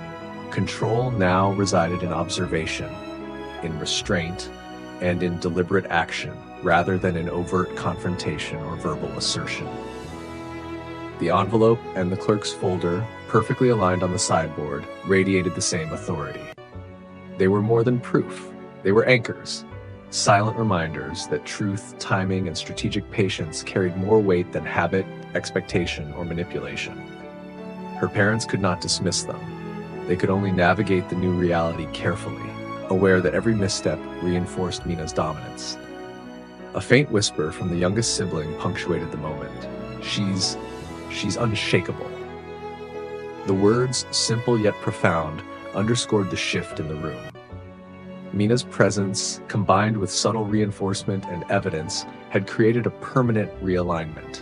Control now resided in observation, in restraint, and in deliberate action, rather than in overt confrontation or verbal assertion. The envelope and the clerk's folder, perfectly aligned on the sideboard, radiated the same authority. They were more than proof. They were anchors, silent reminders that truth, timing, and strategic patience carried more weight than habit, expectation, or manipulation. Her parents could not dismiss them. They could only navigate the new reality carefully, aware that every misstep reinforced Mina's dominance. A faint whisper from the youngest sibling punctuated the moment. She's unshakable. The words, simple yet profound, underscored the shift in the room. Mina's presence, combined with subtle reinforcement and evidence, had created a permanent realignment.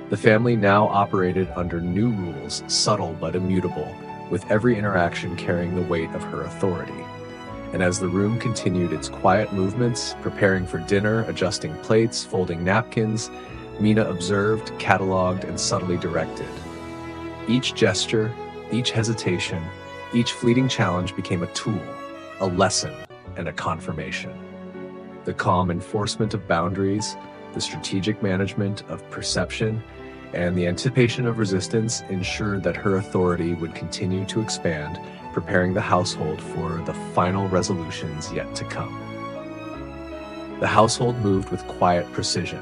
The family now operated under new rules, subtle but immutable, with every interaction carrying the weight of her authority. And as the room continued its quiet movements, preparing for dinner, adjusting plates, folding napkins, Mina observed, cataloged, and subtly directed. Each gesture, each hesitation, each fleeting challenge became a tool, a lesson, and a confirmation. The calm enforcement of boundaries, the strategic management of perception, and the anticipation of resistance ensured that her authority would continue to expand, preparing the household for the final resolutions yet to come. The household moved with quiet precision,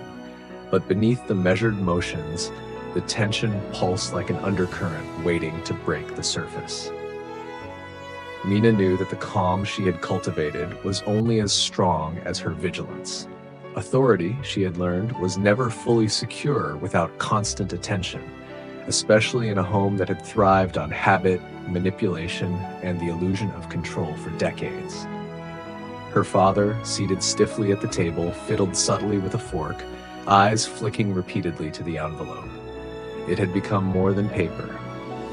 but beneath the measured motions, the tension pulsed like an undercurrent waiting to break the surface. Mina knew that the calm she had cultivated was only as strong as her vigilance. Authority, she had learned, was never fully secure without constant attention, especially in a home that had thrived on habit, manipulation, and the illusion of control for decades. Her father, seated stiffly at the table, fiddled subtly with a fork, eyes flicking repeatedly to the envelope. It had become more than paper.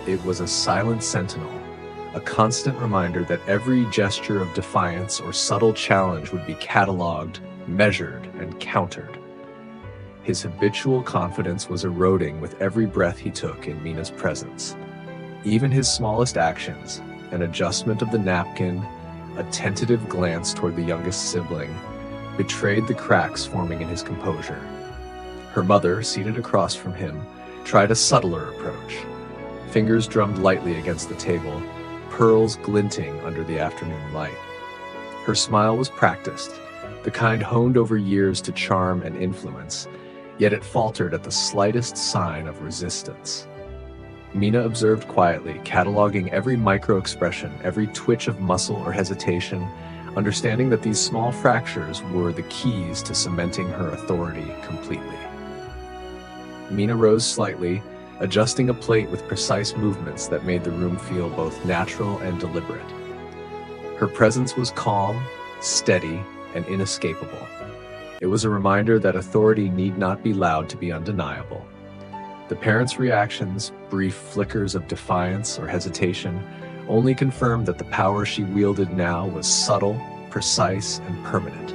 It was a silent sentinel, a constant reminder that every gesture of defiance or subtle challenge would be cataloged, measured, and countered. His habitual confidence was eroding with every breath he took in Mina's presence. Even his smallest actions, an adjustment of the napkin, a tentative glance toward the youngest sibling, betrayed the cracks forming in his composure. Her mother, seated across from him, tried a subtler approach. Fingers drummed lightly against the table, pearls glinting under the afternoon light. Her smile was practiced, the kind honed over years to charm and influence, yet it faltered at the slightest sign of resistance. Mina observed quietly, cataloging every micro-expression, every twitch of muscle or hesitation, understanding that these small fractures were the keys to cementing her authority completely. Mina rose slightly, adjusting a plate with precise movements that made the room feel both natural and deliberate. Her presence was calm, steady, and inescapable. It was a reminder that authority need not be loud to be undeniable. The parents' reactions, brief flickers of defiance or hesitation, only confirmed that the power she wielded now was subtle, precise, and permanent.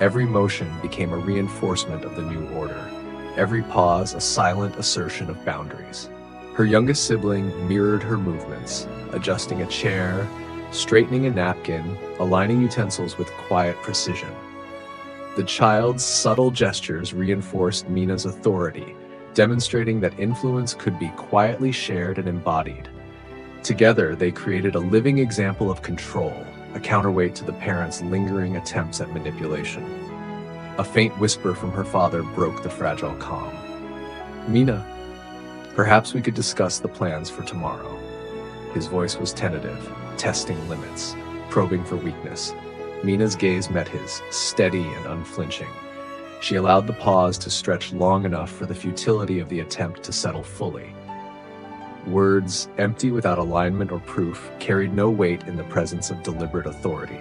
Every motion became a reinforcement of the new order, every pause a silent assertion of boundaries. Her youngest sibling mirrored her movements, adjusting a chair, straightening a napkin, aligning utensils with quiet precision. The child's subtle gestures reinforced Mina's authority, demonstrating that influence could be quietly shared and embodied. Together, they created a living example of control, a counterweight to the parents' lingering attempts at manipulation. A faint whisper from her father broke the fragile calm. "Mina, perhaps we could discuss the plans for tomorrow." His voice was tentative, testing limits, probing for weakness. Mina's gaze met his, steady and unflinching. She allowed the pause to stretch long enough for the futility of the attempt to settle fully. Words, empty without alignment or proof, carried no weight in the presence of deliberate authority.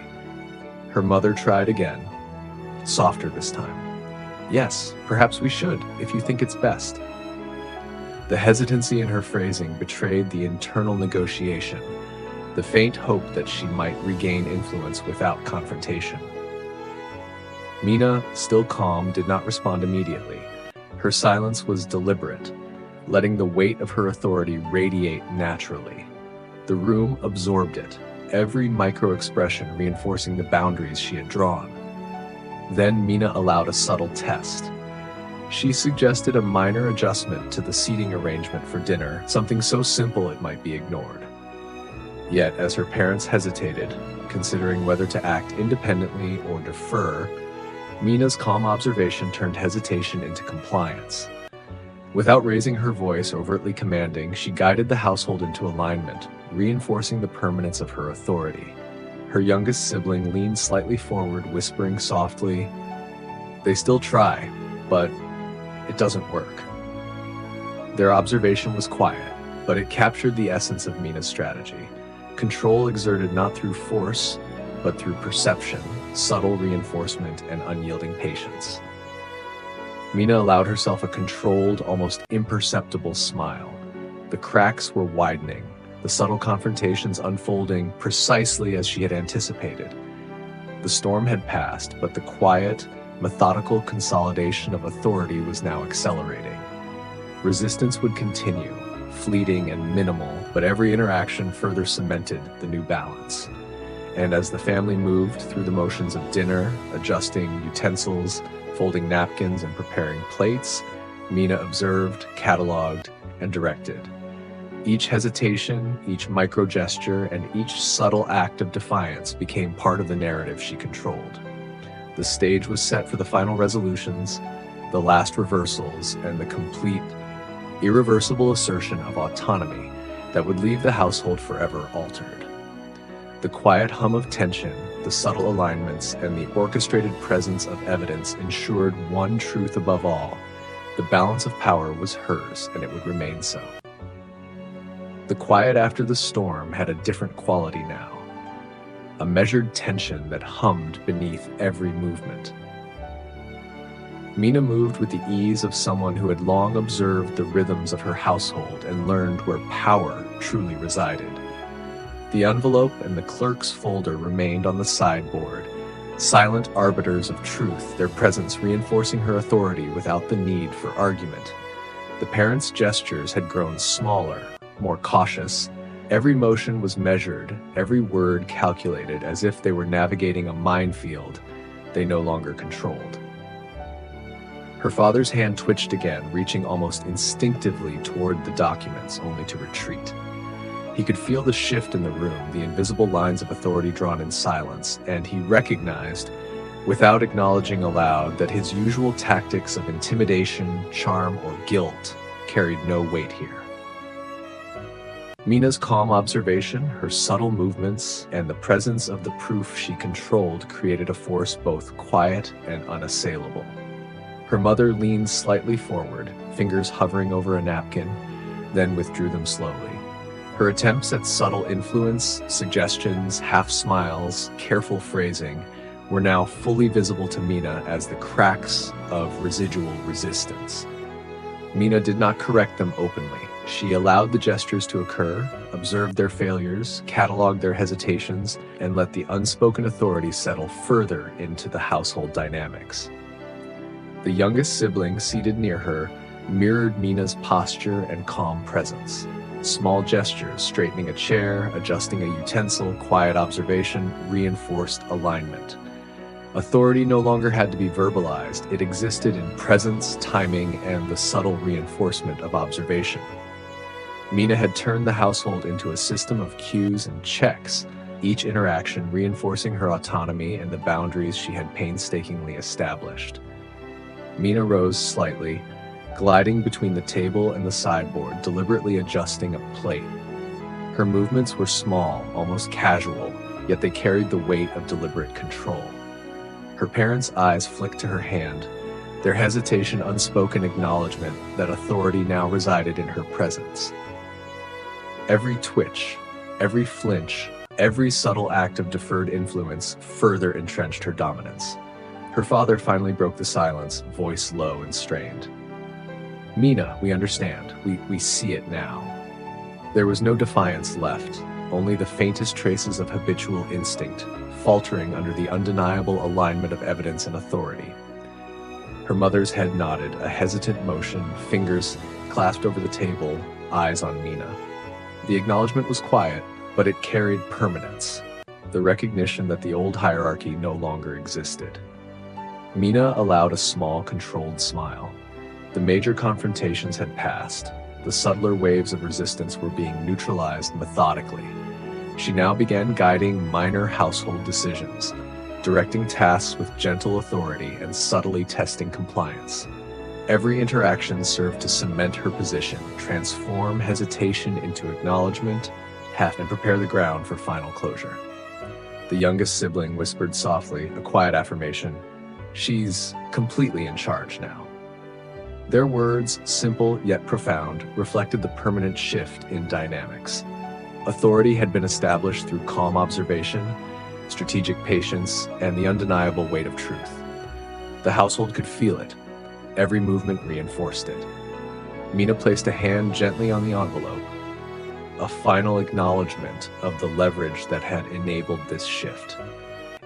Her mother tried again, softer this time. "Yes, perhaps we should, if you think it's best." The hesitancy in her phrasing betrayed the internal negotiation, the faint hope that she might regain influence without confrontation. Mina, still calm, did not respond immediately. Her silence was deliberate, letting the weight of her authority radiate naturally. The room absorbed it, every micro-expression reinforcing the boundaries she had drawn. Then Mina allowed a subtle test. She suggested a minor adjustment to the seating arrangement for dinner, something so simple it might be ignored. Yet, as her parents hesitated, considering whether to act independently or defer, Mina's calm observation turned hesitation into compliance. Without raising her voice, overtly commanding, she guided the household into alignment, reinforcing the permanence of her authority. Her youngest sibling leaned slightly forward, whispering softly, "They still try, but it doesn't work." Their observation was quiet, but it captured the essence of Mina's strategy. Control exerted not through force, but through perception, subtle reinforcement, and unyielding patience. Mina allowed herself a controlled, almost imperceptible smile. The cracks were widening, the subtle confrontations unfolding precisely as she had anticipated. The storm had passed, but the quiet, methodical consolidation of authority was now accelerating. Resistance would continue, fleeting and minimal, but every interaction further cemented the new balance. And as the family moved through the motions of dinner, adjusting utensils, folding napkins, and preparing plates, Mina observed, cataloged, and directed. Each hesitation, each micro-gesture, and each subtle act of defiance became part of the narrative she controlled. The stage was set for the final resolutions, the last reversals, and the complete, irreversible assertion of autonomy that would leave the household forever altered. The quiet hum of tension, the subtle alignments, and the orchestrated presence of evidence ensured one truth above all: the balance of power was hers, and it would remain so. The quiet after the storm had a different quality now, a measured tension that hummed beneath every movement. Mina moved with the ease of someone who had long observed the rhythms of her household and learned where power truly resided. The envelope and the clerk's folder remained on the sideboard, silent arbiters of truth, their presence reinforcing her authority without the need for argument. The parents' gestures had grown smaller, more cautious. Every motion was measured, every word calculated, as if they were navigating a minefield they no longer controlled. Her father's hand twitched again, reaching almost instinctively toward the documents, only to retreat. He could feel the shift in the room, the invisible lines of authority drawn in silence, and he recognized, without acknowledging aloud, that his usual tactics of intimidation, charm, or guilt carried no weight here. Mina's calm observation, her subtle movements, and the presence of the proof she controlled created a force both quiet and unassailable. Her mother leaned slightly forward, fingers hovering over a napkin, then withdrew them slowly. Her attempts at subtle influence, suggestions, half smiles, careful phrasing were now fully visible to Mina as the cracks of residual resistance. Mina did not correct them openly. She allowed the gestures to occur, observed their failures, cataloged their hesitations, and let the unspoken authority settle further into the household dynamics. The youngest sibling seated near her mirrored Mina's posture and calm presence. Small gestures, straightening a chair, adjusting a utensil, quiet observation, reinforced alignment. Authority no longer had to be verbalized. It existed in presence, timing, and the subtle reinforcement of observation. Mina had turned the household into a system of cues and checks, each interaction reinforcing her autonomy and the boundaries she had painstakingly established. Mina rose slightly, gliding between the table and the sideboard, deliberately adjusting a plate. Her movements were small, almost casual, yet they carried the weight of deliberate control. Her parents' eyes flicked to her hand, their hesitation unspoken acknowledgement that authority now resided in her presence. Every twitch, every flinch, every subtle act of deferred influence further entrenched her dominance. Her father finally broke the silence, voice low and strained. "Mina, we understand. We see it now." There was no defiance left, only the faintest traces of habitual instinct, faltering under the undeniable alignment of evidence and authority. Her mother's head nodded, a hesitant motion, fingers clasped over the table, eyes on Mina. The acknowledgement was quiet, but it carried permanence, the recognition that the old hierarchy no longer existed. Mina allowed a small, controlled smile. The major confrontations had passed. The subtler waves of resistance were being neutralized methodically. She now began guiding minor household decisions, directing tasks with gentle authority and subtly testing compliance. Every interaction served to cement her position, transform hesitation into acknowledgement, and prepare the ground for final closure. The youngest sibling whispered softly, a quiet affirmation, "She's completely in charge now." Their words, simple yet profound, reflected the permanent shift in dynamics. Authority had been established through calm observation, strategic patience, and the undeniable weight of truth. The household could feel it. Every movement reinforced it. Mina placed a hand gently on the envelope, a final acknowledgement of the leverage that had enabled this shift.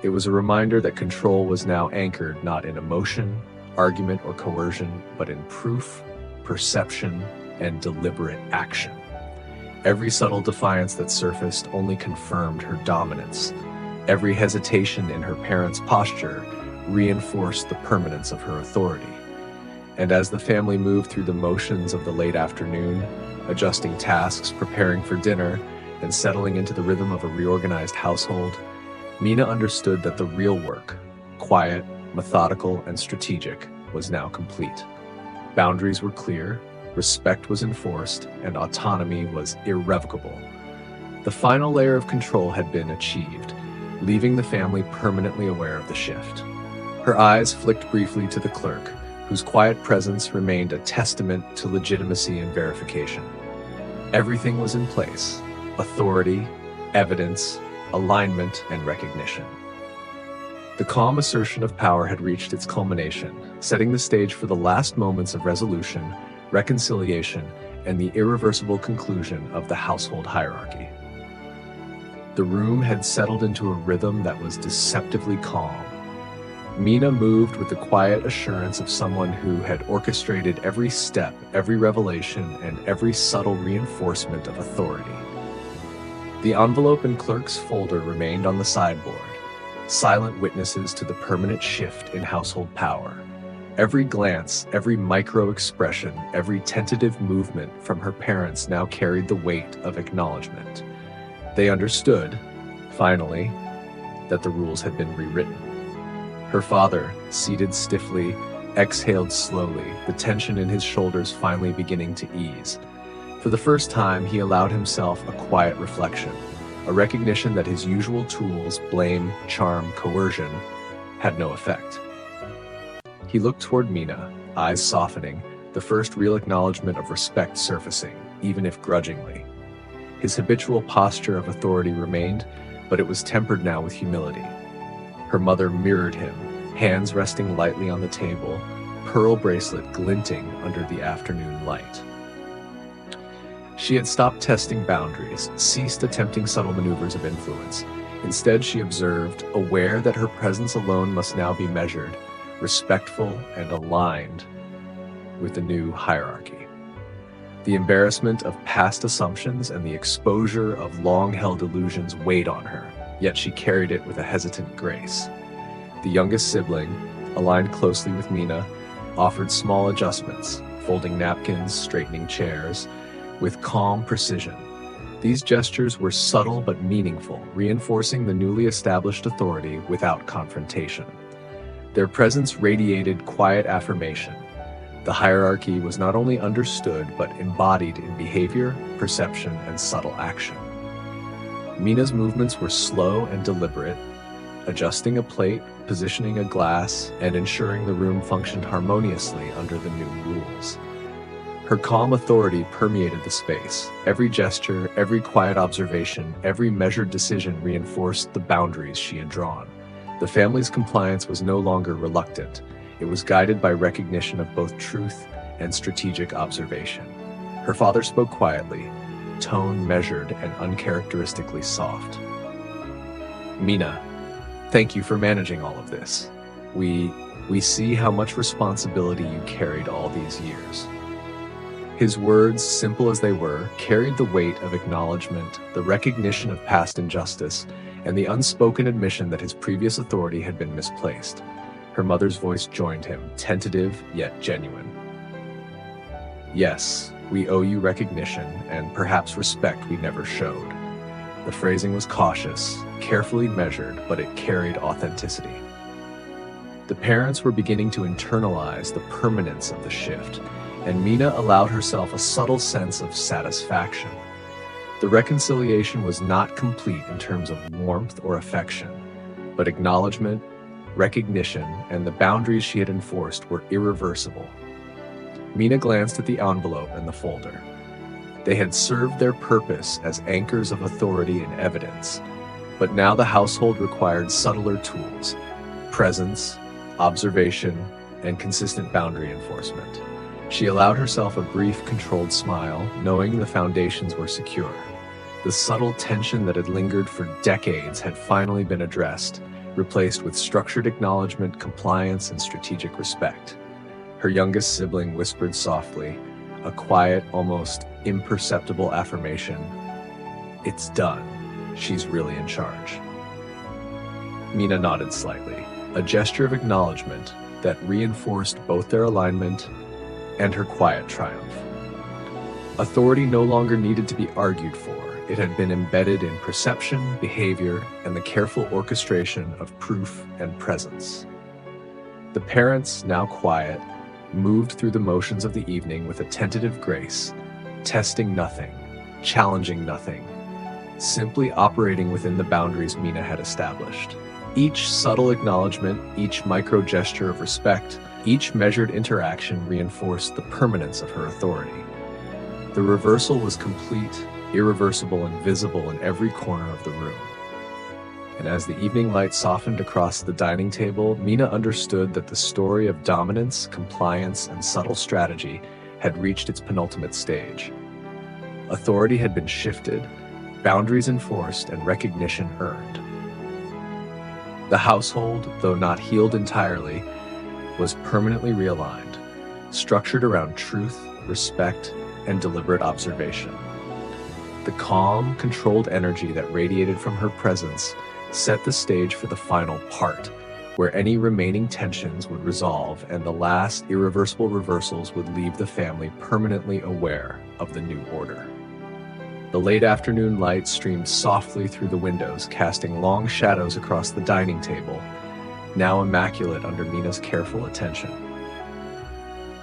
It was a reminder that control was now anchored not in emotion, argument, or coercion, but in proof, perception, and deliberate action. Every subtle defiance that surfaced only confirmed her dominance. Every hesitation in her parents' posture reinforced the permanence of her authority. And as the family moved through the motions of the late afternoon, adjusting tasks, preparing for dinner, and settling into the rhythm of a reorganized household, Mina understood that the real work, quiet, methodical, and strategic, was now complete. Boundaries were clear, respect was enforced, and autonomy was irrevocable. The final layer of control had been achieved, leaving the family permanently aware of the shift. Her eyes flicked briefly to the clerk, whose quiet presence remained a testament to legitimacy and verification. Everything was in place: authority, evidence, alignment, and recognition. The calm assertion of power had reached its culmination, setting the stage for the last moments of resolution, reconciliation, and the irreversible conclusion of the household hierarchy. The room had settled into a rhythm that was deceptively calm. Mina moved with the quiet assurance of someone who had orchestrated every step, every revelation, and every subtle reinforcement of authority. The envelope and clerk's folder remained on the sideboard, silent witnesses to the permanent shift in household power. Every glance, every micro-expression, every tentative movement from her parents now carried the weight of acknowledgement. They understood, finally, that the rules had been rewritten. Her father, seated stiffly, exhaled slowly, the tension in his shoulders finally beginning to ease. For the first time, he allowed himself a quiet reflection, a recognition that his usual tools, blame, charm, coercion, had no effect. He looked toward Mina, eyes softening, the first real acknowledgement of respect surfacing, even if grudgingly. His habitual posture of authority remained, but it was tempered now with humility. Her mother mirrored him, hands resting lightly on the table, pearl bracelet glinting under the afternoon light. She had stopped testing boundaries, ceased attempting subtle maneuvers of influence. Instead, she observed, aware that her presence alone must now be measured, respectful and aligned with the new hierarchy. The embarrassment of past assumptions and the exposure of long-held illusions weighed on her, yet she carried it with a hesitant grace. The youngest sibling, aligned closely with Mina, offered small adjustments, folding napkins, straightening chairs, with calm precision. These gestures were subtle but meaningful, reinforcing the newly established authority without confrontation. Their presence radiated quiet affirmation. The hierarchy was not only understood but embodied in behavior, perception, and subtle action. Mina's movements were slow and deliberate, adjusting a plate, positioning a glass, and ensuring the room functioned harmoniously under the new rules. Her calm authority permeated the space. Every gesture, every quiet observation, every measured decision reinforced the boundaries she had drawn. The family's compliance was no longer reluctant. It was guided by recognition of both truth and strategic observation. Her father spoke quietly, tone measured and uncharacteristically soft. "Mina, thank you for managing all of this. We see how much responsibility you carried all these years." His words, simple as they were, carried the weight of acknowledgement, the recognition of past injustice, and the unspoken admission that his previous authority had been misplaced. Her mother's voice joined him, tentative yet genuine. "Yes, we owe you recognition and perhaps respect we never showed." The phrasing was cautious, carefully measured, but it carried authenticity. The parents were beginning to internalize the permanence of the shift, and Mina allowed herself a subtle sense of satisfaction. The reconciliation was not complete in terms of warmth or affection, but acknowledgement, recognition, and the boundaries she had enforced were irreversible. Mina glanced at the envelope and the folder. They had served their purpose as anchors of authority and evidence, but now the household required subtler tools: presence, observation, and consistent boundary enforcement. She allowed herself a brief, controlled smile, knowing the foundations were secure. The subtle tension that had lingered for decades had finally been addressed, replaced with structured acknowledgement, compliance, and strategic respect. Her youngest sibling whispered softly, a quiet, almost imperceptible affirmation. "It's done. She's really in charge." Mina nodded slightly, a gesture of acknowledgement that reinforced both their alignment and her quiet triumph. Authority no longer needed to be argued for. It had been embedded in perception, behavior, and the careful orchestration of proof and presence. The parents, now quiet, moved through the motions of the evening with a tentative grace, testing nothing, challenging nothing, simply operating within the boundaries Mina had established. Each subtle acknowledgement, each micro gesture of respect, each measured interaction reinforced the permanence of her authority. The reversal was complete, irreversible, and visible in every corner of the room. And as the evening light softened across the dining table, Mina understood that the story of dominance, compliance, and subtle strategy had reached its penultimate stage. Authority had been shifted, boundaries enforced, and recognition earned. The household, though not healed entirely, was permanently realigned, structured around truth, respect, and deliberate observation. The calm, controlled energy that radiated from her presence set the stage for the final part, where any remaining tensions would resolve and the last irreversible reversals would leave the family permanently aware of the new order. The late afternoon light streamed softly through the windows, casting long shadows across the dining table, now immaculate under Mina's careful attention.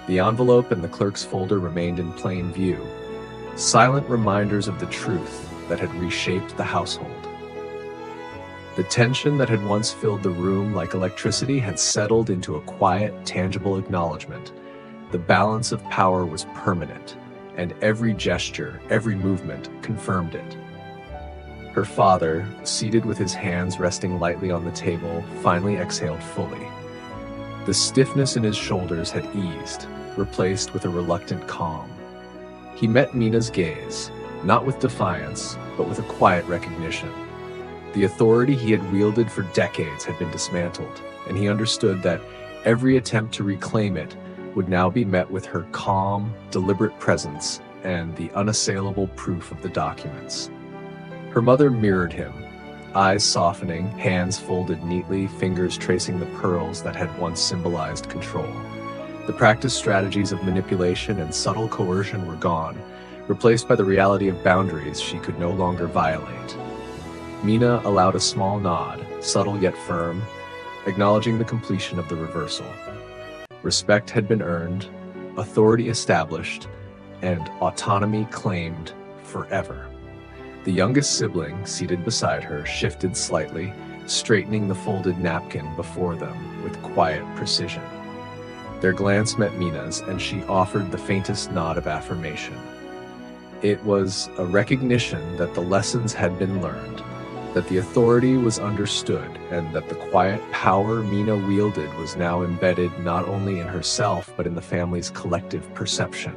The envelope and the clerk's folder remained in plain view, silent reminders of the truth that had reshaped the household. The tension that had once filled the room like electricity had settled into a quiet, tangible acknowledgement. The balance of power was permanent, and every gesture, every movement confirmed it. Her father, seated with his hands resting lightly on the table, finally exhaled fully. The stiffness in his shoulders had eased, replaced with a reluctant calm. He met Mina's gaze, not with defiance, but with a quiet recognition. The authority he had wielded for decades had been dismantled, and he understood that every attempt to reclaim it would now be met with her calm, deliberate presence and the unassailable proof of the documents. Her mother mirrored him, eyes softening, hands folded neatly, fingers tracing the pearls that had once symbolized control. The practiced strategies of manipulation and subtle coercion were gone, replaced by the reality of boundaries she could no longer violate. Mina allowed a small nod, subtle yet firm, acknowledging the completion of the reversal. Respect had been earned, authority established, and autonomy claimed forever. The youngest sibling, seated beside her, shifted slightly, straightening the folded napkin before them with quiet precision. Their glance met Mina's, and she offered the faintest nod of affirmation. It was a recognition that the lessons had been learned, that the authority was understood, and that the quiet power Mina wielded was now embedded not only in herself but in the family's collective perception.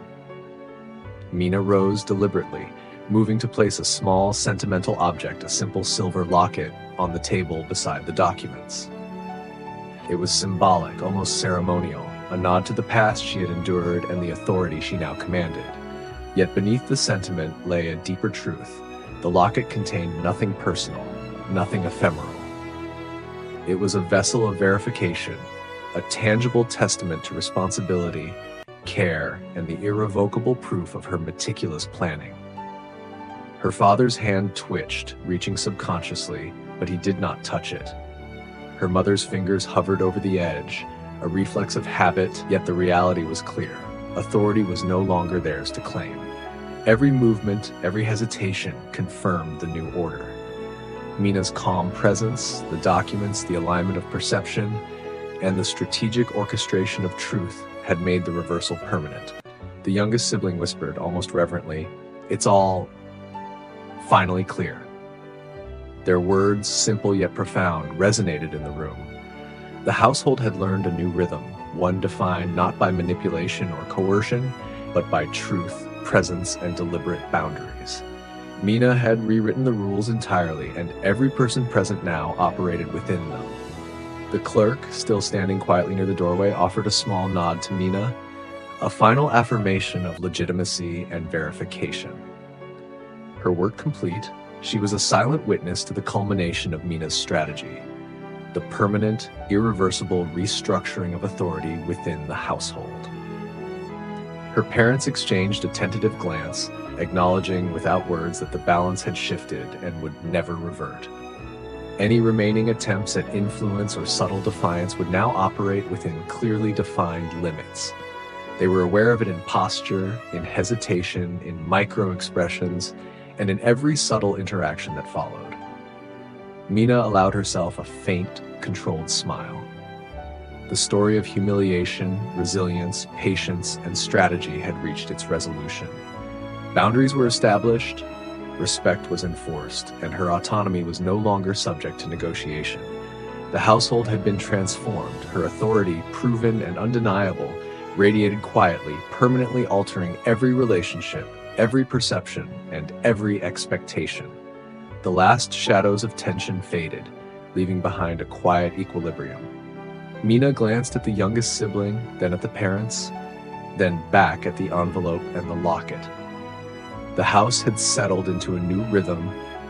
Mina rose deliberately, moving to place a small, sentimental object, a simple silver locket, on the table beside the documents. It was symbolic, almost ceremonial, a nod to the past she had endured and the authority she now commanded. Yet beneath the sentiment lay a deeper truth. The locket contained nothing personal, nothing ephemeral. It was a vessel of verification, a tangible testament to responsibility, care, and the irrevocable proof of her meticulous planning. Her father's hand twitched, reaching subconsciously, but he did not touch it. Her mother's fingers hovered over the edge, a reflex of habit, yet the reality was clear. Authority was no longer theirs to claim. Every movement, every hesitation confirmed the new order. Mina's calm presence, the documents, the alignment of perception, and the strategic orchestration of truth had made the reversal permanent. The youngest sibling whispered, almost reverently, "It's all finally clear." Their words, simple yet profound, resonated in the room. The household had learned a new rhythm, one defined not by manipulation or coercion, but by truth, presence, and deliberate boundaries. Mina had rewritten the rules entirely, and every person present now operated within them. The clerk, still standing quietly near the doorway, offered a small nod to Mina, a final affirmation of legitimacy and verification. Her work complete, she was a silent witness to the culmination of Mina's strategy, the permanent, irreversible restructuring of authority within the household. Her parents exchanged a tentative glance, acknowledging without words that the balance had shifted and would never revert. Any remaining attempts at influence or subtle defiance would now operate within clearly defined limits. They were aware of it in posture, in hesitation, in micro-expressions, and in every subtle interaction that followed. Mina allowed herself a faint, controlled smile. The story of humiliation, resilience, patience, and strategy had reached its resolution. Boundaries were established, respect was enforced, and her autonomy was no longer subject to negotiation. The household had been transformed, her authority, proven and undeniable, radiated quietly, permanently altering every relationship, every perception, and every expectation. The last shadows of tension faded, leaving behind a quiet equilibrium. Mina glanced at the youngest sibling, then at the parents, then back at the envelope and the locket. The house had settled into a new rhythm,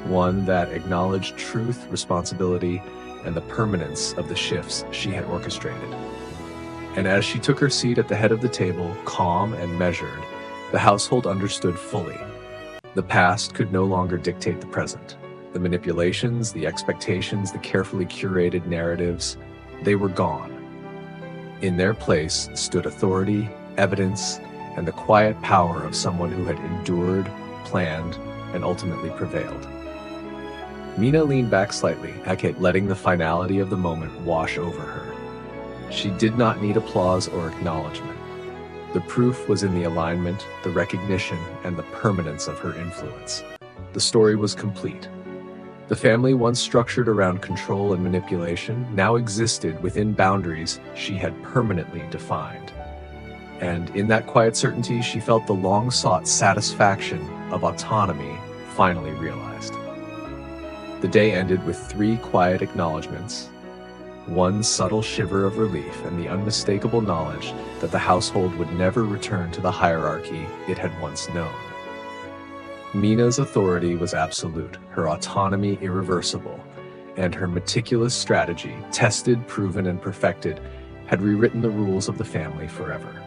one that acknowledged truth, responsibility, and the permanence of the shifts she had orchestrated. And as she took her seat at the head of the table, calm and measured, the household understood fully. The past could no longer dictate the present. The manipulations, the expectations, the carefully curated narratives, they were gone. In their place stood authority, evidence, and the quiet power of someone who had endured, planned, and ultimately prevailed. Mina leaned back slightly, letting the finality of the moment wash over her. She did not need applause or acknowledgement. The proof was in the alignment, the recognition, and the permanence of her influence. The story was complete. The family, once structured around control and manipulation, now existed within boundaries she had permanently defined. And in that quiet certainty, she felt the long-sought satisfaction of autonomy finally realized. The day ended with 3 quiet acknowledgments, one subtle shiver of relief, and the unmistakable knowledge that the household would never return to the hierarchy it had once known. Mina's authority was absolute, her autonomy irreversible, and her meticulous strategy, tested, proven, and perfected, had rewritten the rules of the family forever.